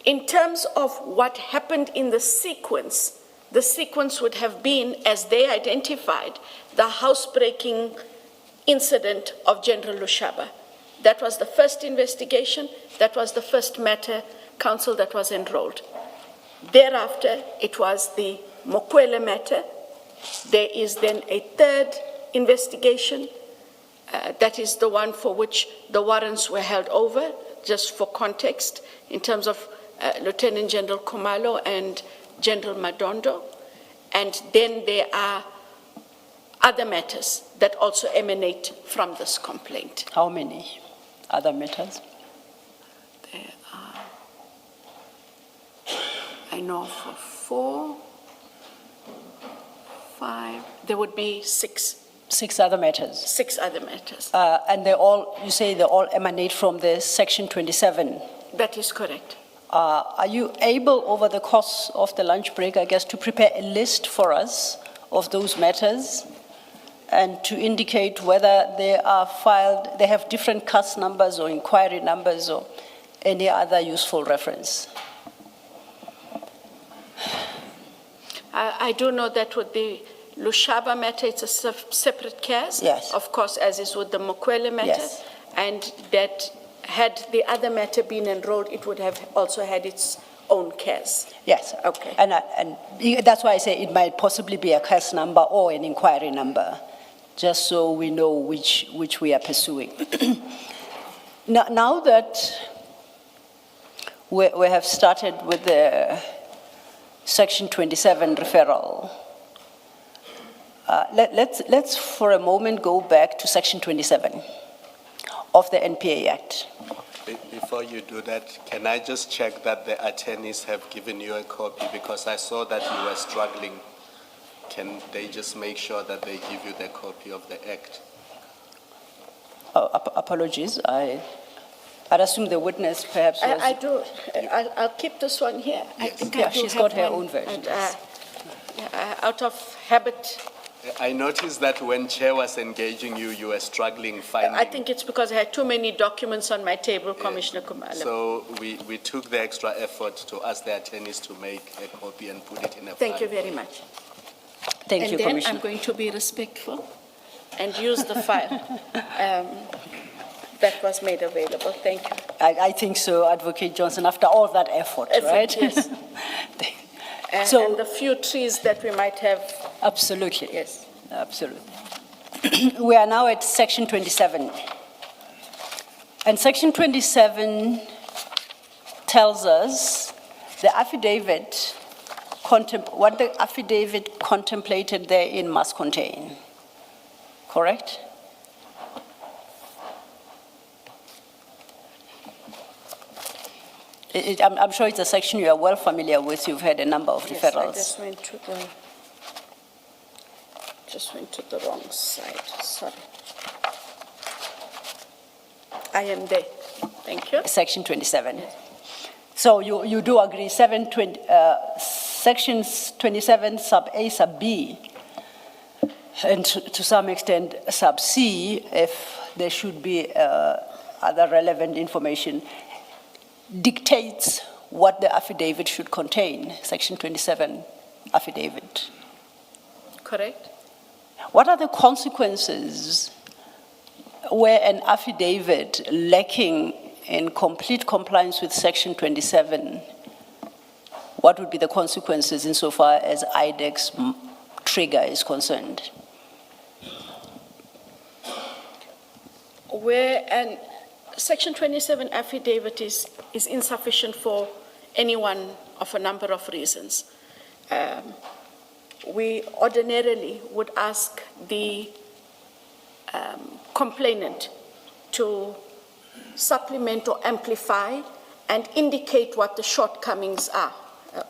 In terms of what happened in the sequence would have been, as they identified, the housebreaking incident of General Lushaba. That was the first investigation, that was the first matter, counsel, that was enrolled. Thereafter, it was the Mokwele matter. There is then a third investigation, that is the one for which the warrants were held over, just for context, in terms of Lieutenant General Khumalo and General Madondo. And then there are other matters that also emanate from this complaint. How many other matters? There are, I know for 4, 5, there would be 6. 6 other matters. 6 other matters. And they all, you say they all emanate from the Section 27. That is correct. Are you able, over the course of the lunch break, I guess, to prepare a list for us of those matters and to indicate whether they are filed, they have different case numbers or inquiry numbers or any other useful reference? I do know that with the Lushaba matter, it's a separate case. Yes. Of course, as is with the Mokwele matter. Yes. And that had the other matter been enrolled, it would have also had its own case. Yes. Okay. And that's why I say it might possibly be a case number or an inquiry number, just so we know which we are pursuing. Now that we have started with the Section 27 referral, let's for a moment go back to Section 27 of the NPA Act. Before you do that, can I just check that the attorneys have given you a copy? Because I saw that you were struggling. Can they just make sure that they give you the copy of the Act? Oh, apologies. I'd assume the witness perhaps was... I do. I'll keep this one here. I think I do she's have got her one. own version. And, out of habit, I noticed that when Chair was engaging you, you were struggling finding. I think it's because I had too many documents on my table, Commissioner Khumalo. So we took the extra effort to ask the attorneys to make a copy and put it in a file. Thank you very much. Thank you, And then Commissioner. I'm going to be respectful and use the file that was made available. Thank you. I think so, Advocate Johnson, after all that effort, right? Yes. So- and the few trees that we might have. Absolutely. Yes. Absolutely. We are now at Section 27. And Section 27 tells us the affidavit, what the affidavit contemplated therein must contain. Correct? I'm sure it's a section you are well familiar with. You've had a number of Yes, referrals. I just went to the wrong side. Sorry. I am there. Thank you. Section 27. So you do agree, sections 27 sub A, sub B, and to some extent sub C, if there should be other relevant information, dictates what the affidavit should contain, Section 27 affidavit. Correct? What are the consequences where an affidavit lacking in complete compliance with Section 27, what would be the consequences insofar as IDEX trigger is concerned? Where an Section 27 affidavit is insufficient for any one of a number of reasons. We ordinarily would ask the complainant to supplement or amplify and indicate what the shortcomings are,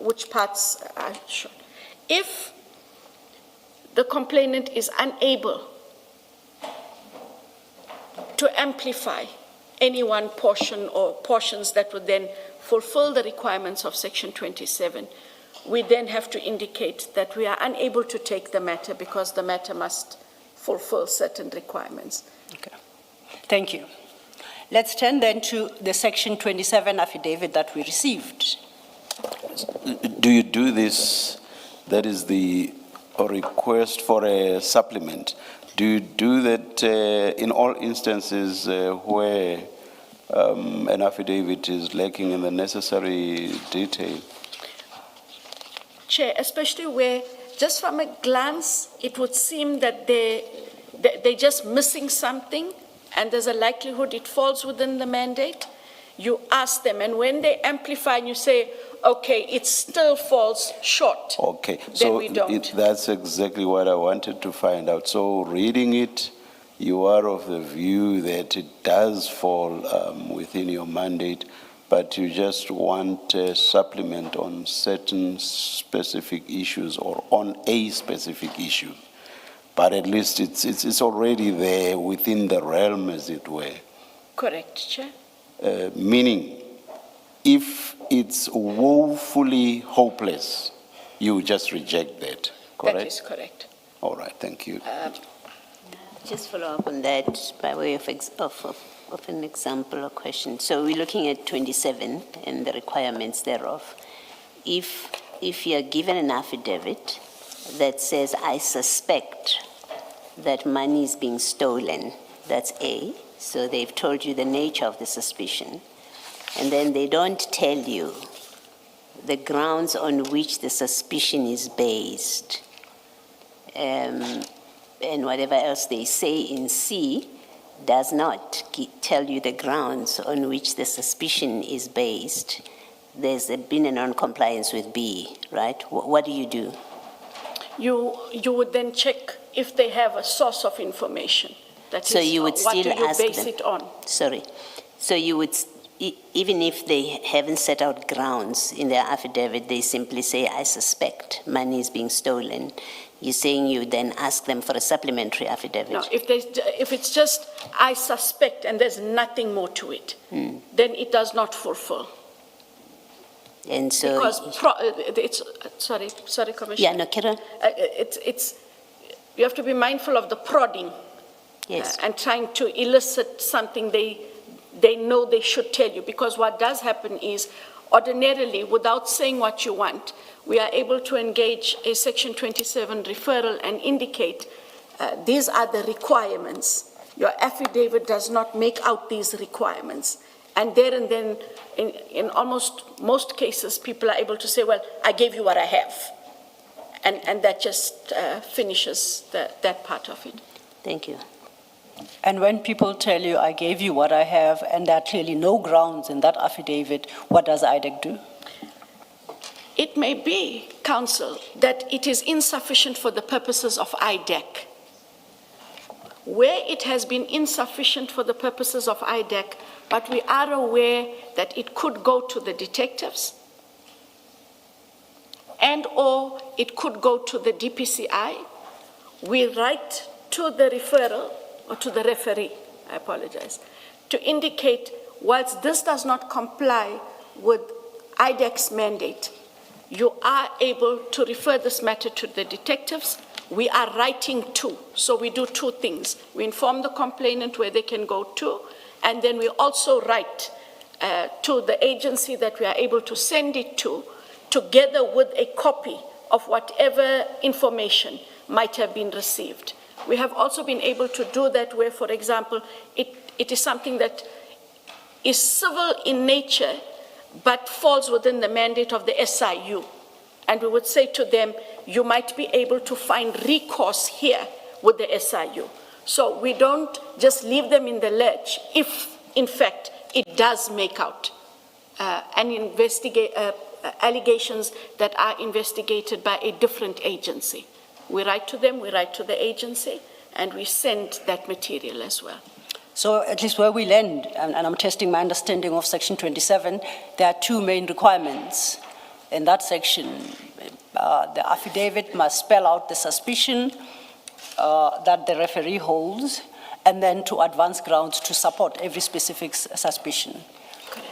which parts are short. If the complainant is unable to amplify any one portion or portions that would then fulfill the requirements of Section 27, we then have to indicate that we are unable to take the matter because the matter must fulfill certain requirements. Okay. Thank you. Let's turn then to the Section 27 affidavit that we received. Do you do this, that is a request for a supplement? Do you do that in all instances where an affidavit is lacking in the necessary detail? Chair, especially where just from a glance, it would seem that they're just missing something and there's a likelihood it falls within the mandate. You ask them, and when they amplify and you say, okay, it still falls short. Okay, then so we don't. That's exactly what I wanted to find out. So reading it, you are of the view that it does fall within your mandate, but you just want a supplement on certain specific issues or on a specific issue. But at least it's already there within the realm, as it were. Correct, Chair. Meaning, if it's woefully hopeless, you just reject that, correct? That is correct. All right, thank you. Just follow up on that by way of an example or question. So we're looking at 27 and the requirements thereof. If you're given an affidavit that says, I suspect that money is being stolen, that's A. So they've told you the nature of the suspicion. And then they don't tell you the grounds on which the suspicion is based. And whatever else they say in C does not tell you the grounds on which the suspicion is based. There's been a non-compliance with B, right? What do you do? You would then check if they have a source of information. That So is, you would what still do you ask base them? it on? Sorry. So you would, even if they haven't set out grounds in their affidavit, they simply say, I suspect money is being stolen. You're saying you then ask them for a supplementary affidavit? No, if it's just, I suspect, and there's nothing more to it, then it does not fulfill. And so... Because sorry, Commissioner. Yeah, no, Kira? You have to be mindful of the prodding. Yes. And trying to elicit something they know they should tell you. Because what does happen is, ordinarily, without saying what you want, we are able to engage a Section 27 referral and indicate these are the requirements. Your affidavit does not make out these requirements. And there and then, in almost most cases, people are able to say, well, I gave you what I have. And that just finishes that part of it. Thank you. And when people tell you, I gave you what I have, and there are clearly no grounds in that affidavit, what does IDEC do? It may be, Council, that it is insufficient for the purposes of IDEC. Where it has been insufficient for the purposes of IDEC, but we are aware that it could go to the detectives, and or it could go to the DPCI, we write to the referral, or to the referee, I apologize, to indicate whilst this does not comply with IDEC's mandate, you are able to refer this matter to the detectives. We are writing to, so we do two things. We inform the complainant where they can go to, and then we also write to the agency that we are able to send it to, together with a copy of whatever information might have been received. We have also been able to do that where, for example, it is something that is civil in nature, but falls within the mandate of the SIU. And we would say to them, you might be able to find recourse here with the SIU. So we don't just leave them in the lurch if, in fact, it does make out allegations that are investigated by a different agency. We write to them, we write to the agency, and we send that material as well. So at least where we land, and I'm testing my understanding of Section 27, there are two main requirements in that section. The affidavit must spell out the suspicion that the referee holds, and then to advance grounds to support every specific suspicion.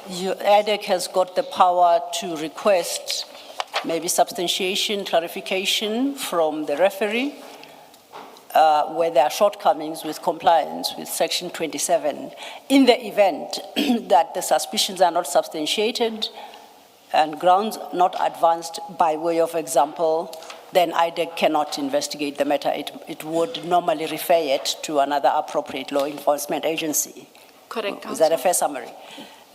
IDEC has got the power to request maybe substantiation, clarification from the referee, where there are shortcomings with compliance with Section 27. In the event that the suspicions are not substantiated and grounds not advanced by way of example, then IDEC cannot investigate the matter. It would normally refer it to another appropriate law enforcement agency. Correct, Is that a Councillor. fair summary?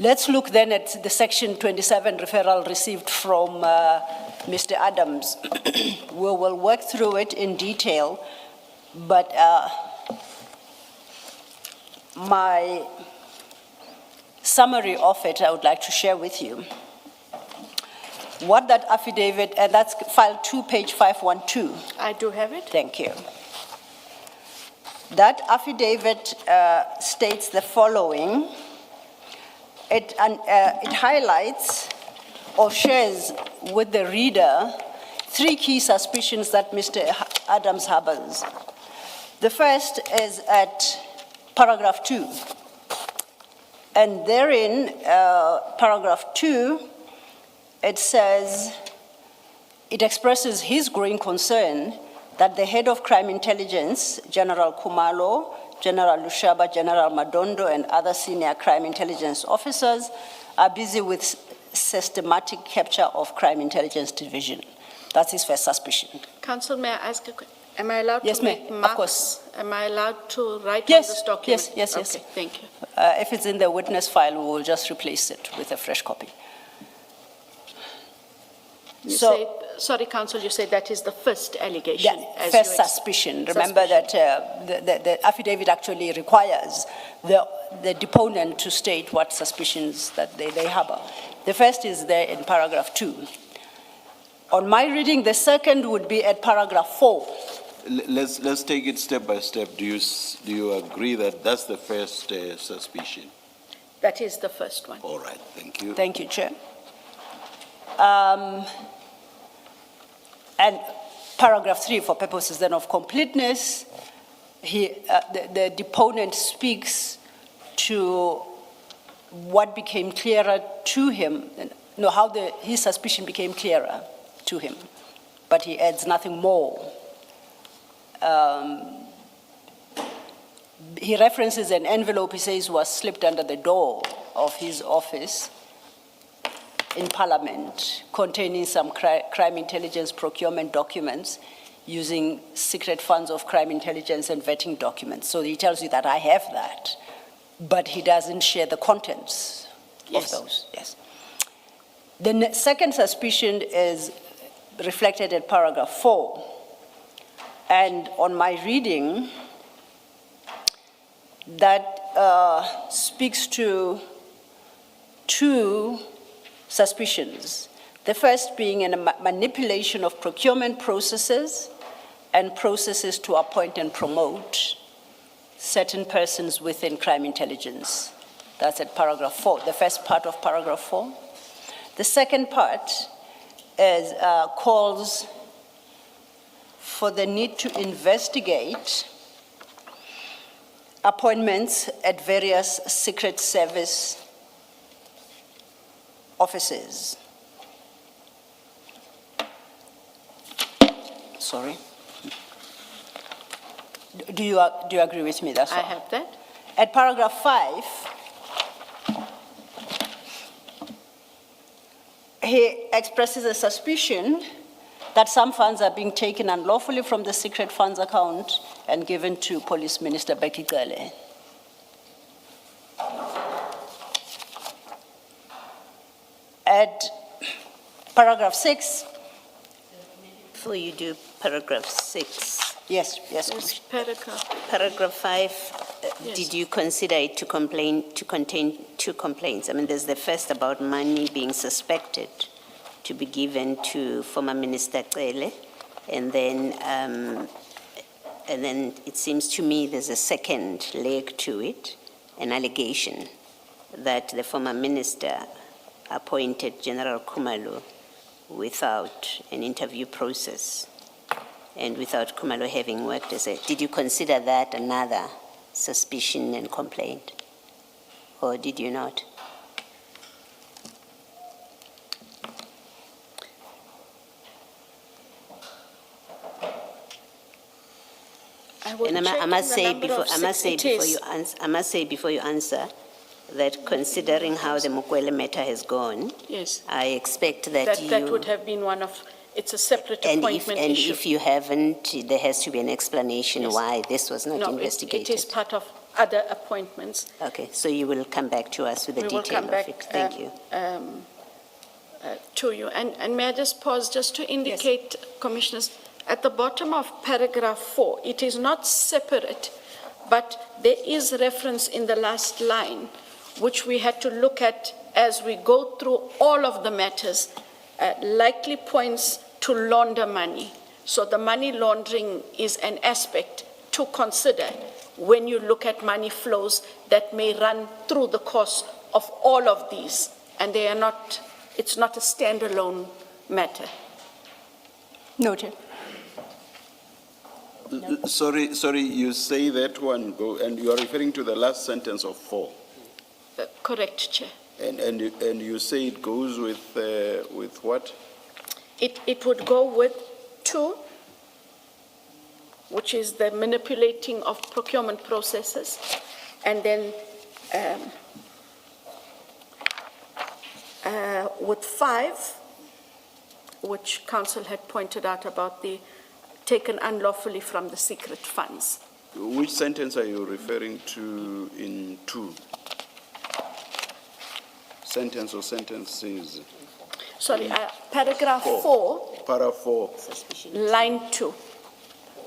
Let's look then at the Section 27 referral received from Mr. Adams. We will work through it in detail, but my summary of it I would like to share with you. What that affidavit, and that's file 2, page 512. I do have it. Thank you. That affidavit states the following. It highlights or shares with the reader 3 key suspicions that Mr. Adams harbors. The first is at paragraph 2. And therein, paragraph 2, it says, it expresses his growing concern that the head of crime intelligence, General Kumalo, General Lushaba, General Madondo, and other senior crime intelligence officers are busy with systematic capture of crime intelligence division. That's his first suspicion. Council, may I ask a question? Am I allowed Yes, to ma'am, make of marks? course. Am I allowed to write Yes, on this document? yes. Okay, thank you. If it's in the witness file, we will just replace it with a fresh copy. You So- say, sorry, Council, you said that is the first allegation. Yeah, as first you ex- suspicion. Remember that the affidavit actually requires the deponent to state what suspicions that they harbor. The first is there in paragraph 2. On my reading, the second would be at paragraph 4. Let's take it step by step. Do you agree that that's the first suspicion? That is the first one. All right, thank you. Thank you, Chair. And paragraph 3, for purposes then of completeness, the deponent speaks to what became clearer to him, how his suspicion became clearer to him, but he adds nothing more. He references an envelope, he says, was slipped under the door of his office in Parliament containing some crime intelligence procurement documents using secret funds of crime intelligence and vetting documents. So he tells you that I have that, but he doesn't share the contents Yes. of those. Yes. The second suspicion is reflected in paragraph 4. And on my reading, that speaks to 2 suspicions. The first being a manipulation of procurement processes and processes to appoint and promote certain persons within crime intelligence. That's at paragraph 4, the first part of paragraph 4. The second part is, calls for the need to investigate appointments at various Secret Service offices. Sorry. Do you agree with me? That's I all. have that. At paragraph 5, he expresses a suspicion that some funds are being taken unlawfully from the secret funds account and given to Police Minister Becky Cele. At paragraph 6, Before you do paragraph 6, yes, This Commissioner. paragraph 5, Yes. did you consider it to contain 2 complaints? I mean, there's the first about money being suspected to be given to former Minister Cele, and then it seems to me there's a second leg to it, an allegation that the former minister appointed General Kumalo without an interview process and without Kumalo having worked as a... Did you consider that another suspicion and complaint? Or did you not? And I must say before you answer that considering how the Mukwele matter has gone, Yes, I expect that that would have been one of, it's a separate and appointment if issue. if you haven't, there has to be an explanation Yes. why this was not No, investigated. it is part of other appointments. Okay, so you will come back to us with the We will detail come of back, it. Thank you. To you. And may I just pause just to indicate, Commissioners, at the bottom of paragraph 4, it is not separate, but there is reference in the last line, which we had to look at as we go through all of the matters, likely points to launder money. So the money laundering is an aspect to consider when you look at money flows that may run through the course of all of these. And they are not, it's not a standalone matter. Noted. Sorry, you say that one, and you are referring to the last sentence of 4. Correct, Chair. And you say it goes with what? It would go with 2, which is the manipulating of procurement processes, and then with 5, which Council had pointed out about the taken unlawfully from the secret funds. Which sentence are you referring to in 2? Sentence or sentences? Sorry, paragraph 4, Para 4, line 2.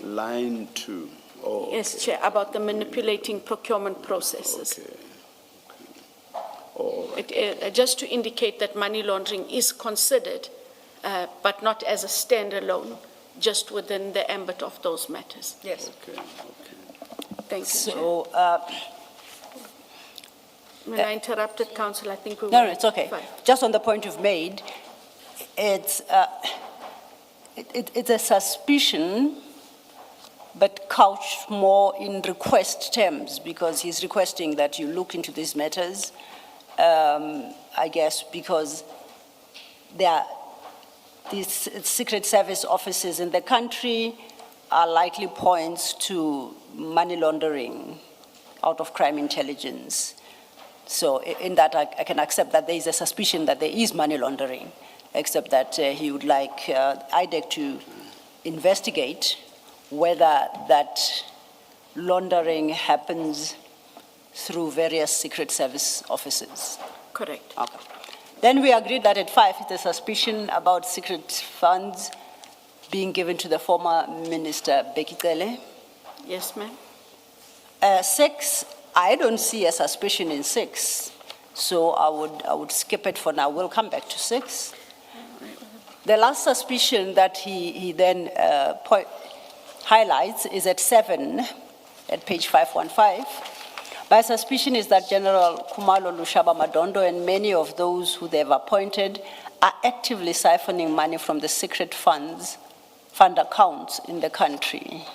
line 2. Oh, Yes, Chair, about the manipulating procurement processes. okay. All right. Just to indicate that money laundering is considered, but not as a standalone, just within the ambit of those matters. Yes. Okay. Thank you, Chair. So, When I interrupted, Council, I think we were... no, it's okay. Fine. Just on the point you've made, it's a suspicion, but couched more in request terms, because he's requesting that you look into these matters, I guess, because these Secret Service offices in the country are likely points to money laundering out of crime intelligence. So in that, I can accept that there is a suspicion that there is money laundering, except that he would like IDEC to investigate whether that laundering happens through various Secret Service offices. Correct. Okay. Then we agreed that at 5, it's a suspicion about secret funds being given to the former Minister Bekitele. Yes, ma'am. 6, I don't see a suspicion in 6, so I would skip it for now. We'll come back to 6. The last suspicion that he then highlights is at 7, at page 515. My suspicion is that General Khumalo Lushaba Madondo and many of those who they've appointed are actively siphoning money from the secret fund accounts in the country.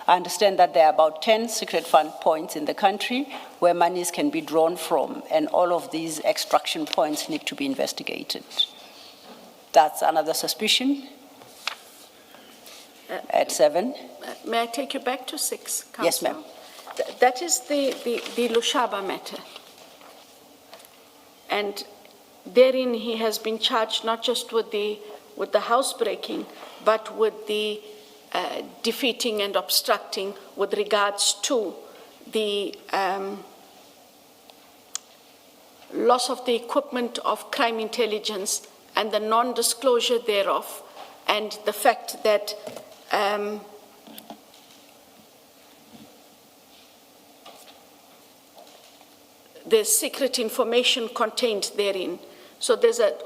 I understand that there are about 10 secret fund points in the country where monies can be drawn from, and all of these extraction points need to be investigated. That's another suspicion. At 7. May I take you back to 6, Council? Yes, ma'am. That is the Lushaba matter. And therein he has been charged not just with the housebreaking, but with the defeating and obstructing with regards to the loss of the equipment of crime intelligence and the non-disclosure thereof, and the fact that there's secret information contained therein. So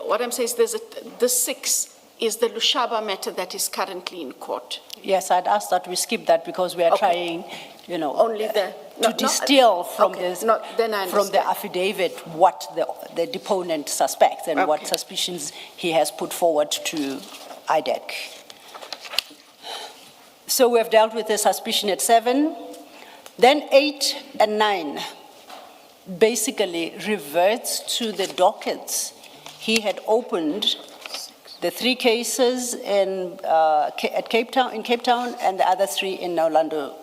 what I'm saying is the 6 is the Lushaba matter that is currently in court. Yes, I'd ask that we skip that because we are trying, Only the... to distill from then I from the understand. affidavit what the deponent suspects and what Okay. suspicions he has put forward to IDEC. So we have dealt with the suspicion at 7. Then 8 and 9 basically reverts to the dockets he had opened, the 3 cases in Cape Town, and the other 3 in Orlando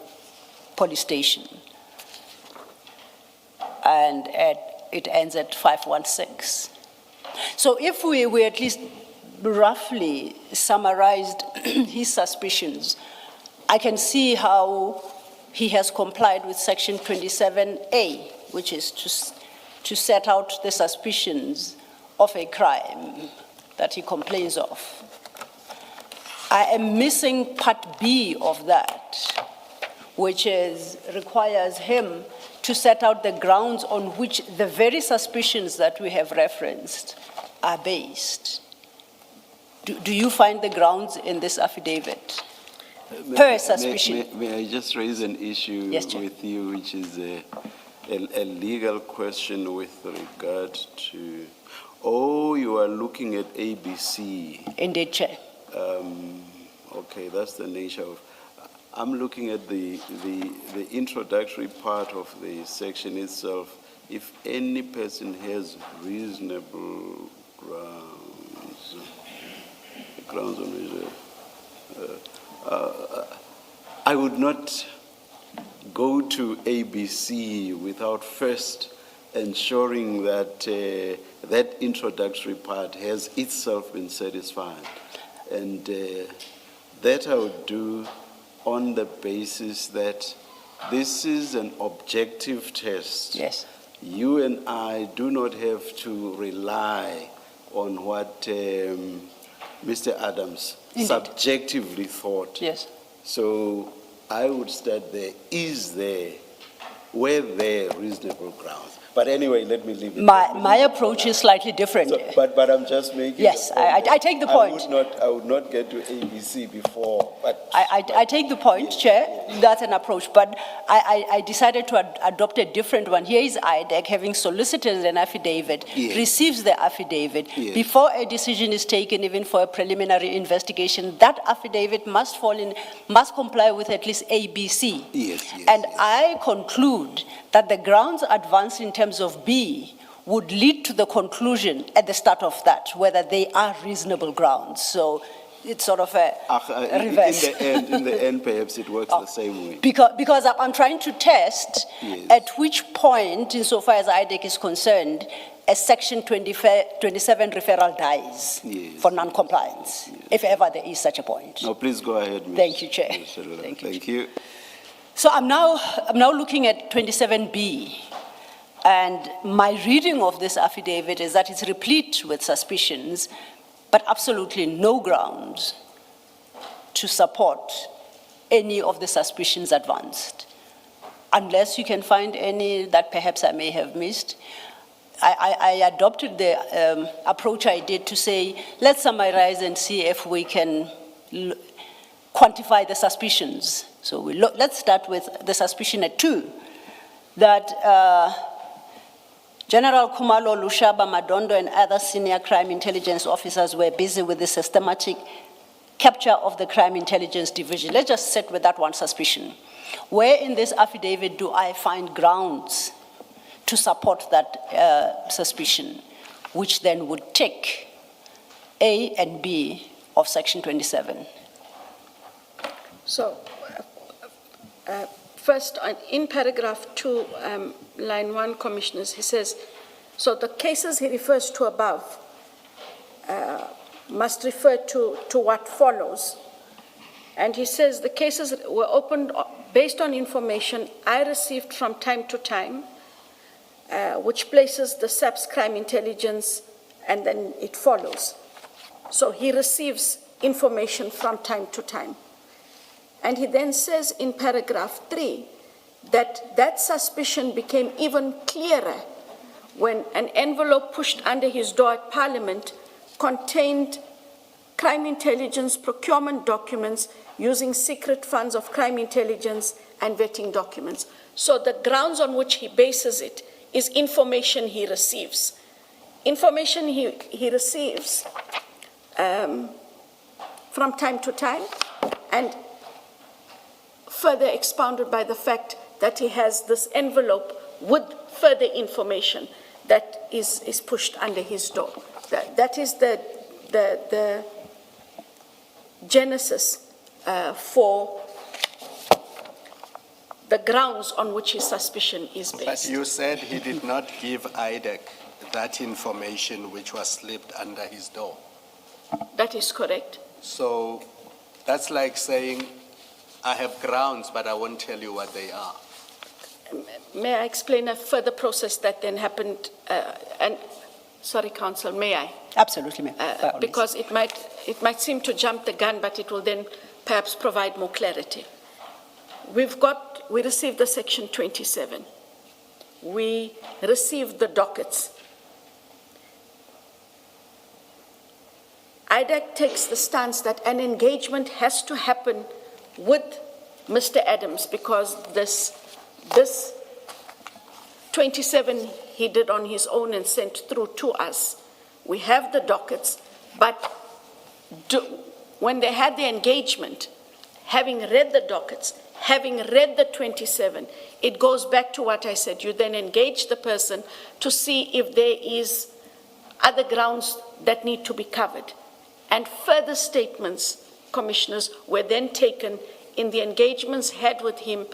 Police Station. And it ends at 516. So if we at least roughly summarized his suspicions, I can see how he has complied with Section 27A, which is to set out the suspicions of a crime that he complains of. I am missing Part B of that, which requires him to set out the grounds on which the very suspicions that we have referenced are based. Do you find the grounds in this affidavit? Per suspicion. May I just raise an issue Yes, Chair. with you, which is a legal question with regard to, you are looking at ABC. Indeed, Chair. Okay, that's the nature of, I'm looking at the introductory part of the section itself. If any person has reasonable grounds on which I would not go to ABC without first ensuring that that introductory part has itself been satisfied. And that I would do on the basis that this is an objective test. Yes. You and I do not have to rely on what Mr. Adams Indeed. subjectively thought. Yes. So I would start there. Were there reasonable grounds? But anyway, let me leave it. My approach is slightly different. So, but I'm just making. Yes, the point I take the point. I would not get to ABC before. But I take the point, Chair. That's an approach, but I decided to adopt a different one. Here is IDEC having solicited an affidavit, Yes. receives the affidavit. Yes. Before a decision is taken, even for a preliminary investigation, that affidavit must comply with at least ABC. Yes, And I conclude that the grounds advanced in terms of B would lead to the conclusion at the start of that, whether they are reasonable grounds. So it's sort of a reverse. In the end, perhaps it works the same way. Because I'm trying to test Yes. at which point, insofar as IDEC is concerned, a Section 27 referral dies Yes. for non-compliance, if ever there is such a point. No, please go ahead, Ms. Thank you, Chair. Ms. Shalala. Thank you, Thank you. So I'm now looking at 27B, and my reading of this affidavit is that it's replete with suspicions, but absolutely no grounds to support any of the suspicions advanced, unless you can find any that perhaps I may have missed. I adopted the approach I did to say, let's summarize and see if we can quantify the suspicions. So let's start with the suspicion at 2, that General Kumalo, Lushaba, Madondo, and other senior crime intelligence officers were busy with the systematic capture of the crime intelligence division. Let's just sit with that one suspicion. Where in this affidavit do I find grounds to support that suspicion, which then would tick A and B of Section 27? So, first, in paragraph 2, line 1, Commissioners, he says, so the cases he refers to above must refer to what follows. And he says the cases were opened based on information I received from time to time, which places the SAPS crime intelligence, and then it follows. So he receives information from time to time. And he then says in paragraph 3 that that suspicion became even clearer when an envelope pushed under his door at Parliament contained crime intelligence procurement documents using secret funds of crime intelligence and vetting documents. So the grounds on which he bases it is information he receives. Information he receives from time to time, and further expounded by the fact that he has this envelope with further information that is pushed under his door. That is the genesis for the grounds on which his suspicion is But based. you said he did not give IDEC that information which was slipped under his door. That is correct. So that's like saying, I have grounds, but I won't tell you what they are. May I explain a further process that then happened? Sorry, Council, may I? Absolutely, ma'am. By all means. Because it might seem to jump the gun, but it will then perhaps provide more clarity. We received the Section 27. We received the dockets. IDEC takes the stance that an engagement has to happen with Mr. Adams because this 27 he did on his own and sent through to us. We have the dockets, but when they had the engagement, having read the dockets, having read the 27, it goes back to what I said. You then engage the person to see if there is other grounds that need to be covered. And further statements, commissioners, were then taken in the engagements had with him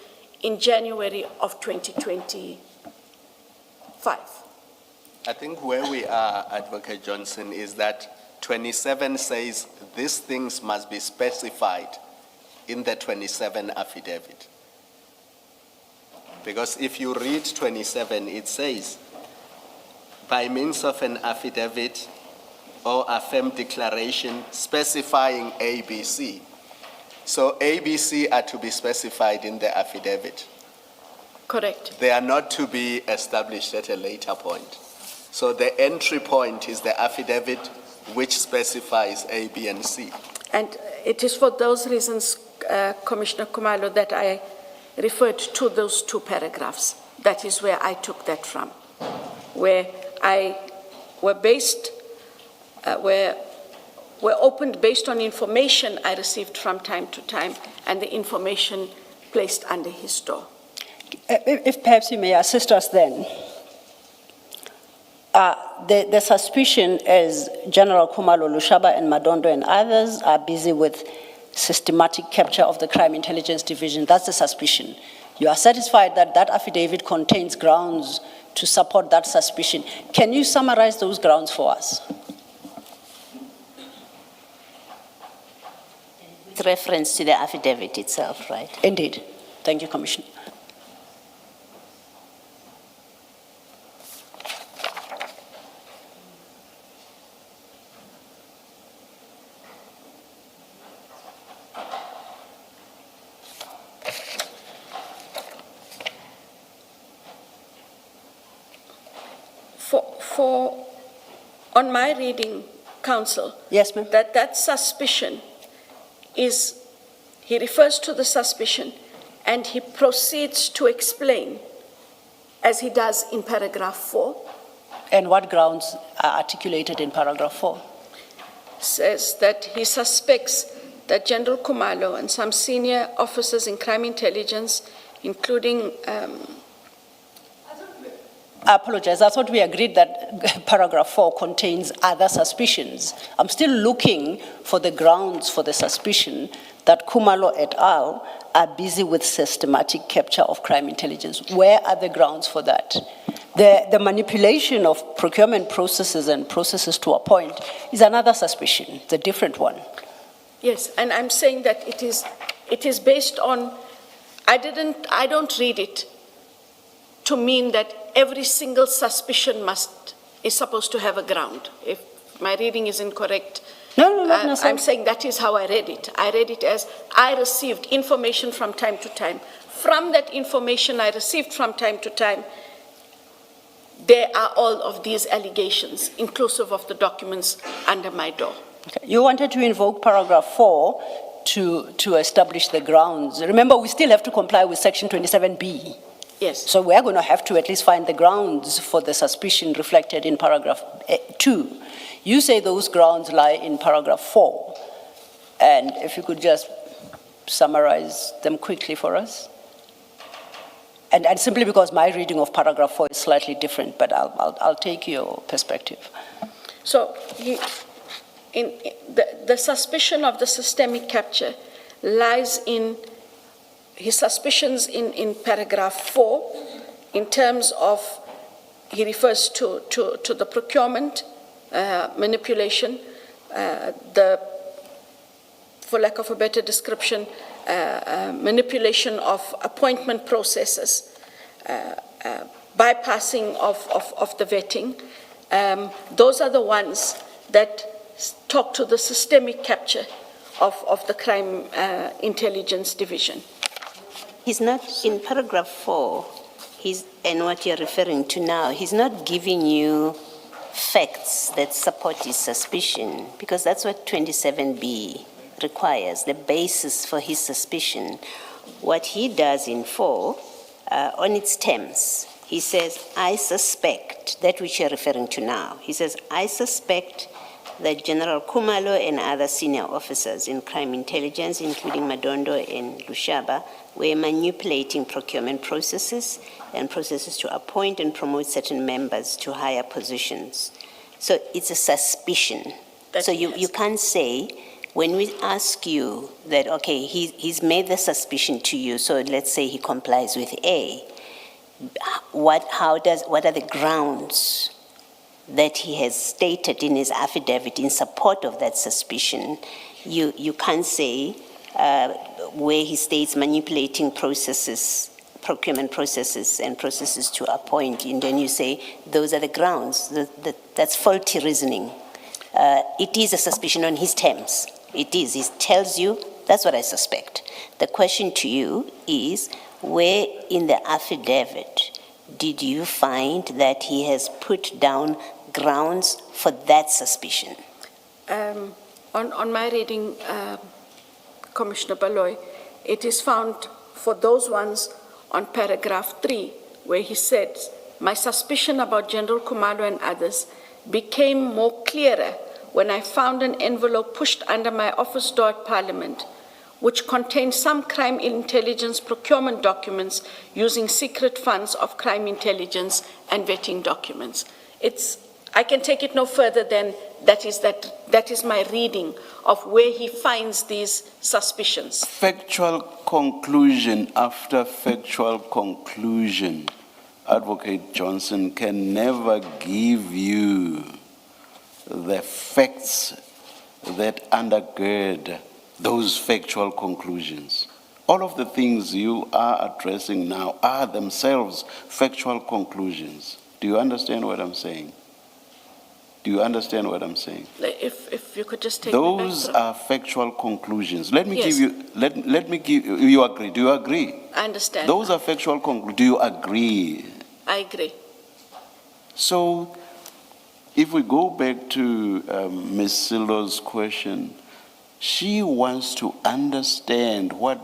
in January of 2025. I think where we are, Advocate Johnson, is that 27 says these things must be specified in the 27 affidavit. Because if you read 27, it says, by means of an affidavit or affirmed declaration specifying ABC. So ABC are to be specified in the affidavit. Correct. They are not to be established at a later point. So the entry point is the affidavit which specifies A, B, and C. And it is for those reasons, Commissioner Kumalo, that I referred to those two paragraphs. That is where I took that from, where were opened based on information I received from time to time and the information placed under his door. If perhaps you may assist us then. The suspicion is General Khumalo Lushaba and Madondo and others are busy with systematic capture of the Crime Intelligence Division. That's the suspicion. You are satisfied that that affidavit contains grounds to support that suspicion. Can you summarize those grounds for us? With reference to the affidavit itself, right? Indeed. Thank you, Commissioner. On my reading, Counsel, yes, ma'am. that suspicion is, he refers to the suspicion and he proceeds to explain, as he does in paragraph 4. And what grounds are articulated in paragraph 4? Says that he suspects that General Khumalo and some senior officers in crime intelligence, including I apologize. I thought we agreed that paragraph 4 contains other suspicions. I'm still looking for the grounds for the suspicion that Khumalo et al. Are busy with systematic capture of crime intelligence. Where are the grounds for that? The manipulation of procurement processes and processes to appoint is another suspicion. It's a different one. Yes, and I'm saying that it is based on, I don't read it to mean that every single suspicion is supposed to have a ground. If my reading is incorrect, No, I'm saying that is how I read it. I read it as I received information from time to time. From that information I received from time to time, there are all of these allegations, inclusive of the documents under my door. Okay. You wanted to invoke paragraph 4 to establish the grounds. Remember, we still have to comply with section 27B. Yes. So we're going to have to at least find the grounds for the suspicion reflected in paragraph 2. You say those grounds lie in paragraph 4. And if you could just summarize them quickly for us. And simply because my reading of paragraph 4 is slightly different, but I'll take your perspective. So the suspicion of the systemic capture lies in his suspicions in paragraph 4 in terms of, he refers to the procurement, manipulation, for lack of a better description, manipulation of appointment processes, bypassing of the vetting. Those are the ones that talk to the systemic capture of the crime intelligence division. He's not, in paragraph 4, and what you're referring to now, he's not giving you facts that support his suspicion, because that's what 27B requires, the basis for his suspicion. What he does in 4, on its terms, he says, I suspect, that which you're referring to now, he says, I suspect that General Kumalo and other senior officers in crime intelligence, including Madondo and Lushaba, were manipulating procurement processes and processes to appoint and promote certain members to higher positions. So it's a suspicion. So you can't say, when we ask you that, okay, he's made the suspicion to you, so let's say he complies with A, what are the grounds that he has stated in his affidavit in support of that suspicion? You can't say where he states manipulating processes, procurement processes and processes to appoint, and then you say those are the grounds. That's faulty reasoning. It is a suspicion on his terms. It is. He tells you, that's what I suspect. The question to you is, where in the affidavit did you find that he has put down grounds for that suspicion? On my reading, Commissioner Baloy, it is found for those ones on paragraph 3, where he said, my suspicion about General Kumalo and others became more clearer when I found an envelope pushed under my office door at Parliament, which contained some crime intelligence procurement documents using secret funds of crime intelligence and vetting documents. I can take it no further than that is my reading of where he finds these suspicions. Factual conclusion after factual conclusion, Advocate Johnson can never give you the facts that undergird those factual conclusions. All of the things you are addressing now are themselves factual conclusions. Do you understand what I'm saying? Do you understand what I'm saying? If you could just take those me back are factual conclusions. Let me Yes. give you, let me give you agree. Do you agree? I understand. Those are factual conclusions. Do you agree? I agree. So if we go back to Ms. Sildo's question, she wants to understand what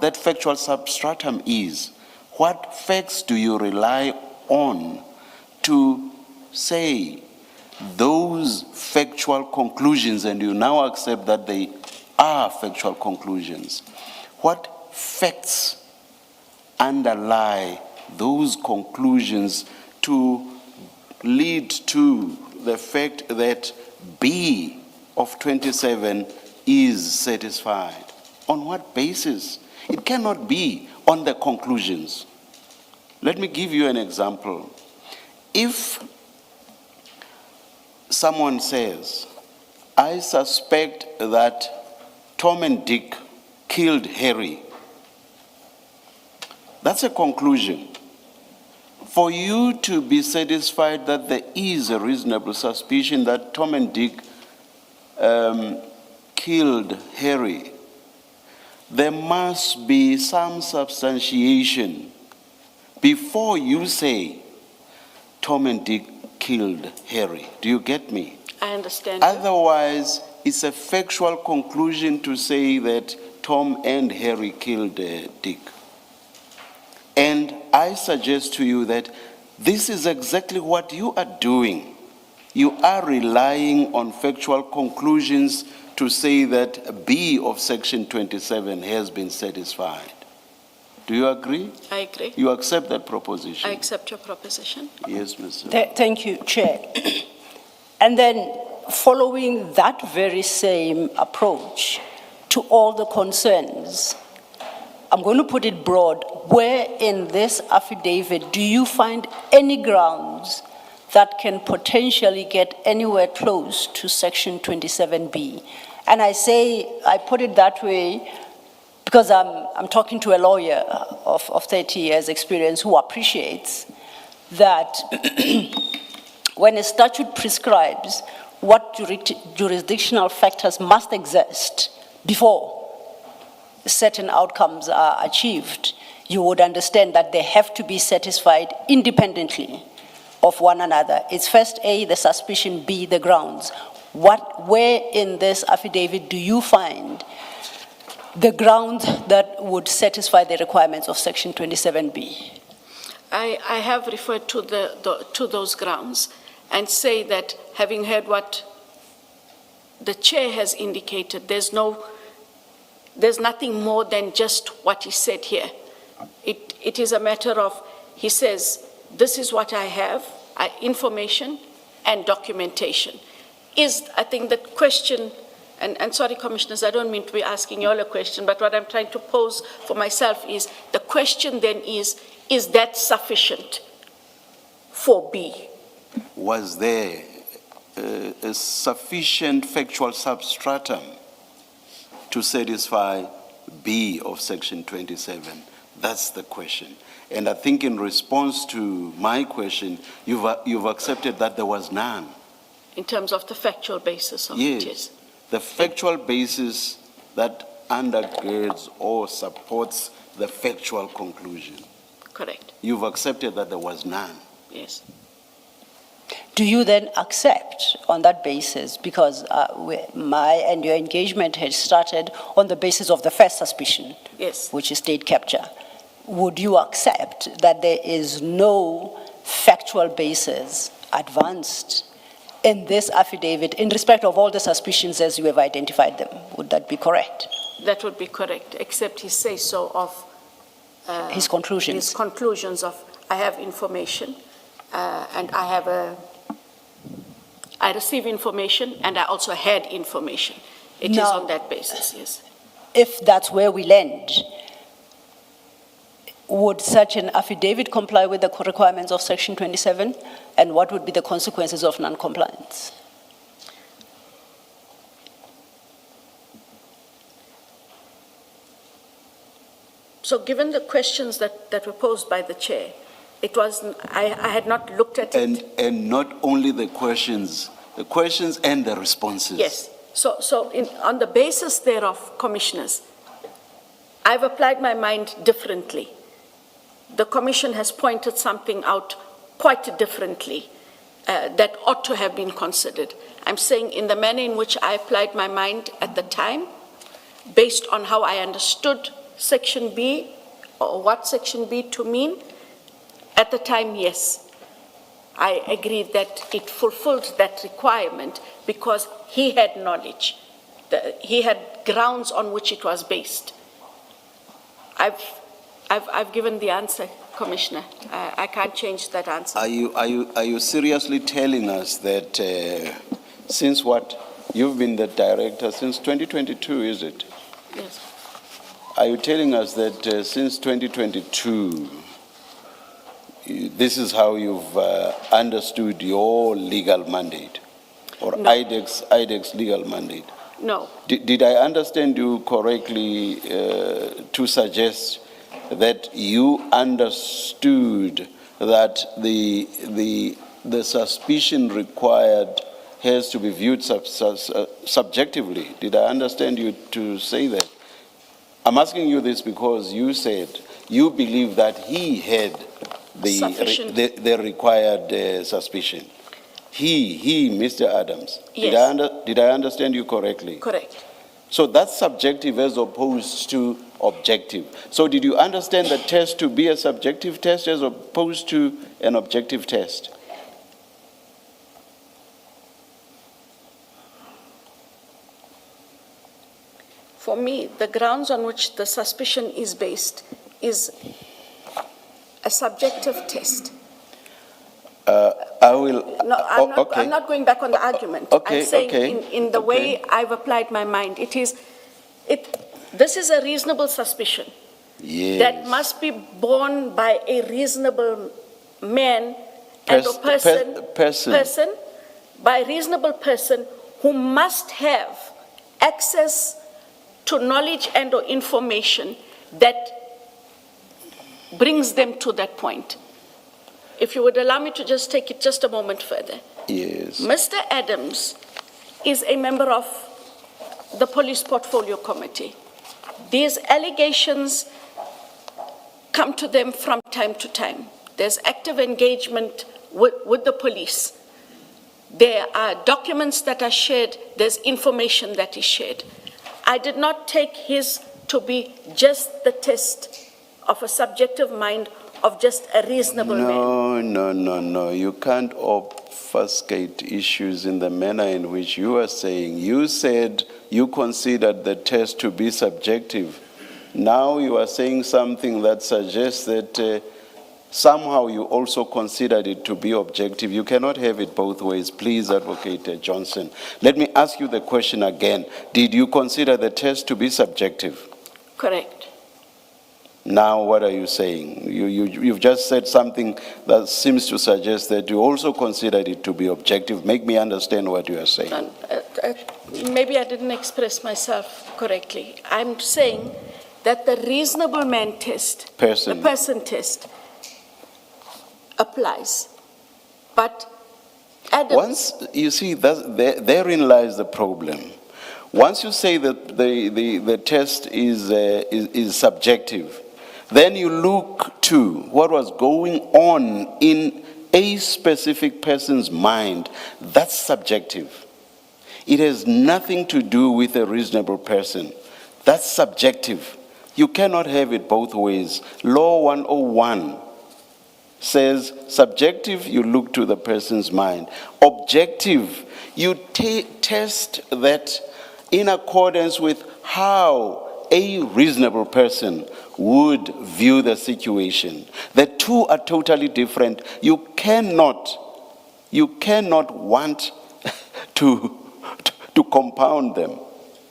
that factual substratum is. What facts do you rely on to say those factual conclusions, and you now accept that they are factual conclusions? What facts underlie those conclusions to lead to the fact that B of 27 is satisfied? On what basis? It cannot be on the conclusions. Let me give you an example. If someone says, I suspect that Tom and Dick killed Harry, that's a conclusion. For you to be satisfied that there is a reasonable suspicion that Tom and Dick killed Harry, there must be some substantiation before you say Tom and Dick killed Harry. Do you get me? I understand. you. Otherwise, it's a factual conclusion to say that Tom and Harry killed Dick. And I suggest to you that this is exactly what you are doing. You are relying on factual conclusions to say that B of Section 27 has been satisfied. Do you agree? I agree. You accept that proposition? I accept your proposition. Yes, Mr. Thank you, Chair. And then, following that very same approach to all the concerns, I'm going to put it broad. Where in this affidavit do you find any grounds that can potentially get anywhere close to Section 27B? And I put it that way because I'm talking to a lawyer of 30 years experience who appreciates that when a statute prescribes what jurisdictional factors must exist before certain outcomes are achieved, you would understand that they have to be satisfied independently of one another. It's first A, the suspicion, B, the grounds. Where in this affidavit do you find the grounds that would satisfy the requirements of Section 27B? I have referred to to those grounds and say that, having heard what the chair has indicated, there's nothing more than just what he said here. It is a matter of, he says, this is what I have, information and documentation. I think the question, and sorry, Commissioners, I don't mean to be asking you all a question, but what I'm trying to pose for myself is, the question then is that sufficient for B? Was there a sufficient factual substratum to satisfy B of Section 27? That's the question. And I think in response to my question, you've accepted that there was none. In terms of the factual basis of it, yes. The factual basis that undergirds or supports the factual conclusion. Correct. You've accepted that there was none. Yes. Do you then accept on that basis, because my and your engagement had started on the basis of the first suspicion, Yes. which is state capture, would you accept that there is no factual basis advanced in this affidavit in respect of all the suspicions as you have identified them? Would that be correct? That would be correct, except he says so of His conclusions. his conclusions of, I have information, and I receive information, and I also had information. It is Now- on that basis, yes. If that's where we land, would such an affidavit comply with the requirements of Section 27? And what would be the consequences of non-compliance? So given the questions that were posed by the chair, I had not looked at it. And not only the questions and the responses. Yes. So on the basis thereof, Commissioners, I've applied my mind differently. The Commission has pointed something out quite differently that ought to have been considered. I'm saying in the manner in which I applied my mind at the time, based on how I understood Section B, or what Section B to mean, at the time, yes, I agreed that it fulfilled that requirement because he had knowledge. He had grounds on which it was based. I've given the answer, Commissioner. I can't change that answer. Are you seriously telling us that since what you've been the director since 2022, is it? Yes. Are you telling us that since 2022, this is how you've understood your legal mandate, or No. IDEX legal mandate? No. Did I understand you correctly to suggest that you understood that the suspicion required has to be viewed subjectively? Did I understand you to say that? I'm asking you this because you said you believe that he had the required suspicion. He, Mr. Adams. Yes. Did I understand you correctly? Correct. So that's subjective as opposed to objective. So did you understand the test to be a subjective test as opposed to an objective test? For me, the grounds on which the suspicion is based is a subjective test. I will. No, Okay. I'm not going back on the argument. Okay, I'm saying okay, in the way I've applied my mind, this is a reasonable suspicion Yes. that must be borne by a reasonable man and Pers- a person, person. by a reasonable person who must have access to knowledge and or information that brings them to that point. If you would allow me to just take it just a moment further. Yes. Mr. Adams is a member of the Police Portfolio Committee. These allegations come to them from time to time. There's active engagement with the police. There are documents that are shared. There's information that is shared. I did not take his to be just the test of a subjective mind of just a reasonable man. No. You can't obfuscate issues in the manner in which you are saying. You said you considered the test to be subjective. Now you are saying something that suggests that somehow you also considered it to be objective. You cannot have it both ways. Please, Advocate Johnson. Let me ask you the question again. Did you consider the test to be subjective? Correct. Now, what are you saying? You've just said something that seems to suggest that you also considered it to be objective. Make me understand what you are saying. Maybe I didn't express myself correctly. I'm saying that the reasonable man test, the person test, applies. But Adams... Once, you see, therein lies the problem. Once you say that the test is subjective, then you look to what was going on in a specific person's mind. That's subjective. It has nothing to do with a reasonable person. That's subjective. You cannot have it both ways. Law 101 says subjective, you look to the person's mind. Objective, you test that in accordance with how a reasonable person would view the situation. The two are totally different. You cannot want to compound them.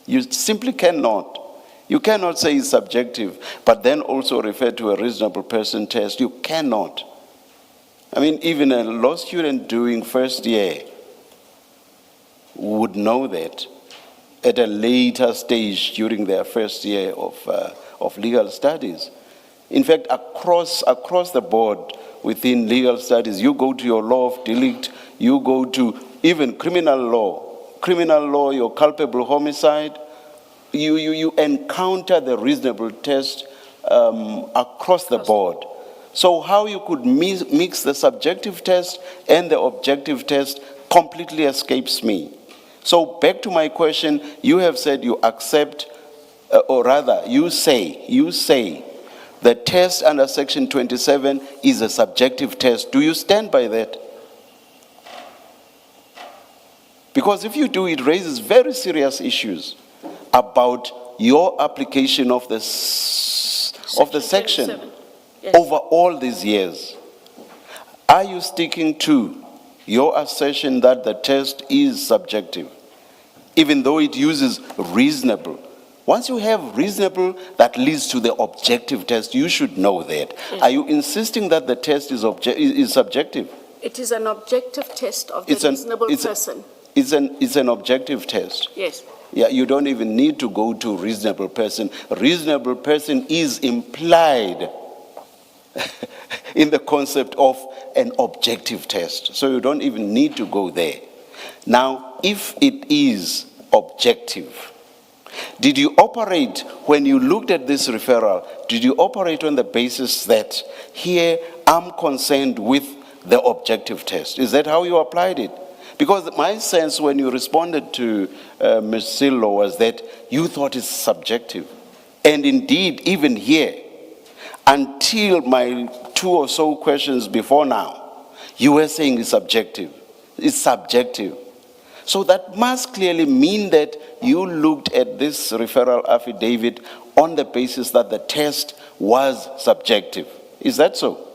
You simply cannot. You cannot say it's subjective, but then also refer to a reasonable person test. You cannot. I mean, even a law student doing first year would know that at a later stage during their first year of legal studies. In fact, across the board within legal studies, you go to your law of delict, you go to even criminal law, your culpable homicide, you encounter the reasonable test across the board. So how you could mix the subjective test and the objective test completely escapes me. So back to my question, you have said you accept, or rather you say the test under section 27 is a subjective test. Do you stand by that? Because if you do, it raises very serious issues about your application of the section Yes. over all these years. Are you sticking to your assertion that the test is subjective, even though it uses reasonable? Once you have reasonable, that leads to the objective test. You should know that. Yes. Are you insisting that the test is subjective? It is an objective test of the reasonable person. It's an objective test. Yes. Yeah, you don't even need to go to reasonable person. Reasonable person is implied in the concept of an objective test. So you don't even need to go there. Now, if it is objective, did you operate, when you looked at this referral, did you operate on the basis that here I'm concerned with the objective test? Is that how you applied it? Because my sense when you responded to Ms. Sillo was that you thought it's subjective. And indeed, even here, until my 2 or so questions before now, you were saying it's subjective. It's subjective. So that must clearly mean that you looked at this referral affidavit on the basis that the test was subjective. Is that so?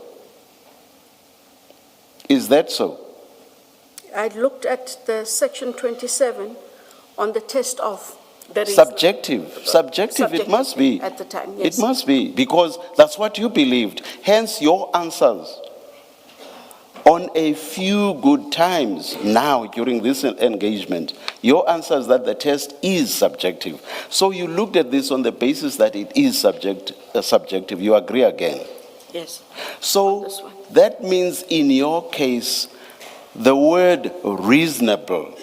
Is that so? I looked at the section 27 on the test of the reason. Subjective, it must be. At the time, yes. It must be, because that's what you believed. Hence, your answers on a few good times now during this engagement, your answers that the test is subjective. So you looked at this on the basis that it is subjective. You agree again? Yes. So This one. that means in your case, the word reasonable,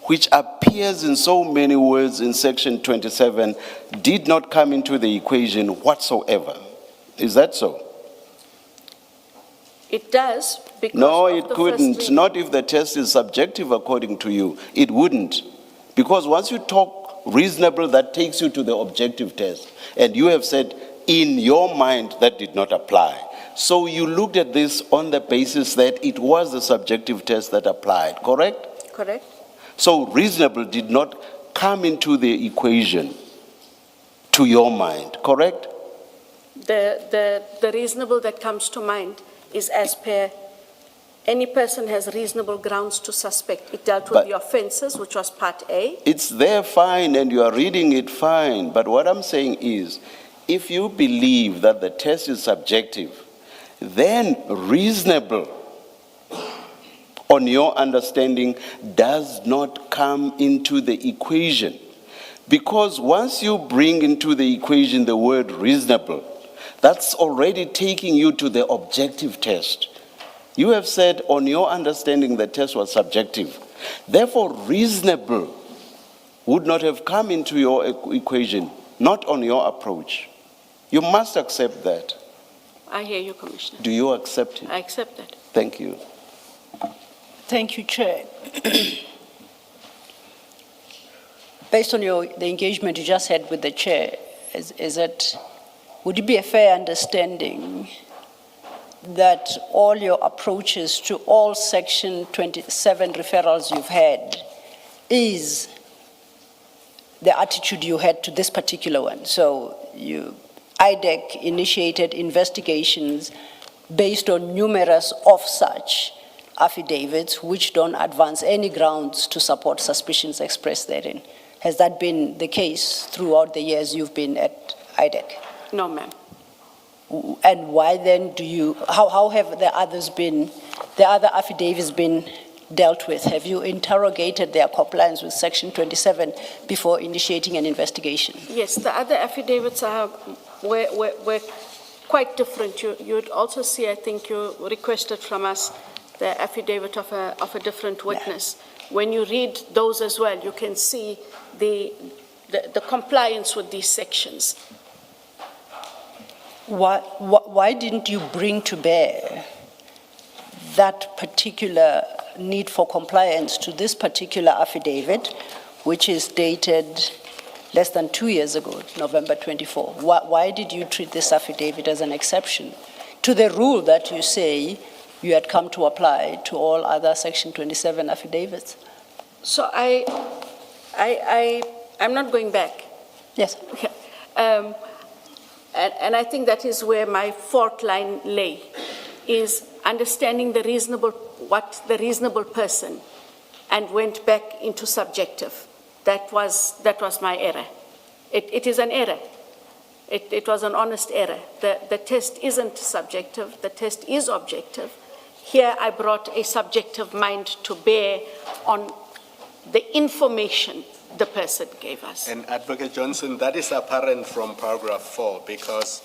which appears in so many words in section 27, did not come into the equation whatsoever. Is that so? It does because No, of it the couldn't. first reading. Not if the test is subjective according to you. It wouldn't. Because once you talk reasonable, that takes you to the objective test. And you have said, in your mind, that did not apply. So you looked at this on the basis that it was the subjective test that applied, correct? Correct. So reasonable did not come into the equation to your mind, correct? The reasonable that comes to mind is as per any person has reasonable grounds to suspect. It dealt with But- the offenses, which was part A. It's there fine and you are reading it fine. But what I'm saying is, if you believe that the test is subjective, then reasonable, on your understanding, does not come into the equation. Because once you bring into the equation the word reasonable, that's already taking you to the objective test. You have said on your understanding the test was subjective. Therefore, reasonable would not have come into your equation, not on your approach. You must accept that. I hear you, Commissioner. Do you accept it? I accept that. Thank you. Thank you, Chair. Based on the engagement you just had with the Chair, would it be a fair understanding that all your approaches to all Section 27 referrals you've had is the attitude you had to this particular one? So IDEC initiated investigations based on numerous of such affidavits which don't advance any grounds to support suspicions expressed therein. Has that been the case throughout the years you've been at IDEC? No, ma'am. And why then how have the other affidavits been dealt with? Have you interrogated their compliance with Section 27 before initiating an investigation? Yes, the other affidavits were quite different. You'd also see, I think you requested from us the affidavit of a different witness. When you read those as well, you can see the compliance with these sections. Why didn't you bring to bear that particular need for compliance to this particular affidavit, which is dated less than 2 years ago, November 24? Why did you treat this affidavit as an exception to the rule that you say you had come to apply to all other Section 27 affidavits? So I'm not going back. Yes. And I think that is where my fault line lay, is understanding what the reasonable person, and went back into subjective. That was my error. It is an error. It was an honest error. The test isn't subjective, the test is objective. Here I brought a subjective mind to bear on the information the person gave us. And Advocate Johnson, that is apparent from paragraph 4, because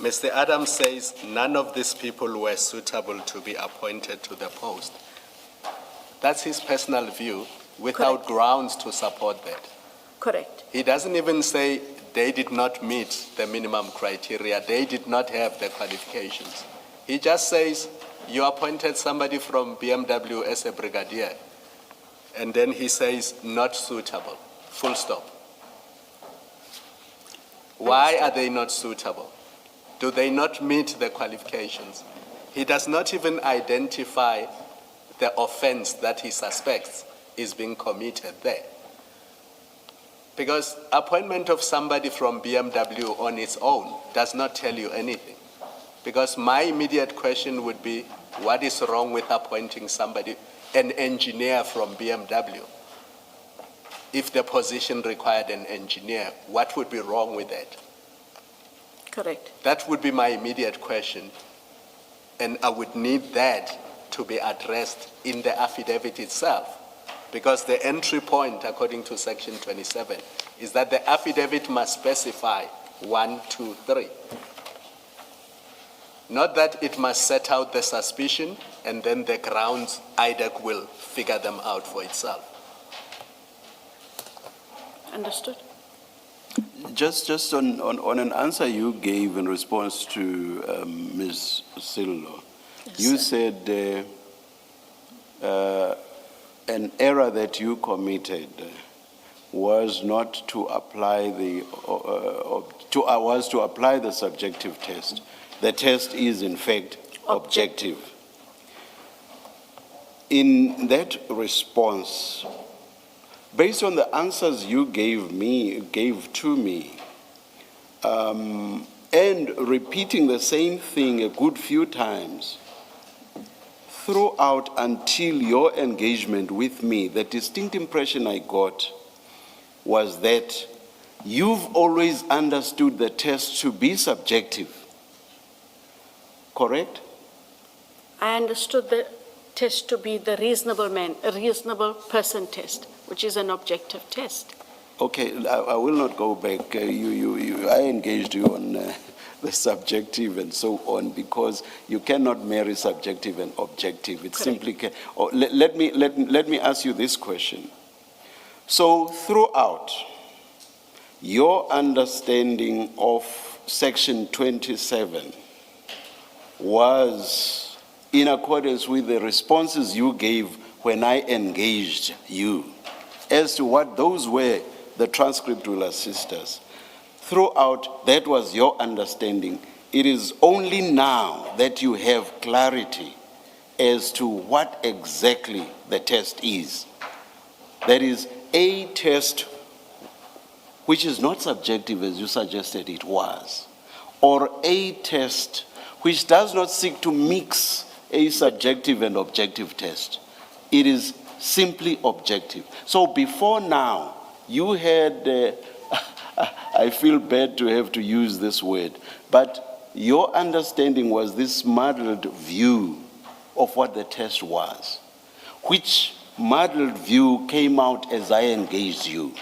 Mr. Adams says none of these people were suitable to be appointed to the post. That's his personal view, without Correct. grounds to support that. Correct. He doesn't even say they did not meet the minimum criteria, they did not have the qualifications. He just says, you appointed somebody from BMW as a brigadier, and then he says, not suitable, full stop. Why are they not suitable? Do they not meet the qualifications? He does not even identify the offense that he suspects is being committed there. Because appointment of somebody from BMW on its own does not tell you anything. Because my immediate question would be, what is wrong with appointing somebody, an engineer from BMW? If the position required an engineer, what would be wrong with that? Correct. That would be my immediate question. And I would need that to be addressed in the affidavit itself. Because the entry point, according to section 27, is that the affidavit must specify 1, 2, 3. Not that it must set out the suspicion and then the grounds, IDEC will figure them out for itself. Understood? Just on an answer you gave in response to Ms. Sillo, you said an error that you committed was not to apply to apply the subjective test. The test is in fact objective. In that response, based on the answers you gave to me, and repeating the same thing a good few times throughout until your engagement with me, the distinct impression I got was that you've always understood the test to be subjective. Correct? I understood the test to be the reasonable person test, which is an objective test. Okay, I will not go back. I engaged you on the subjective and so on because you cannot marry subjective and objective. It simply can. Oh, let me ask you this question. So throughout your understanding of section 27 was in accordance with the responses you gave when I engaged you as to what those were. The transcript will assist us. Throughout, that was your understanding. It is only now that you have clarity as to what exactly the test is. That is a test which is not subjective as you suggested it was, or a test which does not seek to mix a subjective and objective test. It is simply objective. So before now, you had, I feel bad to have to use this word, but your understanding was this muddled view of what the test was, which muddled view came out as I engaged you.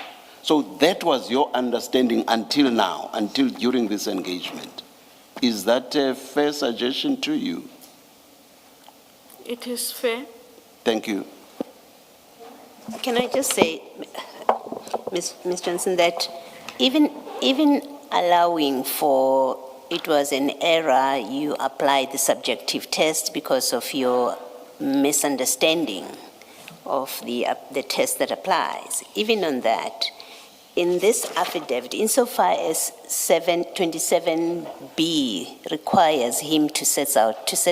So that was your understanding until now, until during this engagement. Is that a fair suggestion to you? It is fair. Thank you. Can I just say, Ms. Johnson, that even allowing for it was an error, you applied the subjective test because of your misunderstanding of the test that applies. Even on that, in this affidavit, insofar as 27B requires him to set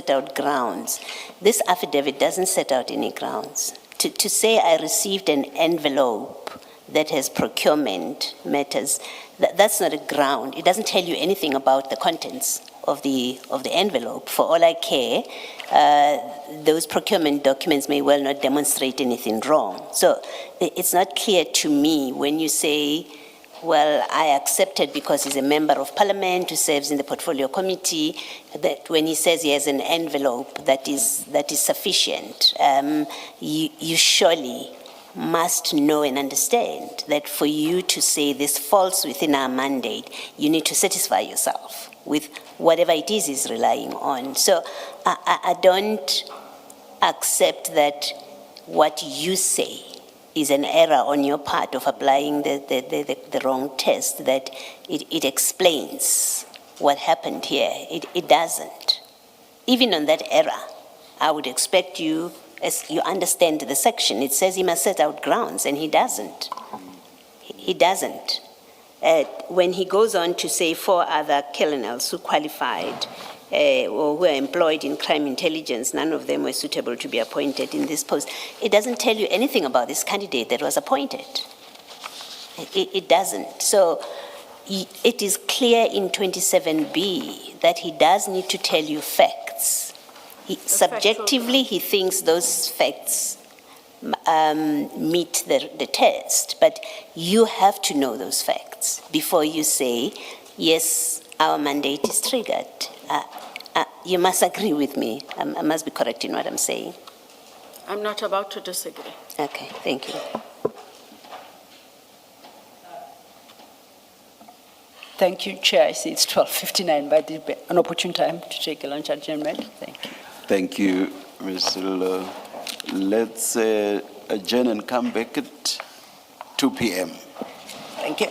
out grounds, this affidavit doesn't set out any grounds. To say I received an envelope that has procurement matters, that's not a ground. It doesn't tell you anything about the contents of the envelope. For all I care, those procurement documents may well not demonstrate anything wrong. So it's not clear to me when you say, well, I accepted because he's a member of parliament who serves in the portfolio committee, that when he says he has an envelope that is sufficient. You surely must know and understand that for you to say this falls within our mandate, you need to satisfy yourself with whatever it is he's relying on. So I don't accept that what you say is an error on your part of applying the wrong test, that it explains what happened here. It doesn't. Even on that error, I would expect you, as you understand the section, it says he must set out grounds, and he doesn't. He doesn't. When he goes on to say 4 other colonels who qualified or who are employed in crime intelligence, none of them were suitable to be appointed in this post. It doesn't tell you anything about this candidate that was appointed. It doesn't. So it is clear in 27B that he does need to tell you facts. Subjectively, he thinks those facts meet the test, but you have to know those facts before you say, yes, our mandate is triggered. You must agree with me. I must be correct in what I'm saying. I'm not about to disagree. Okay, thank you. Thank you, Chair. I see it's 12:59, but it'll be an opportune time to take a lunch adjournment. Thank you. Thank you, Ms. Lilo. Let's adjourn and come back at 2 p.m. Thank you.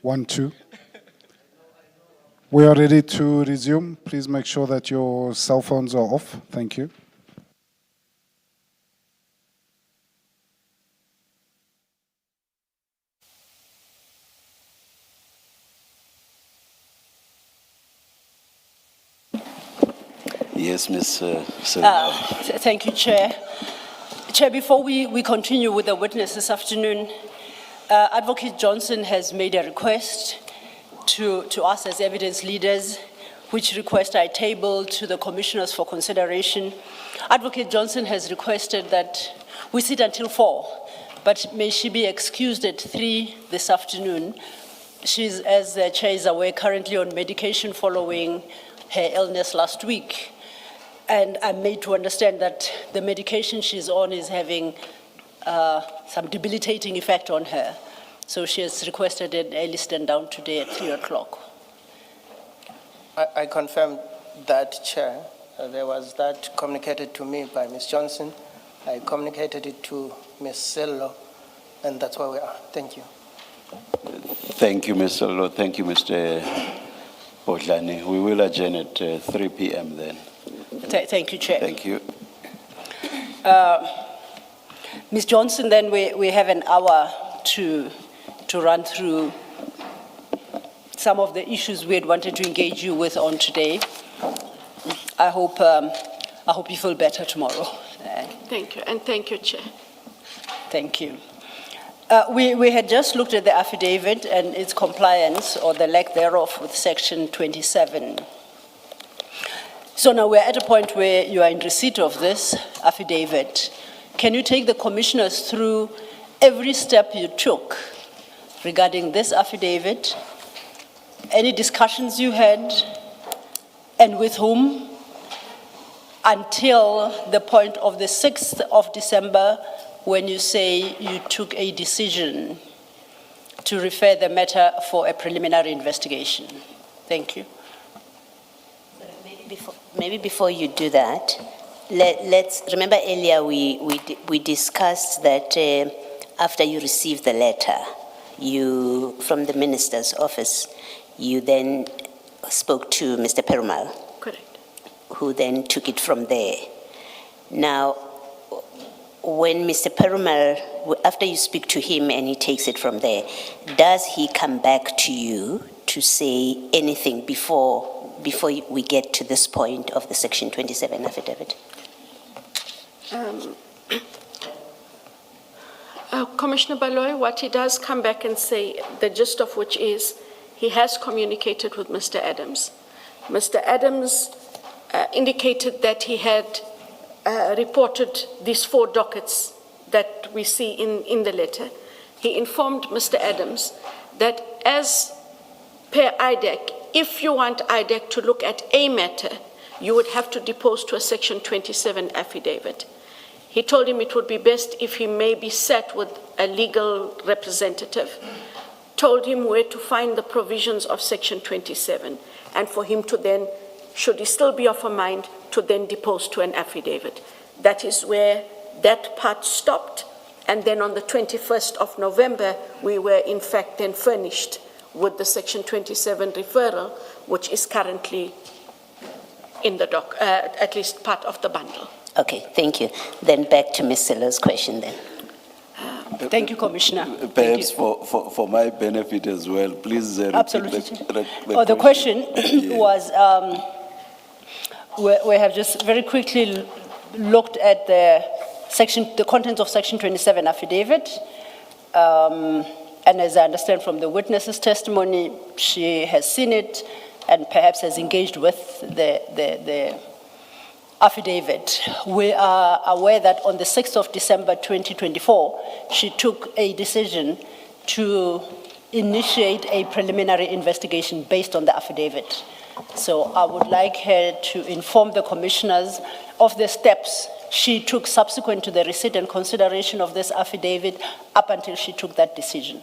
1, 2. We are ready to resume. Please make sure that your cell phones are off. Thank you. Yes, Ms. Silva. Thank you, Chair. Chair, before we continue with the witness this afternoon, Advocate Johnson has made a request to us as evidence leaders, which request I table to the commissioners for consideration. Advocate Johnson has requested that we sit until 4, but may she be excused at 3 this afternoon. She's, as the Chair is aware, currently on medication following her illness last week. And I'm made to understand that the medication she's on is having some debilitating effect on her. So she has requested an early stand down today at 3 o'clock. I confirm that, Chair. There was that communicated to me by Ms. Johnson. I communicated it to Ms. Sello, and that's where we are. Thank you. Thank you, Mr. Lo. Thank you, Mr. Bodlani. We will adjourn at 3 p.m. then. Thank you, Chair. Thank you. Ms. Johnson, then we have an hour to run through some of the issues we had wanted to engage you with on today. I hope you feel better tomorrow. Thank you, and thank you, Chair. Thank you. We had just looked at the affidavit and its compliance, or the lack thereof, with Section 27. So now we're at a point where you are in receipt of this affidavit. Can you take the commissioners through every step you took regarding this affidavit, any discussions you had, and with whom, until the point of the 6th of December, when you say you took a decision to refer the matter for a preliminary investigation? Thank you. Maybe before you do that, let's remember earlier we discussed that after you received the letter from the minister's office, you then spoke to Mr. Perumal. Correct. Who then took it from there. Now, when Mr. Perumal, after you speak to him and he takes it from there, does he come back to you to say anything before we get to this point of the Section 27 affidavit? Commissioner Baloy, what he does come back and say, the gist of which is, he has communicated with Mr. Adams. Mr. Adams indicated that he had reported these 4 dockets that we see in the letter. He informed Mr. Adams that as per IDEC, if you want IDEC to look at a matter, you would have to depose to a Section 27 affidavit. He told him it would be best if he maybe sat with a legal representative, told him where to find the provisions of Section 27, and for him to then, should he still be of a mind, to then depose to an affidavit. That is where that part stopped, and then on the 21st of November, we were in fact then furnished with the Section 27 referral, which is currently in the doc, at least part of the bundle. Okay, thank you. Then back to Ms. Sello's question then. Thank you, Commissioner. Perhaps for my benefit as well, please repeat Absolutely. the question was, we have just very quickly looked at the contents of Section 27 affidavit, and as I understand from the witness's testimony, she has seen it and perhaps has engaged with the affidavit. We are aware that on the 6th of December 2024, she took a decision to initiate a preliminary investigation based on the affidavit. So I would like her to inform the commissioners of the steps she took subsequent to the receipt and consideration of this affidavit up until she took that decision.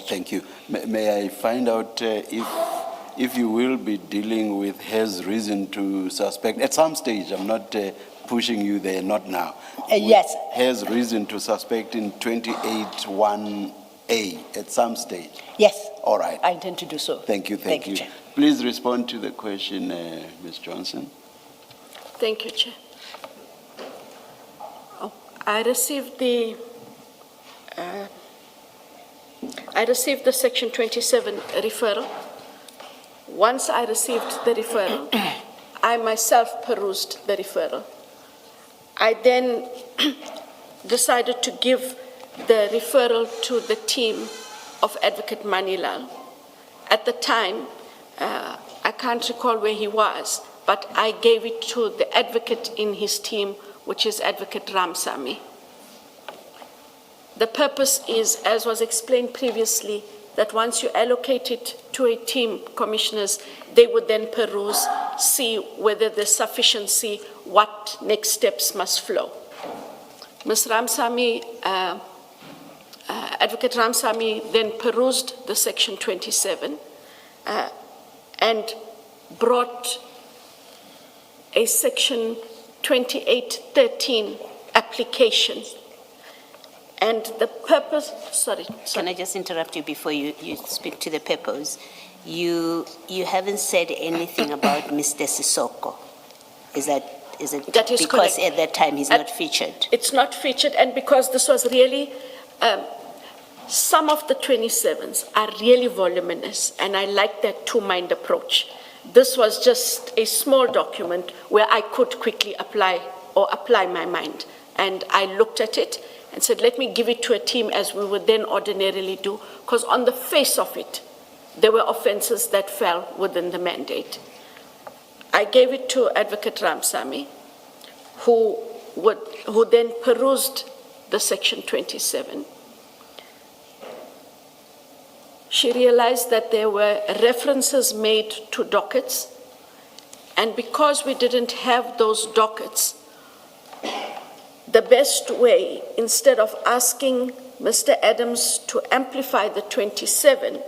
Thank you. May I find out if you will be dealing with has reason to suspect at some stage? I'm not pushing you there, not now. Yes. Has reason to suspect in 28(1)A at some stage? Yes. All right. I intend to do so. Thank you, thank you. Chair. Please respond to the question, Ms. Johnson. Thank you, Chair. I received the Section 27 referral. Once I received the referral, I myself perused the referral. I then decided to give the referral to the team of Advocate Manilal. At the time, I can't recall where he was, but I gave it to the advocate in his team, which is Advocate Ramsamy. The purpose is, as was explained previously, that once you allocate it to a team, commissioners, they would then peruse, see whether there's sufficiency, what next steps must flow. Ms. Ramsamy, Advocate Ramsamy then perused the Section 27 and brought a Section 2813 application. And the purpose, sorry. Can I just interrupt you before you speak to the purpose? You haven't said anything about Mr. Sissoko. Is it? That is because correct. At that time he's not featured? It's not featured, and because this was really, some of the 27s are really voluminous, and I like that two-mind approach. This was just a small document where I could quickly apply my mind. And I looked at it and said, let me give it to a team as we would then ordinarily do, because on the face of it, there were offenses that fell within the mandate. I gave it to Advocate Ramsamy, who then perused the Section 27. She realized that there were references made to dockets, and because we didn't have those dockets, the best way, instead of asking Mr. Adams to amplify the 27,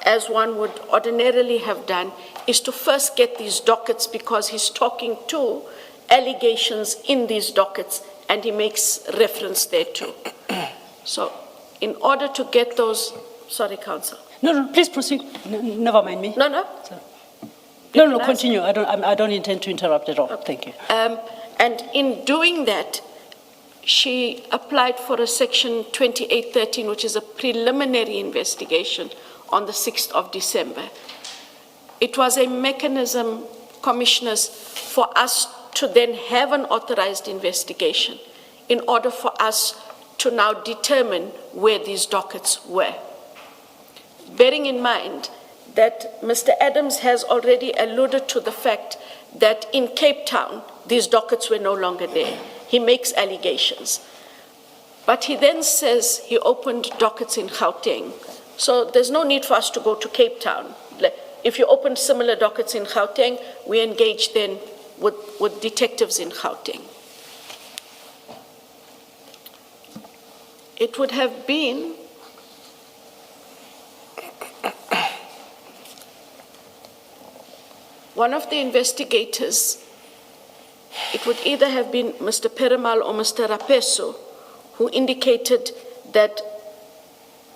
as one would ordinarily have done, is to first get these dockets, because he's talking to allegations in these dockets, and he makes reference thereto. So in order to get those, sorry, Council. No, please proceed. Never mind me. No. No, continue. I don't intend to interrupt at all. Thank you. And in doing that, she applied for a Section 2813, which is a preliminary investigation, on the 6th of December. It was a mechanism, commissioners, for us to then have an authorized investigation in order for us to now determine where these dockets were. Bearing in mind that Mr. Adams has already alluded to the fact that in Cape Town, these dockets were no longer there. He makes allegations. But he then says he opened dockets in Gauteng. So there's no need for us to go to Cape Town. If you opened similar dockets in Gauteng, we engage then with detectives in Gauteng. It would have been one of the investigators, it would either have been Mr. Perumal or Mr. Rapeso, who indicated that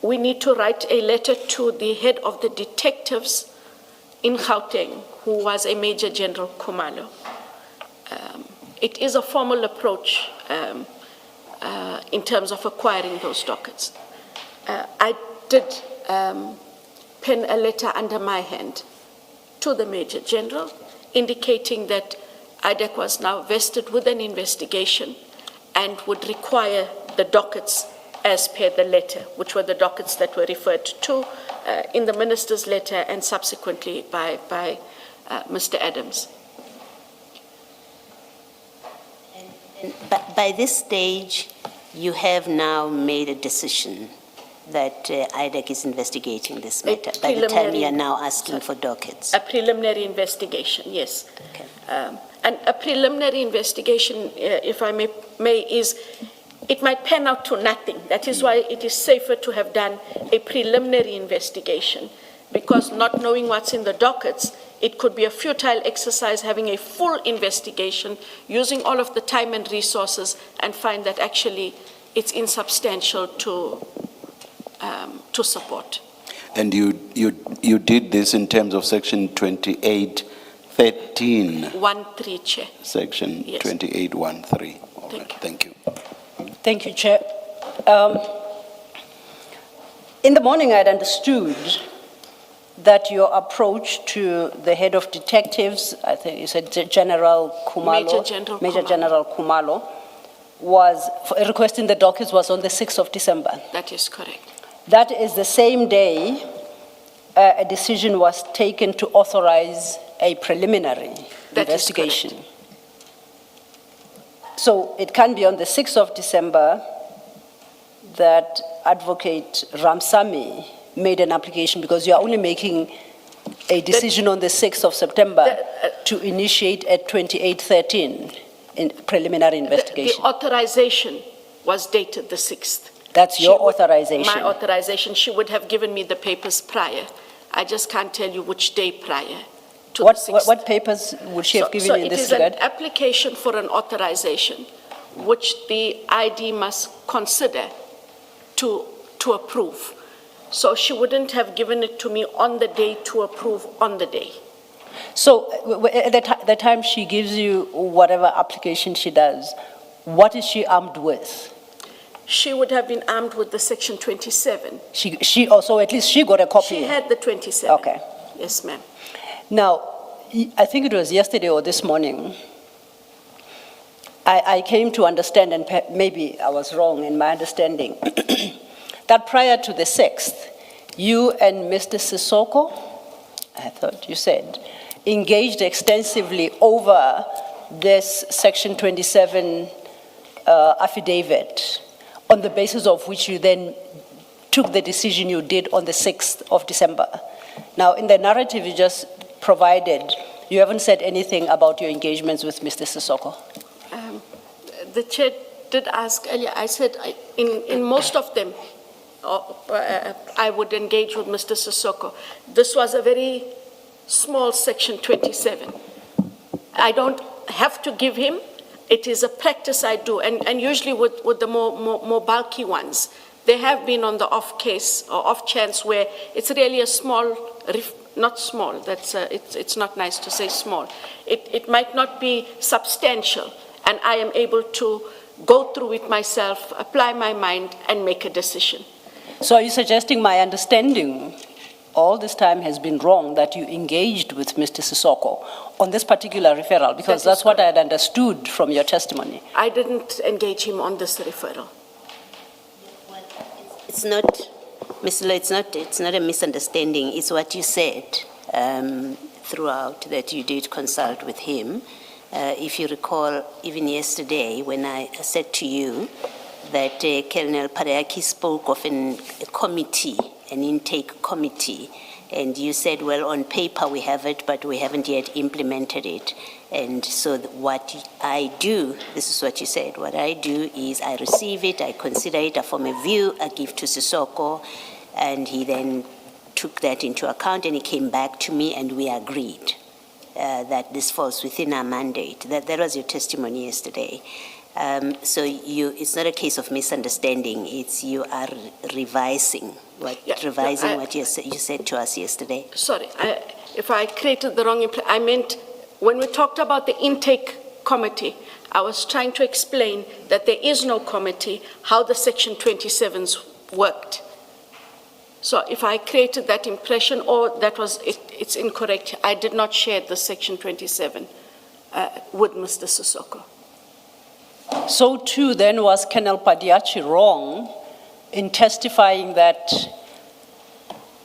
we need to write a letter to the head of the detectives in Gauteng, who was a Major General Khumalo. It is a formal approach in terms of acquiring those dockets. I did pen a letter under my hand to the Major General, indicating that IDEC was now vested with an investigation and would require the dockets as per the letter, which were the dockets that were referred to in the minister's letter and subsequently by Mr. Adams. But by this stage, you have now made a decision that IDEC is investigating this matter. By the time you are now asking for dockets. A preliminary investigation, yes. Okay. And a preliminary investigation, if I may, is it might pan out to nothing. That is why it is safer to have done a preliminary investigation, because not knowing what's in the dockets, it could be a futile exercise having a full investigation, using all of the time and resources, and find that actually it's insubstantial to support. And you did this in terms of section 2813, 1-3, Chair. section Yes. 2813. All Thank right, you. thank you. Thank you, Chair. In the morning, I had understood that your approach to the head of detectives, I think you said General Kumalo. Major General Khumalo. Khumalo, was, requesting the dockets was on the 6th of December. That is correct. That is the same day a decision was taken to authorize a preliminary That is investigation. So it can be on the 6th of December that Advocate Ramsamy made an application, because you are only making a decision on the 6th of September to initiate at 2813 in preliminary The investigation. authorization was dated the 6th. That's your She would- authorization. My authorization. She would have given me the papers prior. I just can't tell you which day prior to the 6th. What papers would she have given you in this So regard? it is an application for an authorization, which the ID must consider to approve. So she wouldn't have given it to me on the day to approve on the day. So at the time she gives you whatever application she does, what is she armed with? She would have been armed with the section 27. She also, at least she got a copy. She had the 27. Okay. Yes, ma'am. Now, I think it was yesterday or this morning, I came to understand, and maybe I was wrong in my understanding, that prior to the 6th, you and Mr. Sissoko, I thought you said, engaged extensively over this Section 27 affidavit, on the basis of which you then took the decision you did on the 6th of December. Now, in the narrative you just provided, you haven't said anything about your engagements with Mr. Sissoko. The chair did ask earlier. I said in most of them, I would engage with Mr. Sissoko. This was a very small section 27. I don't have to give him. It is a practice I do, and usually with the more bulky ones, they have been on the off case or off chance where it's really a small, not small, it's not nice to say small. It might not be substantial, and I am able to go through it myself, apply my mind, and make a decision. So are you suggesting my understanding all this time has been wrong, that you engaged with Mr. Sissoko on this particular referral? Because that's what I had understood from your testimony. I didn't engage him on this referral. It's not, Ms. Law, it's not a misunderstanding. It's what you said throughout, that you did consult with him. If you recall, even yesterday, when I said to you that Colonel Pareaki spoke of a committee, an intake committee, and you said, well, on paper we have it, but we haven't yet implemented it. And so what I do, this is what you said, what I do is I receive it, I consider it, I form a view, I give to Sissoko, and he then took that into account, and he came back to me, and we agreed that this falls within our mandate. That was your testimony yesterday. So it's not a case of misunderstanding. It's you are revising what you said to us yesterday. Sorry, if I created the wrong I meant when we talked about the intake committee, I was trying to explain that there is no committee, how the Section 27s worked. So if I created that impression or that was it's incorrect, I did not share the Section 27 with Mr. Sissoko. So too then was Colonel Padiachi wrong in testifying that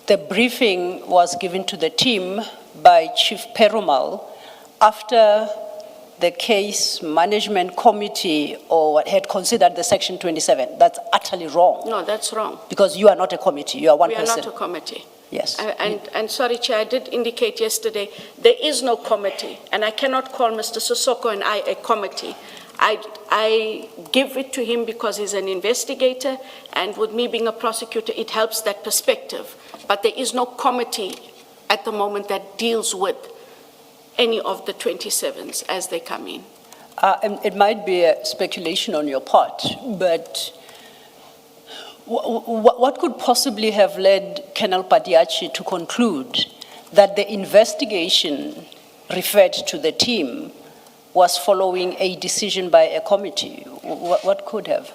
the briefing was given to the team by Chief Perumal after the case management committee or had considered the Section 27. That's utterly wrong. No, that's wrong. Because you are not a committee, you are one person. We are not a committee. Yes. And sorry, Chair, I did indicate yesterday, there is no committee, and I cannot call Mr. Sissoko and I a committee. I give it to him because he's an investigator, and with me being a prosecutor, it helps that perspective. But there is no committee at the moment that deals with any of the 27s as they come in. And it might be a speculation on your part, but What could possibly have led Colonel Padiachi to conclude that the investigation referred to the team was following a decision by a committee? What could have?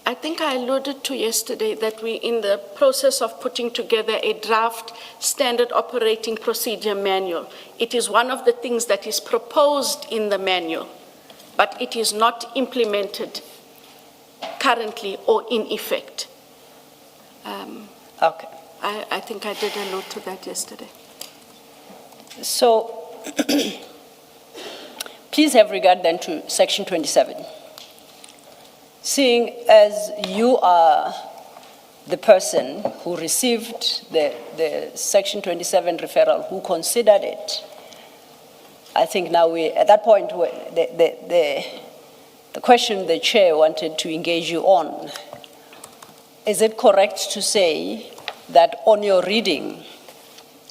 I think I alluded to yesterday that we're in the process of putting together a draft standard operating procedure manual. It is one of the things that is proposed in the manual, but it is not implemented currently or in effect. Okay. I think I did allude to that yesterday. So please have regard then to Section 27. Seeing as you are the person who received the Section 27 referral, who considered it, I think now at that point, the question the chair wanted to engage you on, is it correct to say that on your reading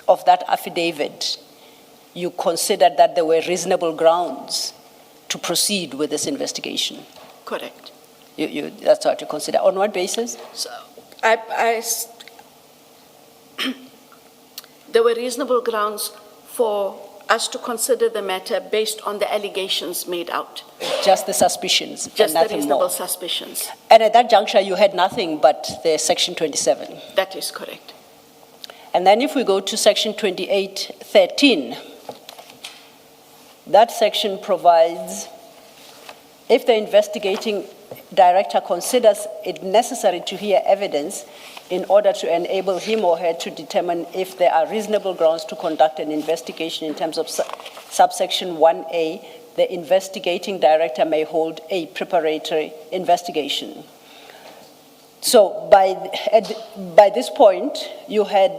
of that affidavit, you considered that there were reasonable grounds to proceed with this investigation? Correct. That's what you consider. On what basis? So there were reasonable grounds for us to consider the matter based on the allegations made out. Just the suspicions, Just and the nothing reasonable more. suspicions. And at that juncture, you had nothing but the Section 27. That is correct. And then if we go to Section 28:13, that section provides, if the investigating director considers it necessary to hear evidence in order to enable him or her to determine if there are reasonable grounds to conduct an investigation in terms of subsection 1A, the investigating director may hold a preparatory investigation. So by this point, you had,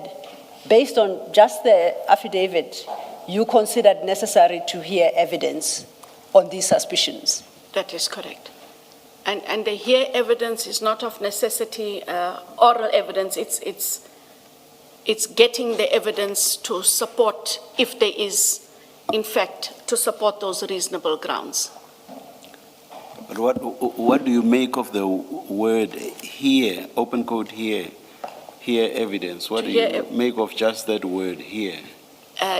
based on just the affidavit, you considered necessary to hear evidence on these suspicions. That is correct. And the here evidence is not of necessity oral evidence. It's getting the evidence to support, if there is, in fact, to support those reasonable grounds. But what do you make of the word here, open quote here evidence? What do you make of just that word here?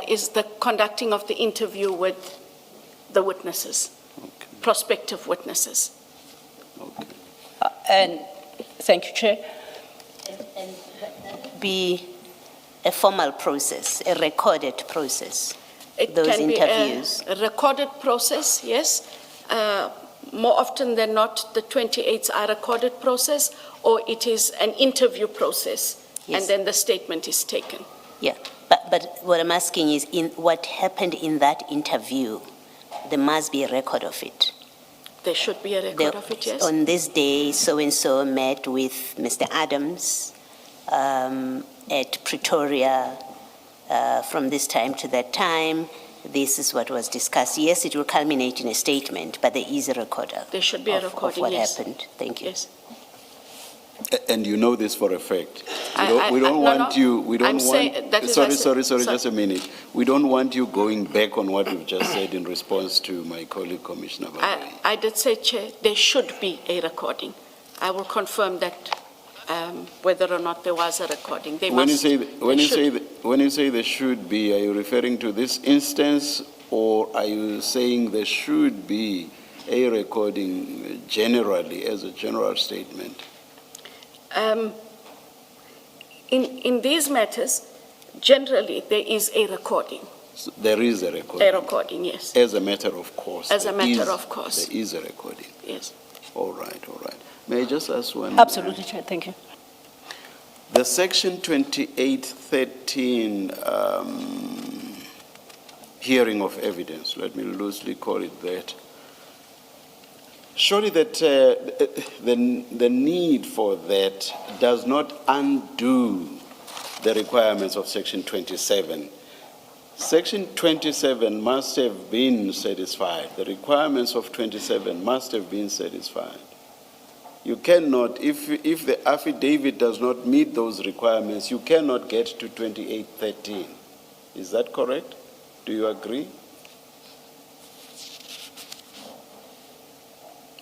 Is the conducting of the interview with the witnesses, Okay. prospective witnesses. Okay. And thank you, Chair. And be a formal process, a recorded process, It those can interviews. be a recorded process, yes. More often than not, the 28s are a recorded process, or it is an interview process, Yes. and then the statement is taken. Yeah, but what I'm asking is, in what happened in that interview, there must be a record of it. There should be a record of it, yes. On this day, so-and-so met with Mr. Adams at Pretoria from this time to that time. This is what was discussed. Yes, it will culminate in a statement, but there is a recorder. There should be a recording, of what yes. happened. Thank you. Yes. And you know this for a fact. I- We don't no, want no. you, we don't I'm saying that want, is sorry, sorry. just a minute. We don't want you going back on what you've just said in response to my colleague, Commissioner Baloyi. I did say, Chair, there should be a recording. I will confirm that whether or not there was a recording. They When you must- say, they when you should. say there should be, are you referring to this instance, or are you saying there should be a recording generally, as a general statement? In these matters, generally, there is a recording. So there is a recording. A recording, yes. As a matter of course. As a there matter is- of course. There is a recording. Yes. All right, all right. May I just ask one? Absolutely, Chair. Thank you. The section 2813 hearing of evidence, let me loosely call it that. Surely that the need for that does not undo the requirements of section 27. Section 27 must have been satisfied. The requirements of 27 must have been satisfied. You cannot, if the affidavit does not meet those requirements, you cannot get to 2813. Is that correct? Do you agree?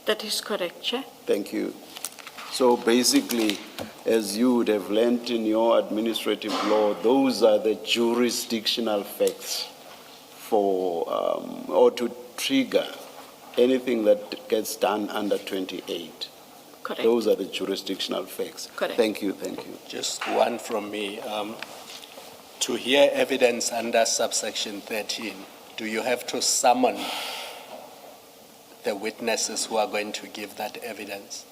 That is correct, Chair. Thank you. So basically, as you would have learnt in your administrative law, those are the jurisdictional facts for, or to trigger anything that gets done under 28. Correct. Those are the jurisdictional facts. Correct. Thank you, thank you. Just one from me. To hear evidence under subsection 13, do you have to summon the witnesses who are going to give that evidence?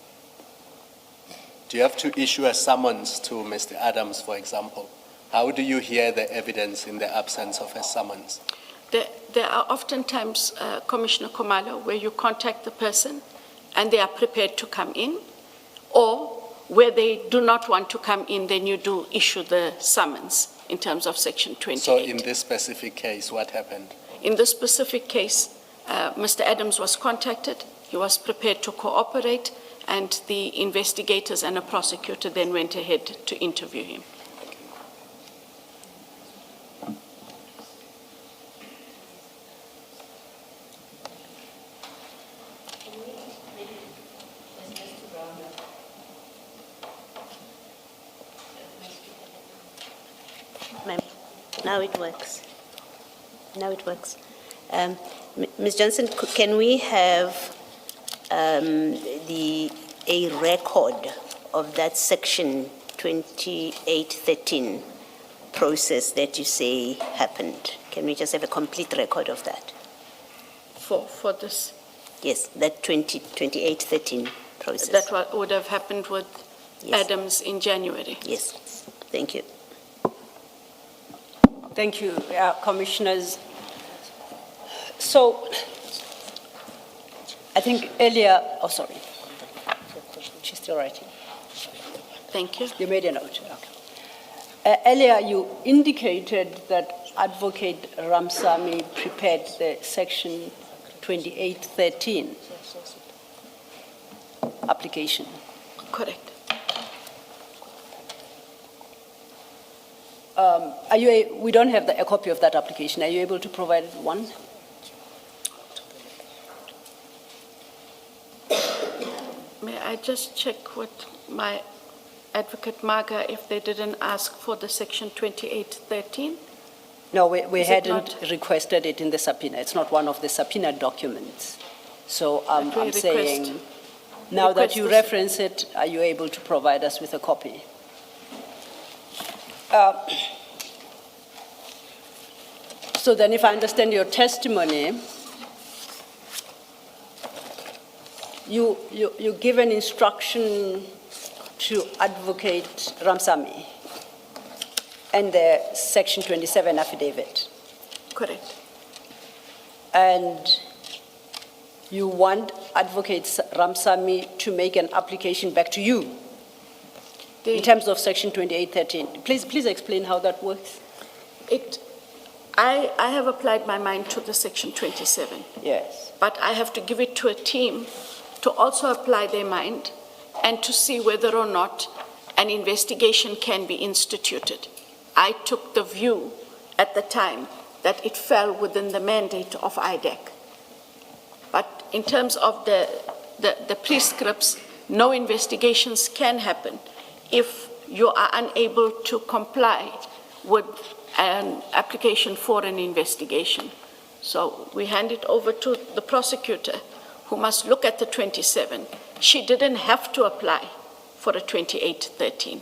Do you have to issue a summons to Mr. Adams, for example? How do you hear the evidence in the absence of a summons? There are oftentimes, Commissioner Komala, where you contact the person and they are prepared to come in, or where they do not want to come in, then you do issue the summons in terms of section 28. So in this specific case, what happened? In this specific case, Mr. Adams was contacted, he was prepared to cooperate, and the investigators and a prosecutor then went ahead to interview him. Ma'am, now it works. Now it works. Ms. Johnson, can we have a record of that section 2813 process that you say happened? Can we just have a complete record of that? For this, Yes, that 2813 process. that would have happened with Yes. Adams in January. Yes, thank you. Thank you, Commissioners. So, I think earlier, oh, sorry. She's still writing. Thank you. You made a note, okay. Earlier, you indicated that Advocate Ramsamy prepared the section 2813 application. Correct. We don't have a copy of that application. Are you able to provide one? May I just check with my advocate Marga if they didn't ask for the section 2813? No, we Is it hadn't not? requested it in the subpoena. It's not one of the subpoena documents. So But we I'm saying, request- now that request you this- reference it, are you able to provide us with a copy? So then if I understand your testimony, you give an instruction to Advocate Ramsamy and the Section 27 affidavit, Correct. and you want Advocate Ramsamy to make an application back to you in terms of Section 2813. Please explain how that works. I have applied my mind to the section 27, Yes. but I have to give it to a team to also apply their mind and to see whether or not an investigation can be instituted. I took the view at the time that it fell within the mandate of IDEC. But in terms of the prescripts, no investigations can happen if you are unable to comply with an application for an investigation. So we hand it over to the prosecutor, who must look at the 27. She didn't have to apply for a 2813.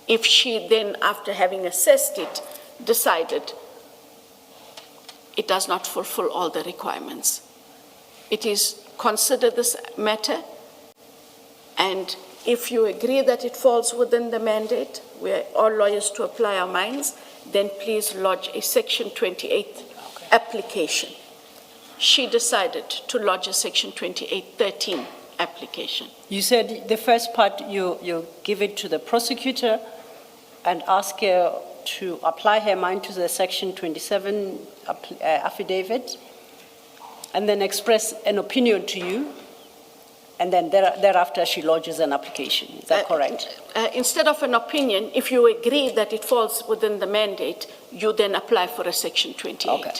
If she then, after having assessed it, decided it does not fulfill all the requirements. It is consider this matter, and if you agree that it falls within the mandate, we are all lawyers to apply our minds, then please lodge a Section 28 application. She decided to lodge a Section 2813 application. You said the first part, you give it to the prosecutor and ask her to apply her mind to the Section 27 affidavit, and then express an opinion to you, and then thereafter she lodges an application. Is that correct? Instead of an opinion, if you agree that it falls within the mandate, you then apply for a Section 28. Okay.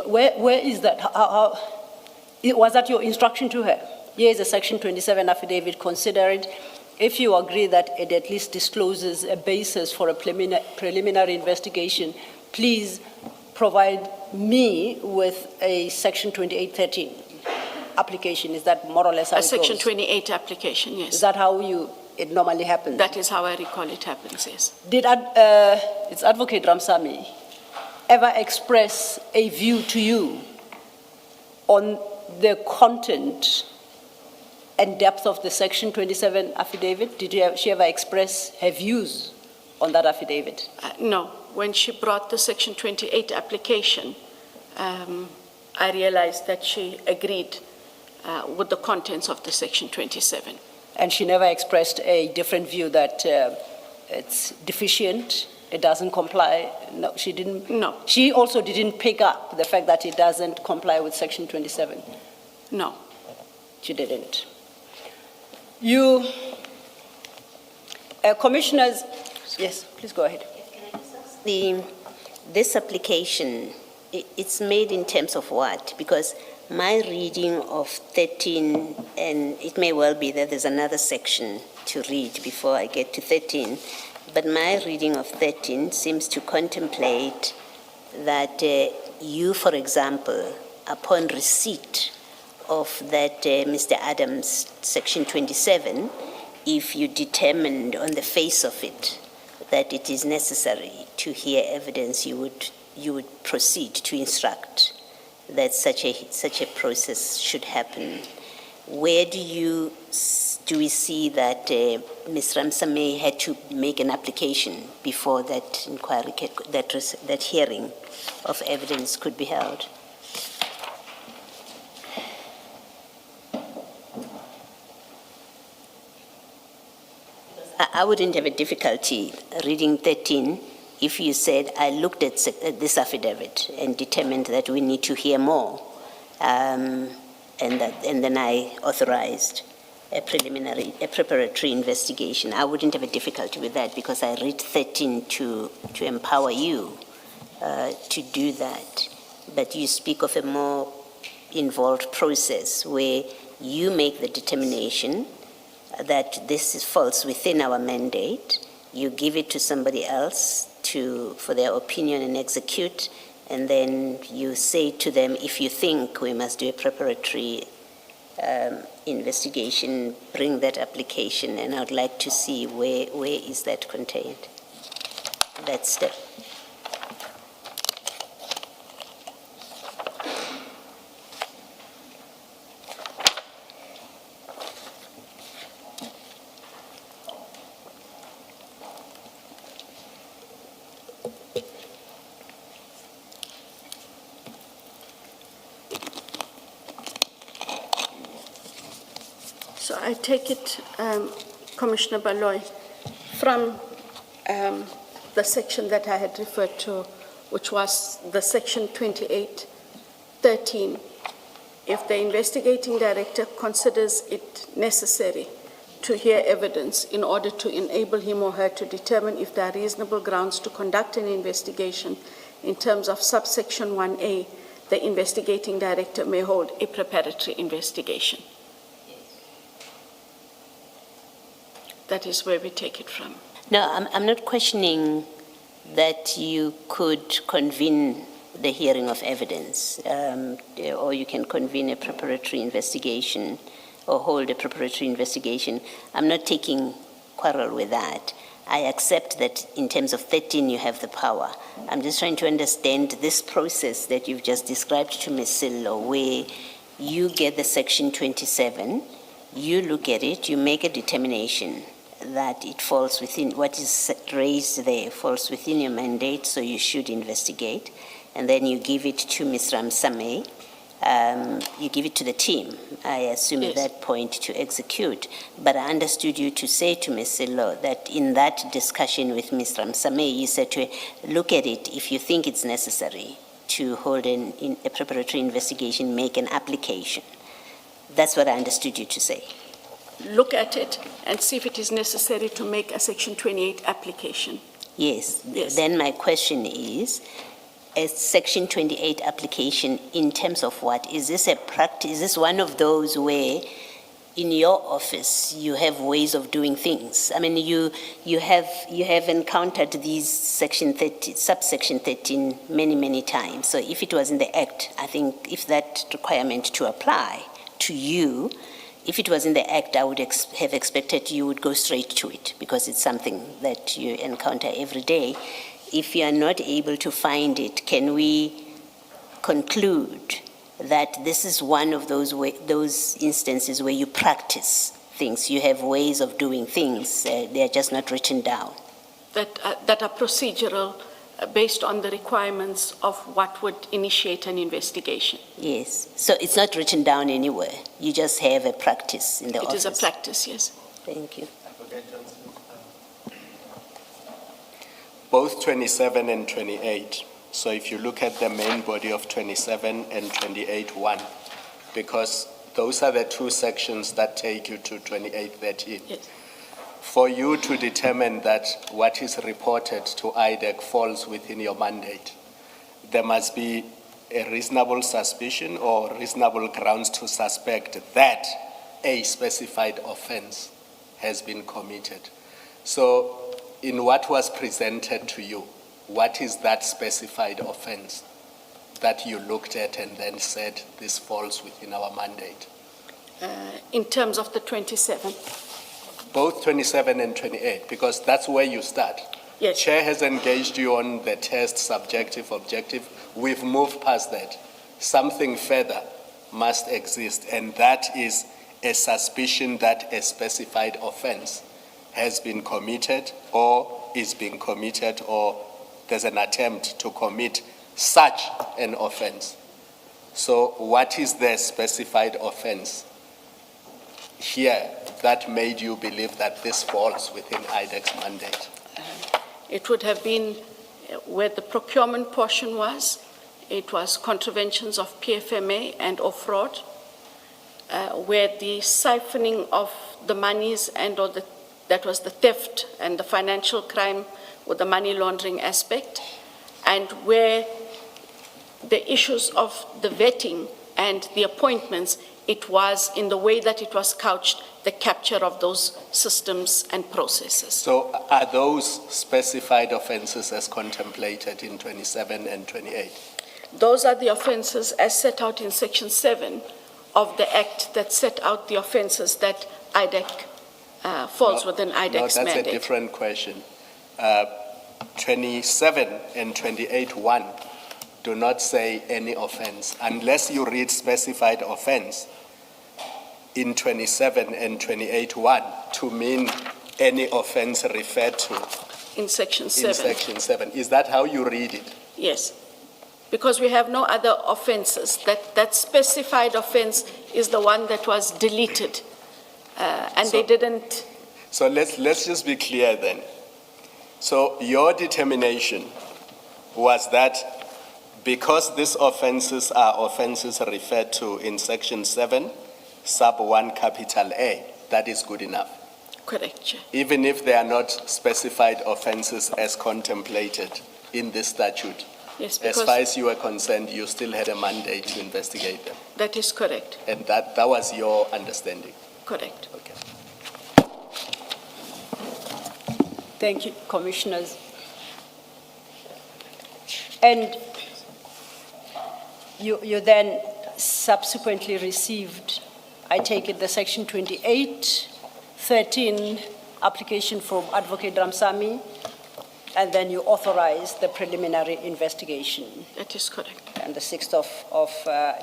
Where is that? Was that your instruction to her? here is a Section 27 affidavit, consider it. If you agree that it at least discloses a basis for a preliminary investigation, please provide me with a Section 2813 application. Is that more or less how A it Section goes? 28 application, Is yes. that how it normally happens? That is how I recall it happens, yes. Did its Advocate Ramsamy ever express a view to you on the content and depth of the Section 27 affidavit? Did she ever express her views on that affidavit? No, when she brought the Section 28 application, I realized that she agreed with the contents of the Section 27. And she never expressed a different view that it's deficient, it doesn't comply? No, she didn't? No. She also didn't pick up the fact that it doesn't comply with Section 27? No. She didn't. Commissioners, yes, please go ahead. This application, it's made in terms of what? Because my reading of 13, and it may well be that there's another section to read before I get to 13, but my reading of 13 seems to contemplate that you, for example, upon receipt of that Mr. Adams' Section 27, if you determined on the face of it that it is necessary to hear evidence, you would proceed to instruct that such a process should happen. Where do we see that Ms. Ramsamy had to make an application before that inquiry, that hearing of evidence could be held? I wouldn't have a difficulty reading 13 if you said, I looked at this affidavit and determined that we need to hear more, and then I authorized a preparatory investigation. I wouldn't have a difficulty with that because I read 13 to empower you to do that. But you speak of a more involved process where you make the determination that this falls within our mandate, you give it to somebody else for their opinion and execute, and then you say to them, if you think we must do a preparatory investigation, bring that application, and I'd like to see where is that contained, that step. So I take it, Commissioner Baloy, from the section that I had referred to, which was the Section 2813, if the investigating director considers it necessary to hear evidence in order to enable him or her to determine if there are reasonable grounds to conduct an investigation in terms of subsection 1A, the investigating director may hold a preparatory investigation. That is where we take it from. No, I'm not questioning that you could convene the hearing of evidence, or you can convene a preparatory investigation or hold a preparatory investigation. I'm not taking quarrel with that. I accept that in terms of 13 you have the power. I'm just trying to understand this process that you've just described to Ms. Sillo, where you get the Section 27, you look at it, you make a determination that it falls within, what is raised there falls within your mandate, so you should investigate. And then you give it to Ms. Ramsamy, you give it to the team, I assume Yes. at that point to execute. But I understood you to say to Ms. Sillo that in that discussion with Ms. Ramsamy, you said to her, look at it, if you think it's necessary to hold a preparatory investigation, make an application. That's what I understood you to say. Look at it and see if it is necessary to make a Section 28 application. Yes. Yes. Then my question is, a Section 28 application in terms of what? Is this a practice? Is this one of those where in your office, you have ways of doing things. I mean, you have encountered these subsection 13 many times. So if it was in the Act, I think if that requirement to apply to you, if it was in the Act, I would have expected you would go straight to it because it's something that you encounter every day. If you are not able to find it, can we conclude that this is one of those instances where you practice things, you have ways of doing things, they are just not written down? That are procedural based on the requirements of what would initiate an investigation. Yes, so it's not written down anywhere, you just have a practice in the office? It is a practice, yes. Thank you. Both 27 and 28. So if you look at the main body of 27 and 28.1, because those are the two sections that take you to 28.13. Yes. For you to determine that what is reported to IDEC falls within your mandate, there must be a reasonable suspicion or reasonable grounds to suspect that a specified offense has been committed. So in what was presented to you, what is that specified offense that you looked at and then said this falls within our mandate? In terms of the 27. Both 27 and 28, because that's where you start. Yes. Chair has engaged you on the test, subjective, objective. We've moved past that. Something further must exist, and that is a suspicion that a specified offense has been committed or is being committed or there's an attempt to commit such an offense. So what is the specified offense here that made you believe that this falls within IDEC's mandate? It would have been where the procurement portion was. It was contraventions of PFMA and or fraud, where the siphoning of the monies that was the theft and the financial crime with the money laundering aspect, and where the issues of the vetting and the appointments, it was in the way that it was couched, the capture of those systems and processes. So are those specified offenses as contemplated in 27 and 28? Those are the offenses as set out in Section 7 of the Act that set out the offenses that IDEC falls within IDEC's no, mandate. that's a different question. 27 and 28.1 do not say any offense, unless you read specified offense in 27 and 28.1 to mean any offense referred to In Section 7. in Section 7. Is that how you read it? Yes, because we have no other offenses. That specified offense is the one that was deleted, and they didn't. So let's just be clear then. So your determination was that because these offenses are offenses referred to in Section 7, sub 1, capital A, that is good enough. Correct, Chair. Even if they are not specified offenses as contemplated in this statute. Yes, As because far as you were concerned, you still had a mandate to investigate them. that is correct. And that was your understanding. Correct. Okay. Thank you, Commissioners. And you then subsequently received, I take it, the Section 28.13 application from Advocate Ramsamy, and then you authorized the preliminary investigation That is correct. on the 6th of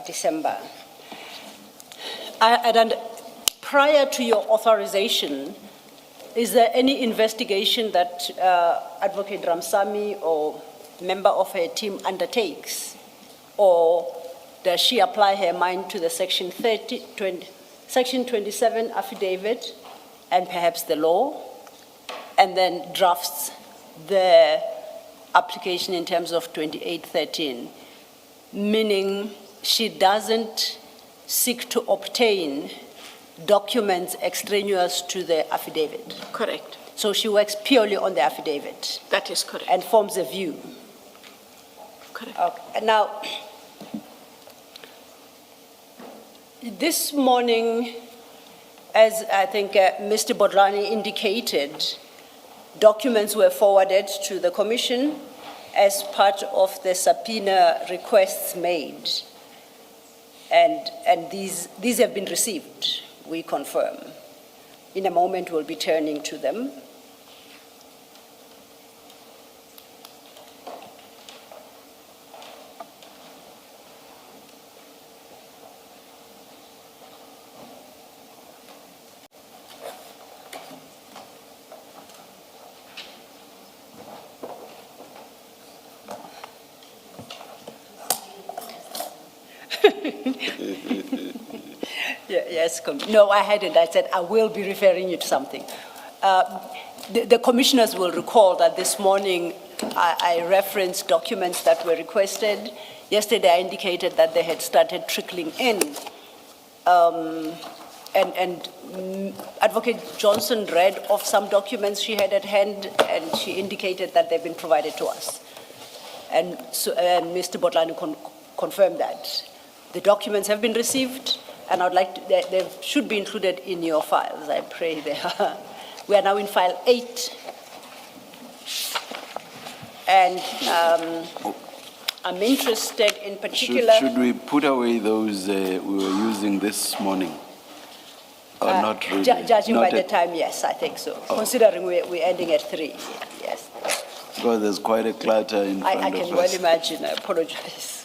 December. And prior to your authorization, is there any investigation that Advocate Ramsamy or member of her team undertakes? Or does she apply her mind to the Section 27 affidavit and perhaps the law, and then drafts the application in terms of 28.13, meaning she doesn't seek to obtain documents extraneous to the affidavit? Correct. So she works purely on the affidavit That is correct. and forms a view. Correct. Okay. Now, this morning, As I think Mr. Bodlani indicated, documents were forwarded to the Commission as part of the subpoena requests made. And these have been received, we confirm. In a moment, we'll be turning to them. Yes, no, I hadn't. I said I will be referring you to something. The commissioners will recall that this morning I referenced documents that were requested. Yesterday I indicated that they had started trickling in. And Advocate Johnson read off some documents she had at hand, and she indicated that they've been provided to us. And Mr. Botlani confirmed that. The documents have been received, and I'd like to, they should be included in your files. I pray they are. We are now in file 8. And I'm interested in particular. Should we put away those we were using this morning? Or not really? Judging Not by the at- time, yes, I think so. Considering we're ending at 3, yes. Because there's quite a clutter in front I of can us. well imagine. I apologize.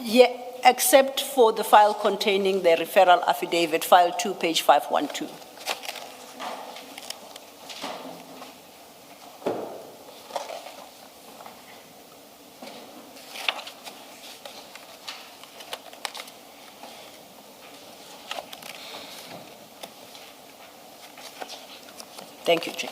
Yeah, except for the file containing the referral affidavit, file 2, page 512. Thank you, Chair.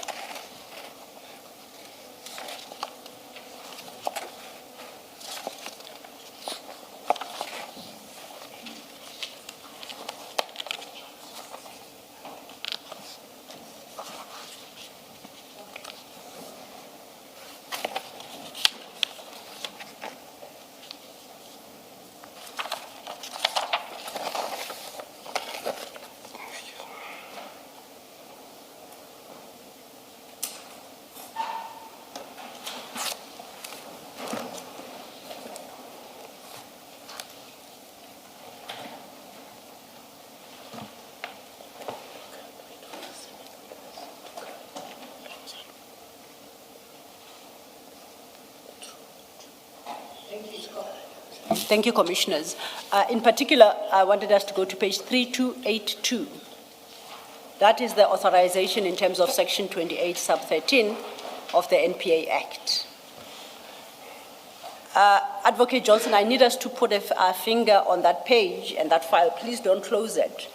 Thank you, Commissioners. In particular, I wanted us to go to page 3282. That is the authorization in terms of Section 28, sub 13 of the NPA Act. Advocate Johnson, I need us to put a finger on that page and that file. Please don't close it.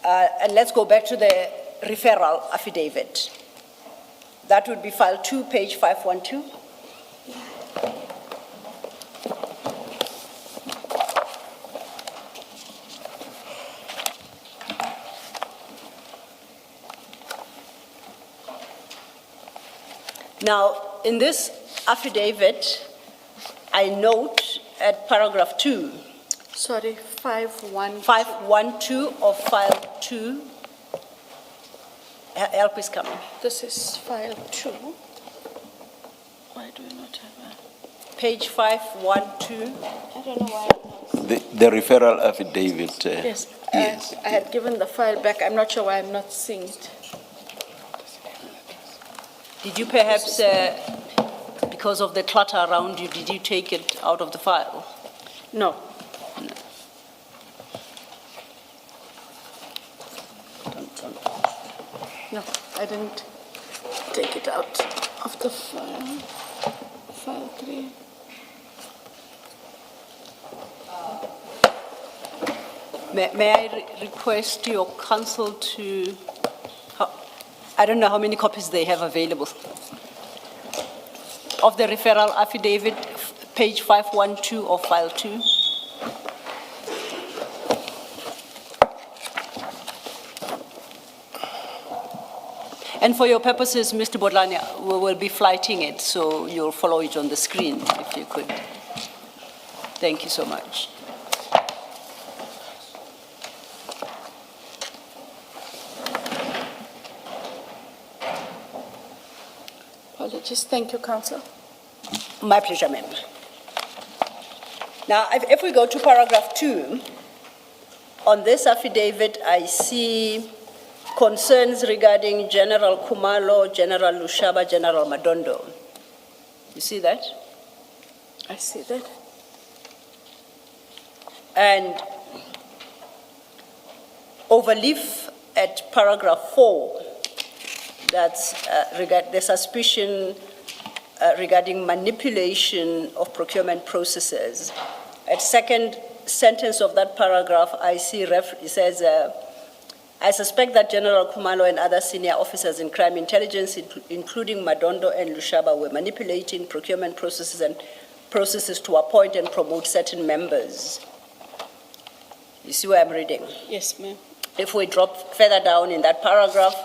And let's go back to the referral affidavit. That would be file 2, page 512. Now, in this affidavit, I note at paragraph 2, Sorry, 512. 512 of file 2. Help is coming. This is file 2. Why do we not have Page 512. I don't know why I'm not. The referral affidavit. Yes, Yes. I had given the file back. I'm not sure why I'm not seeing it. Did you perhaps, because of the clutter around you, did you take it out of the file? No. No, I didn't take it out of the file. File 3. May I request your counsel to, I don't know how many copies they have available, of the referral affidavit, page 512 of file 2. And for your purposes, Mr. Bodlani, we will be flighting it, so you'll follow it on the screen, if you could. Thank you so much. Apologies. Thank you, Council. My pleasure, Member. Now, if we go to paragraph 2, on this affidavit, I see concerns regarding General Kumalo, General Lushaba, General Madondo. You see that? I see that. And overleaf at paragraph 4, that's regard the suspicion regarding manipulation of procurement processes. At second sentence of that paragraph, I see it says, I suspect that General Kumalo and other senior officers in crime intelligence, including Madondo and Lushaba, were manipulating procurement processes and processes to appoint and promote certain members. You see where I'm reading? Yes, ma'am. If we drop further down in that paragraph,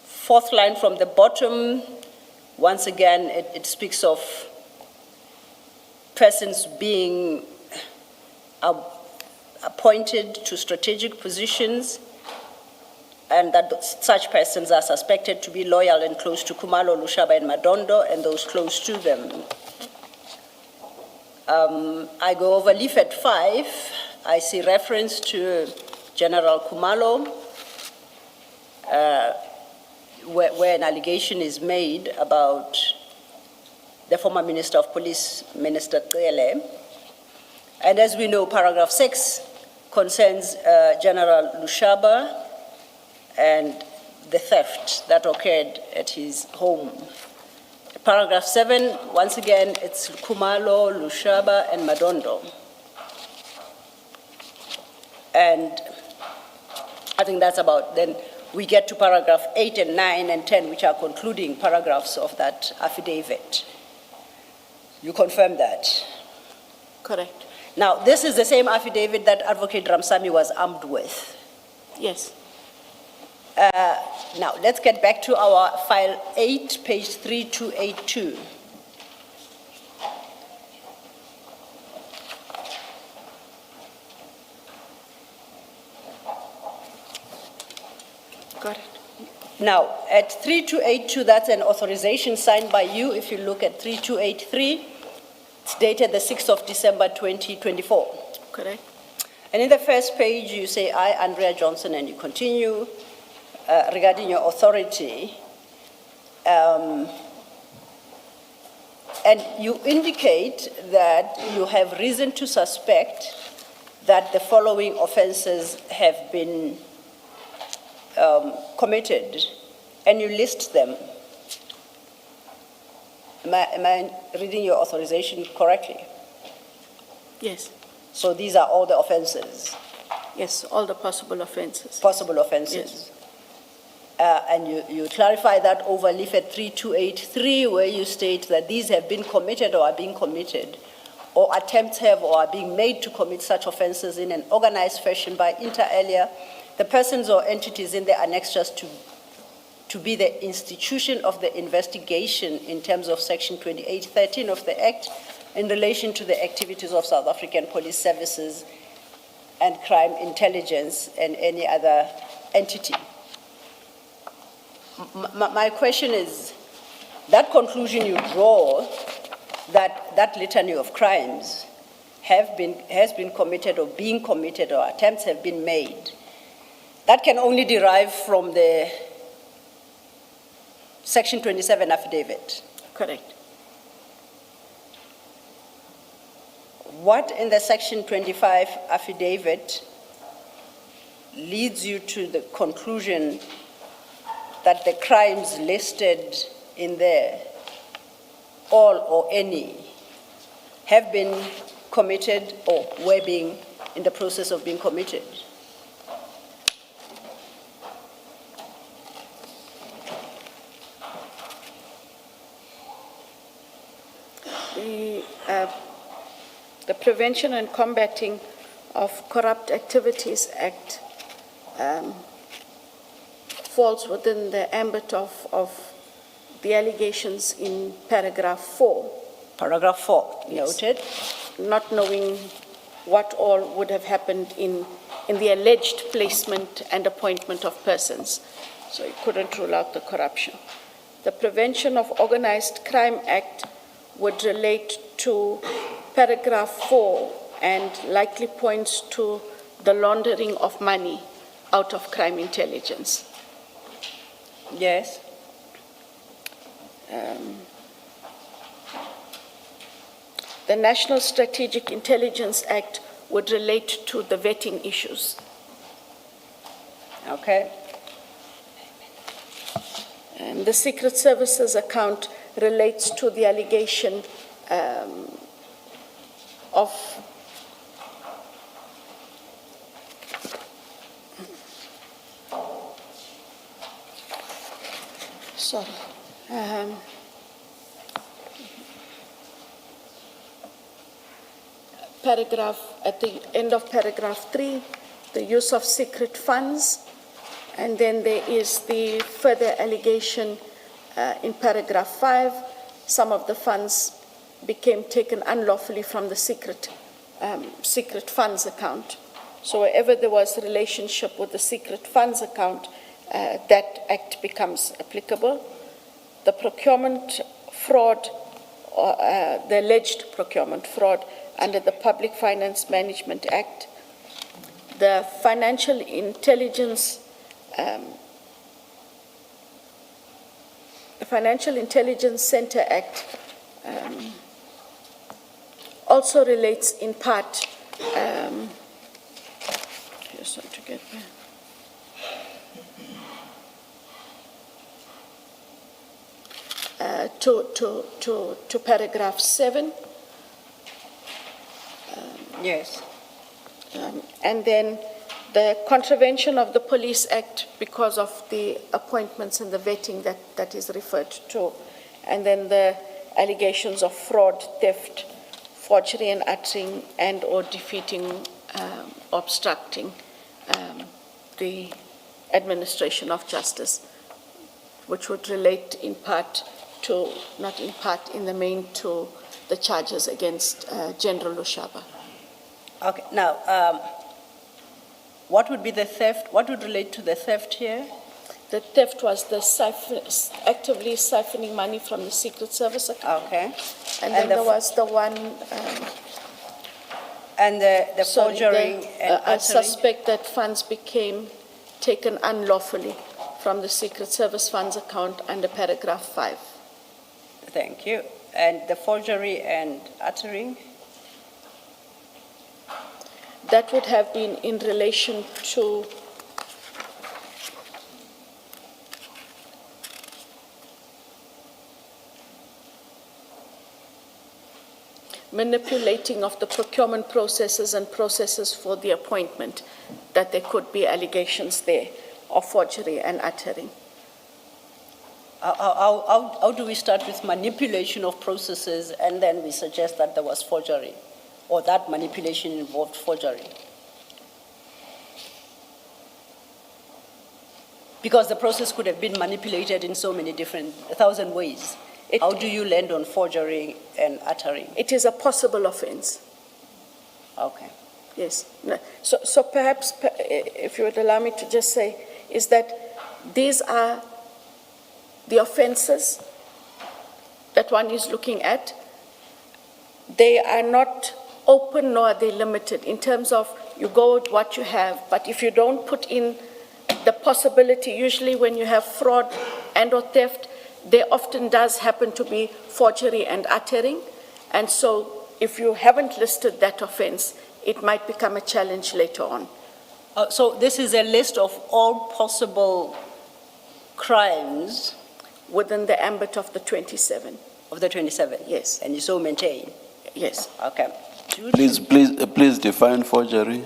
fourth line from the bottom, once again, it speaks of persons being appointed to strategic positions, and that such persons are suspected to be loyal and close to Kumalo, Lushaba, and Madondo, and those close to them. I go over leaflet 5. I see reference to General Kumalo, where an allegation is made about the former Minister of Police, Minister Qele. And as we know, paragraph 6 concerns General Lushaba and the theft that occurred at his home. Paragraph 7, once again, it's Kumalo, Lushaba, and Madondo. And I think that's about, then we get to paragraph 8 and 9 and 10, which are concluding paragraphs of that affidavit. You confirm that? Correct. Now, this is the same affidavit that Advocate Ramsamy was armed with. Yes. Now, let's get back to our file 8, page 3282. Got it. Now, at 3282, that's an authorization signed by you. If you look at 3283, it's dated the 6th of December, 2024. Correct. And in the first page, you say, I, Andrea Johnson, and you continue regarding your authority. And you indicate that you have reason to suspect that the following offenses have been committed, and you list them. Am I reading your authorization correctly? Yes. So these are all the offenses? Yes, all the possible offenses. Possible offenses? Yes. And you clarify that over leaflet 3283, where you state that these have been committed or are being committed, or attempts have or are being made to commit such offenses in an organized fashion by inter alia, the persons or entities in the annexures to be the institution of the investigation in terms of section 2813 of the Act in relation to the activities of South African police services and crime intelligence and any other entity. My question is, that conclusion you draw, that litany of crimes has been committed or being committed or attempts have been made, that can only derive from the Section 27 affidavit. Correct. What in the Section 25 affidavit leads you to the conclusion that the crimes listed in there, all or any, have been committed or were being in the process of being committed? The Prevention and Combating of Corrupt Activities Act falls within the ambit of the allegations in paragraph 4. Paragraph 4, Yes. noted. not knowing what all would have happened in the alleged placement and appointment of persons. So he couldn't rule out the corruption. The Prevention of Organized Crime Act would relate to paragraph 4 and likely points to the laundering of money out of crime intelligence. Yes. The National Strategic Intelligence Act would relate to the vetting issues. Okay. The Secret Services account relates to the allegation of at the end of paragraph 3, the use of secret funds, and then there is the further allegation in paragraph 5, some of the funds became taken unlawfully from the secret funds account. So wherever there was a relationship with the secret funds account, that act becomes applicable. The procurement fraud, the alleged procurement fraud under the Public Finance Management Act, the Financial Intelligence Center Act also relates in part, just want to get there. To paragraph 7. Yes. And then the contravention of the Police Act because of the appointments and the vetting that is referred to. And then the allegations of fraud, theft, forgery and uttering and or defeating, obstructing the administration of justice, which would relate in part to, not in part, in the main to the charges against General Lushaba. Okay. Now, what would be the theft? What would relate to the theft here? The theft was the actively siphoning money from the Secret Service account. Okay. And then there was the one... and the forgery and I uttering? suspect that funds became taken unlawfully from the Secret Service funds account under paragraph 5. Thank you. And the forgery and uttering? That would have been in relation to manipulating of the procurement processes and processes for the appointment, that there could be allegations there of forgery and uttering. How do we start with manipulation of processes and then we suggest that there was forgery or that manipulation involved forgery? Because the process could have been manipulated in so many different, 1,000 ways. How do you land on forgery and uttering? It is a possible offense. Okay. Yes. No. So perhaps, if you would allow me to just say, is that these are the offenses that one is looking at. They are not open nor are they limited in terms of you go with what you have, but if you don't put in the possibility, usually when you have fraud and or theft, there often does happen to be forgery and uttering. And so if you haven't listed that offense, it might become a challenge later on. So this is a list of all possible crimes within the ambit of the 27. Of the 27? Yes. And you so maintain? Yes. Okay. Please define forgery.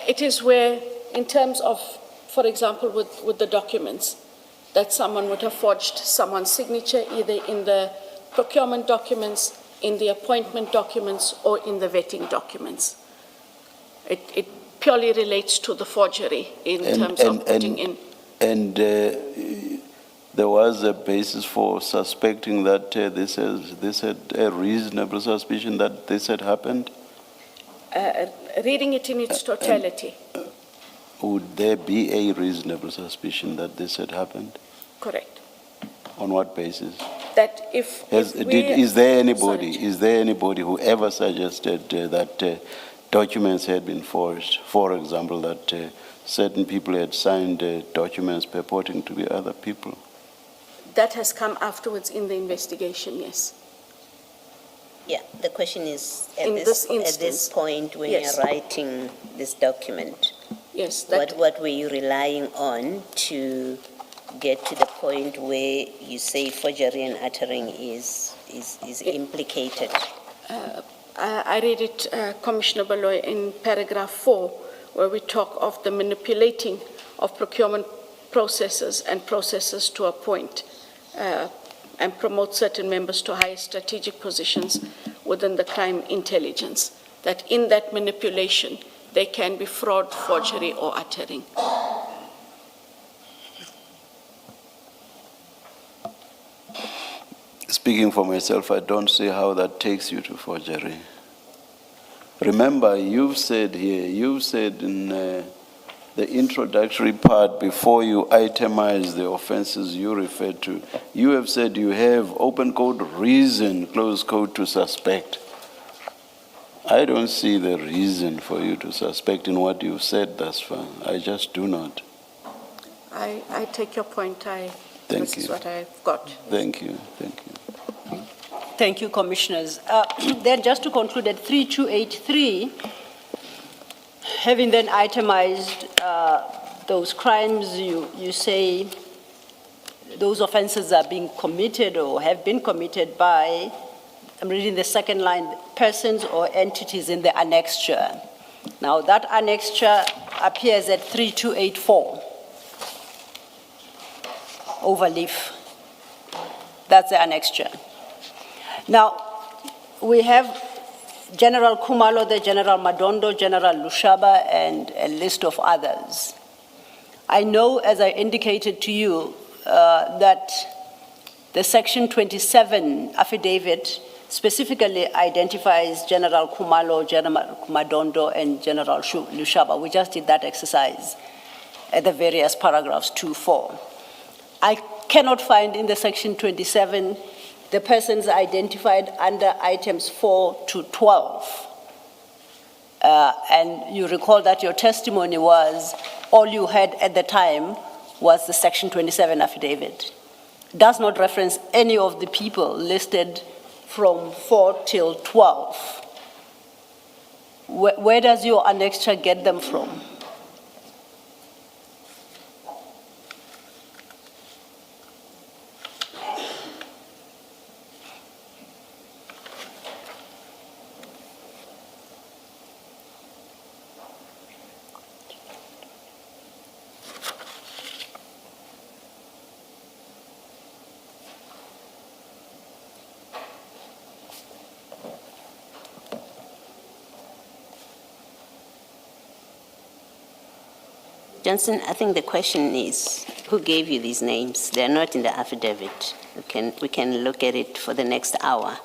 It is where, in terms of, for example, with the documents, that someone would have forged someone's signature either in the procurement documents, in the appointment documents, or in the vetting documents. It purely relates to the forgery in terms of putting in. And there was a basis for suspecting that this had a reasonable suspicion that this had happened? Reading it in its totality, Would there be a reasonable suspicion that this had happened? correct. On what basis? That if Is there anybody who ever suggested that documents had been forged? For example, that certain people had signed documents purporting to be other people? that has come afterwards in the investigation, yes. Yeah, the question is, In at this this instance, point, when yes. you're writing this document, Yes, that, what were you relying on to get to the point where you say forgery and uttering is implicated? I read it, Commissioner Baloy, in paragraph 4, where we talk of the manipulating of procurement processes and processes to appoint and promote certain members to high strategic positions within the crime intelligence, that in that manipulation, there can be fraud, forgery, or uttering. Speaking for myself, I don't see how that takes you to forgery. Remember, you've said in the introductory part, before you itemize the offenses you referred to, you have said you have open quote reason, close quote, to suspect. I don't see the reason for you to suspect in what you've said thus far. I just do not. I take your point. This is you. what I've got. Thank you. Thank you, Commissioners. Then just to conclude, at 3283, having then itemized those crimes, you say those offenses are being committed or have been committed by, I'm reading the second line, persons or entities in the annexure. Now that annexure appears at 3284. Overleaf. That's the annexure. Now, we have General Kumalo, the General Madondo, General Lushaba, and a list of others. I know, as I indicated to you, that the Section 27 affidavit specifically identifies General Kumalo, General Madondo, and General Lushaba. We just did that exercise at the various paragraphs 2-4. I cannot find in the Section 27 the persons identified under items 4 to 12. And you recall that your testimony was, all you had at the time was the Section 27 affidavit. Does not reference any of the people listed from 4 till 12. Where does your annexure get them from? Johnson, I think the question is, who gave you these names? They're not in the affidavit. We can look at it for the next hour.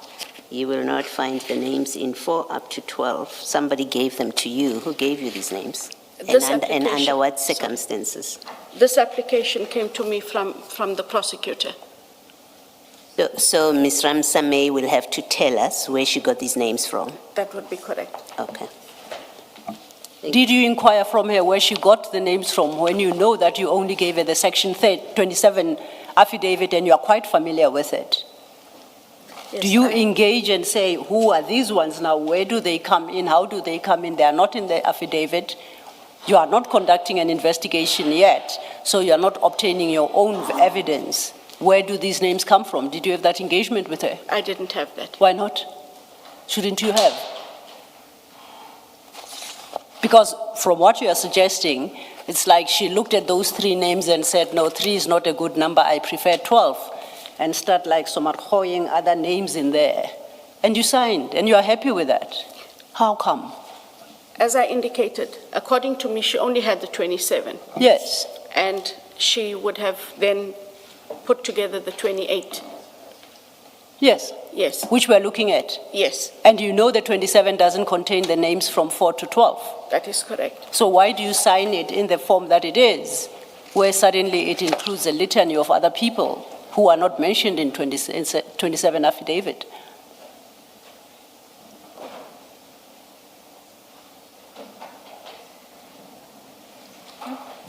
You will not find the names in 4 up to 12. Somebody gave them to you. Who gave you these names? And under what circumstances? This application came to me from the prosecutor. So Ms. Ramsame will have to tell us where she got these names from. That would be correct. Okay. Did you inquire from her where she got the names from when you know that you only gave her the Section 27 affidavit and you are quite familiar with it? Yes, Do you engage and say, who are these ones now? Where do they come in? How do they come in? They are not in the affidavit. You are not conducting an investigation yet, so you are not obtaining your own evidence. Where do these names come from? Did you have that engagement with her? I didn't have that. Why not? Shouldn't you have? Because from what you are suggesting, it's like she looked at those 3 names and said, no, 3 is not a good number, I prefer 12, and start like somarhoying other names in there. And you signed, and you are happy with that. How come? As I indicated, according to me, she only had the 27. Yes. And she would have then put together the 28. Yes, Yes, which we're looking at. yes, And you know that 27 doesn't contain the names from 4 to 12. that is correct. So why do you sign it in the form that it is, where suddenly it includes a litany of other people who are not mentioned in 27 affidavit?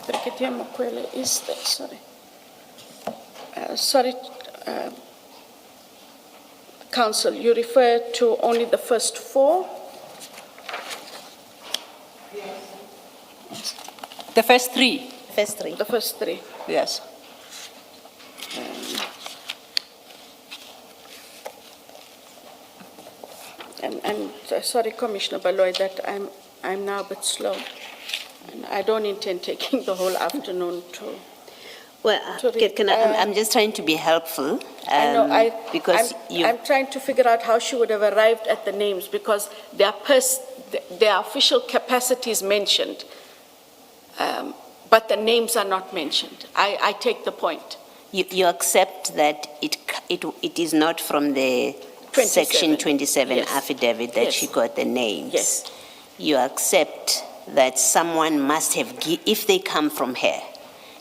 Brigadier Makwele is there, sorry. Sorry, Council, you refer to only the first 4? The first 3, First three. The first 3. yes. Sorry, Commissioner Baloy, that I'm now a bit slow. And I don't intend taking the whole afternoon to. Well, Sorry, I'm just trying to be helpful. I know, Because I'm trying to figure out how she would have arrived at the names because their official capacity is mentioned, but the names are not mentioned. I take the point. you accept that it is not from the 27. Section 27 Yes. affidavit that Yes. she got the names. Yes. You accept that someone must have, if they come from her,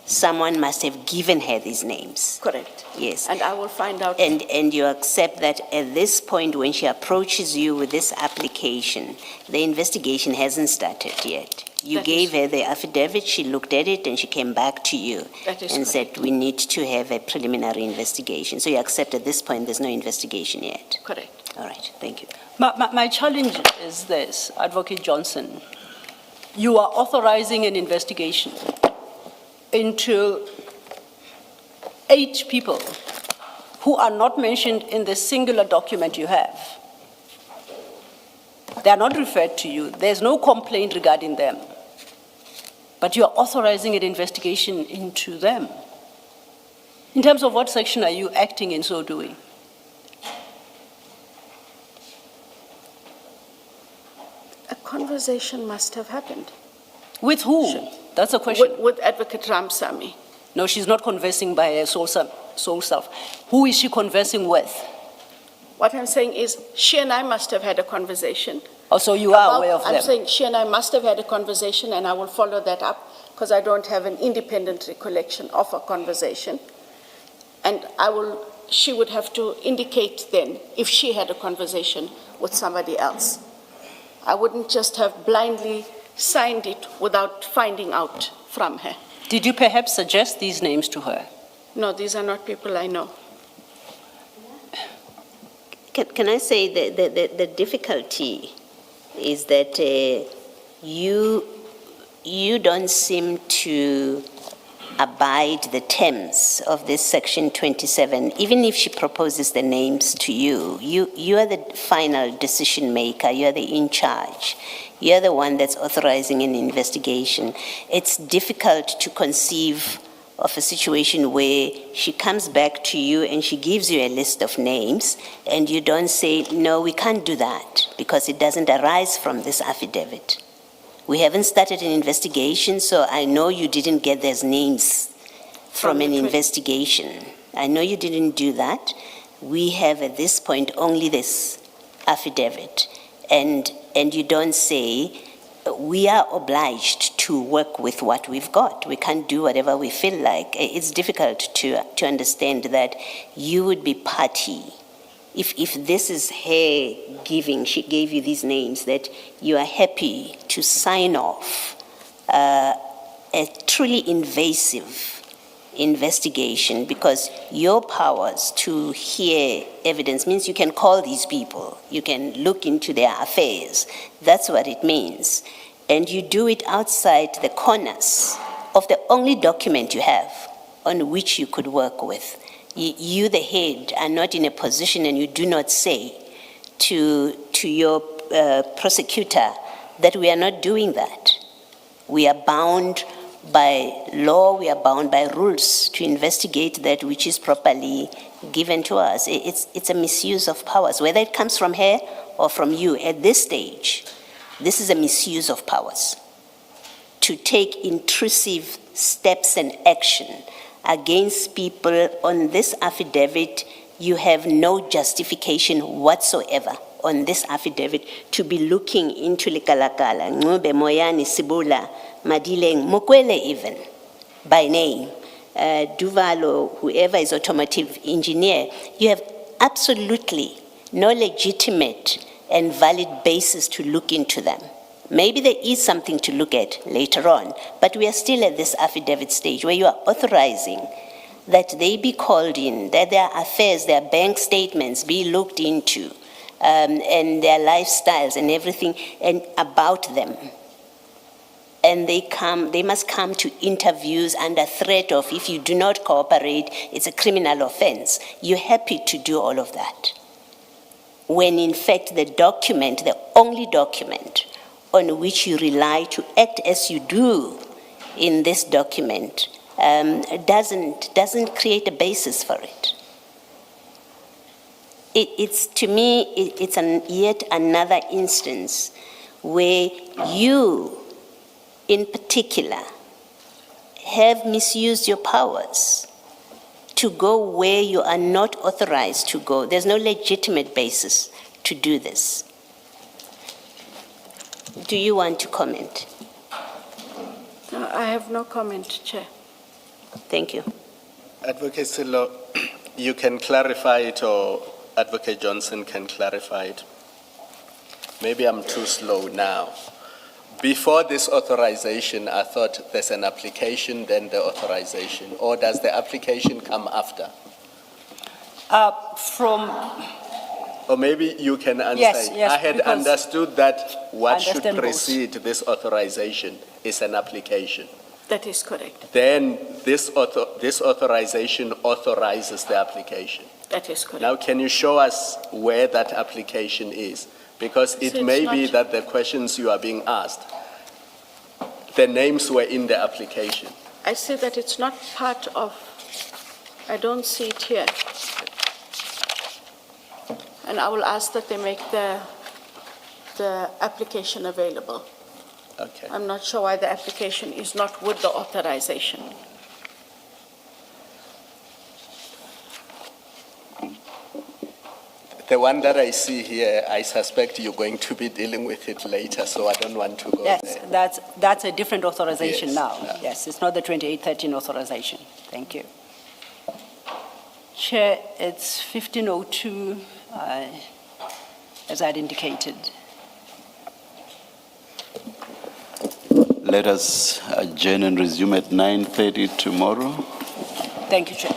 someone must have given her these names. Correct. Yes. And I will find out. And you accept that at this point, when she approaches you with this application, the investigation hasn't started yet. You That gave is- her the affidavit, she looked at it, and she came back to you That is and correct. said, we need to have a preliminary investigation. So you accept at this point, there's no investigation yet. Correct. All right, thank you. My challenge is this, Advocate Johnson. You are authorizing an investigation into 8 people who are not mentioned in the singular document you have. They are not referred to you. There's no complaint regarding them. But you are authorizing an investigation into them. In terms of what section are you acting in so doing? A conversation must have happened. With who? Sure. That's a question. With Advocate Ramsamy. No, she's not conversing by her soul self. Who is she conversing with? What I'm saying is, she and I must have had a conversation. Oh, so you are aware of I'm them? saying she and I must have had a conversation, and I will follow that up, because I don't have an independent recollection of a conversation. And she would have to indicate then if she had a conversation with somebody else. I wouldn't just have blindly signed it without finding out from her. Did you perhaps suggest these names to her? No, these are not people I know. Can I say that the difficulty is that you don't seem to abide the terms of this Section 27. Even if she proposes the names to you, you are the final decision maker, you are the in charge. You're the one that's authorizing an investigation. It's difficult to conceive of a situation where she comes back to you and she gives you a list of names and you don't say, no, we can't do that because it doesn't arise from this affidavit. We haven't started an investigation, so I know you didn't get those names from an investigation. I know you didn't do that. We have at this point only this affidavit. And you don't say, we are obliged to work with what we've got. We can't do whatever we feel like. It's difficult to understand that you would be party. If this is her giving, she gave you these names, that you are happy to sign off a truly invasive investigation, because your powers to hear evidence means you can call these people, you can look into their affairs. That's what it means. And you do it outside the corners of the only document you have on which you could work with. You, the head, are not in a position, and you do not say to your prosecutor that we are not doing that. We are bound by law, we are bound by rules to investigate that which is properly given to us. It's a misuse of powers, whether it comes from her or from you. At this stage, this is a misuse of powers to take intrusive steps and action against people on this affidavit, you have no justification whatsoever on this affidavit to be looking into Likalakala, Ngube, Moyani, Sibula, Madileng, Mokwele even, by name, Duvalo, whoever is automotive engineer. You have absolutely no legitimate and valid basis to look into them. Maybe there is something to look at later on, but we are still at this affidavit stage where you are authorizing that they be called in, that their affairs, their bank statements be looked into, and their lifestyles and everything and about them. And they must come to interviews under threat of, if you do not cooperate, it's a criminal offense. You're happy to do all of that. When in fact the document, the only document on which you rely to act as you do in this document, doesn't create a basis for it. It's to me, it's yet another instance where you, in particular, have misused your powers to go where you are not authorized to go. There's no legitimate basis to do this. Do you want to comment? No, I have no comment, Chair. Thank you. Advocate Silo, you can clarify it, or Advocate Johnson can clarify it. Maybe I'm too slow now. Before this authorization, I thought there's an application, then the authorization, or does the application come after? Or maybe you can answer. Yes, it. yes, I had because understood that what should understand both. precede this authorization is an application. That is correct. Then this authorization authorizes the application. That is correct. Now, can you show us where that application is? Because it So may it's be not- that the questions you are being asked, the names were in the application. I say that it's not part of, I don't see it here. And I will ask that they make the application available. Okay. I'm not sure why the application is not with the authorization. The one that I see here, I suspect you're going to be dealing with it later, so I don't want to go Yes, there. that's a different authorization Yes, now. yeah. Yes, it's not the 2813 authorization. Thank you. Chair, it's 15:02, as I'd indicated. Let us adjourn and resume at 9:30 tomorrow. Thank you, Chair.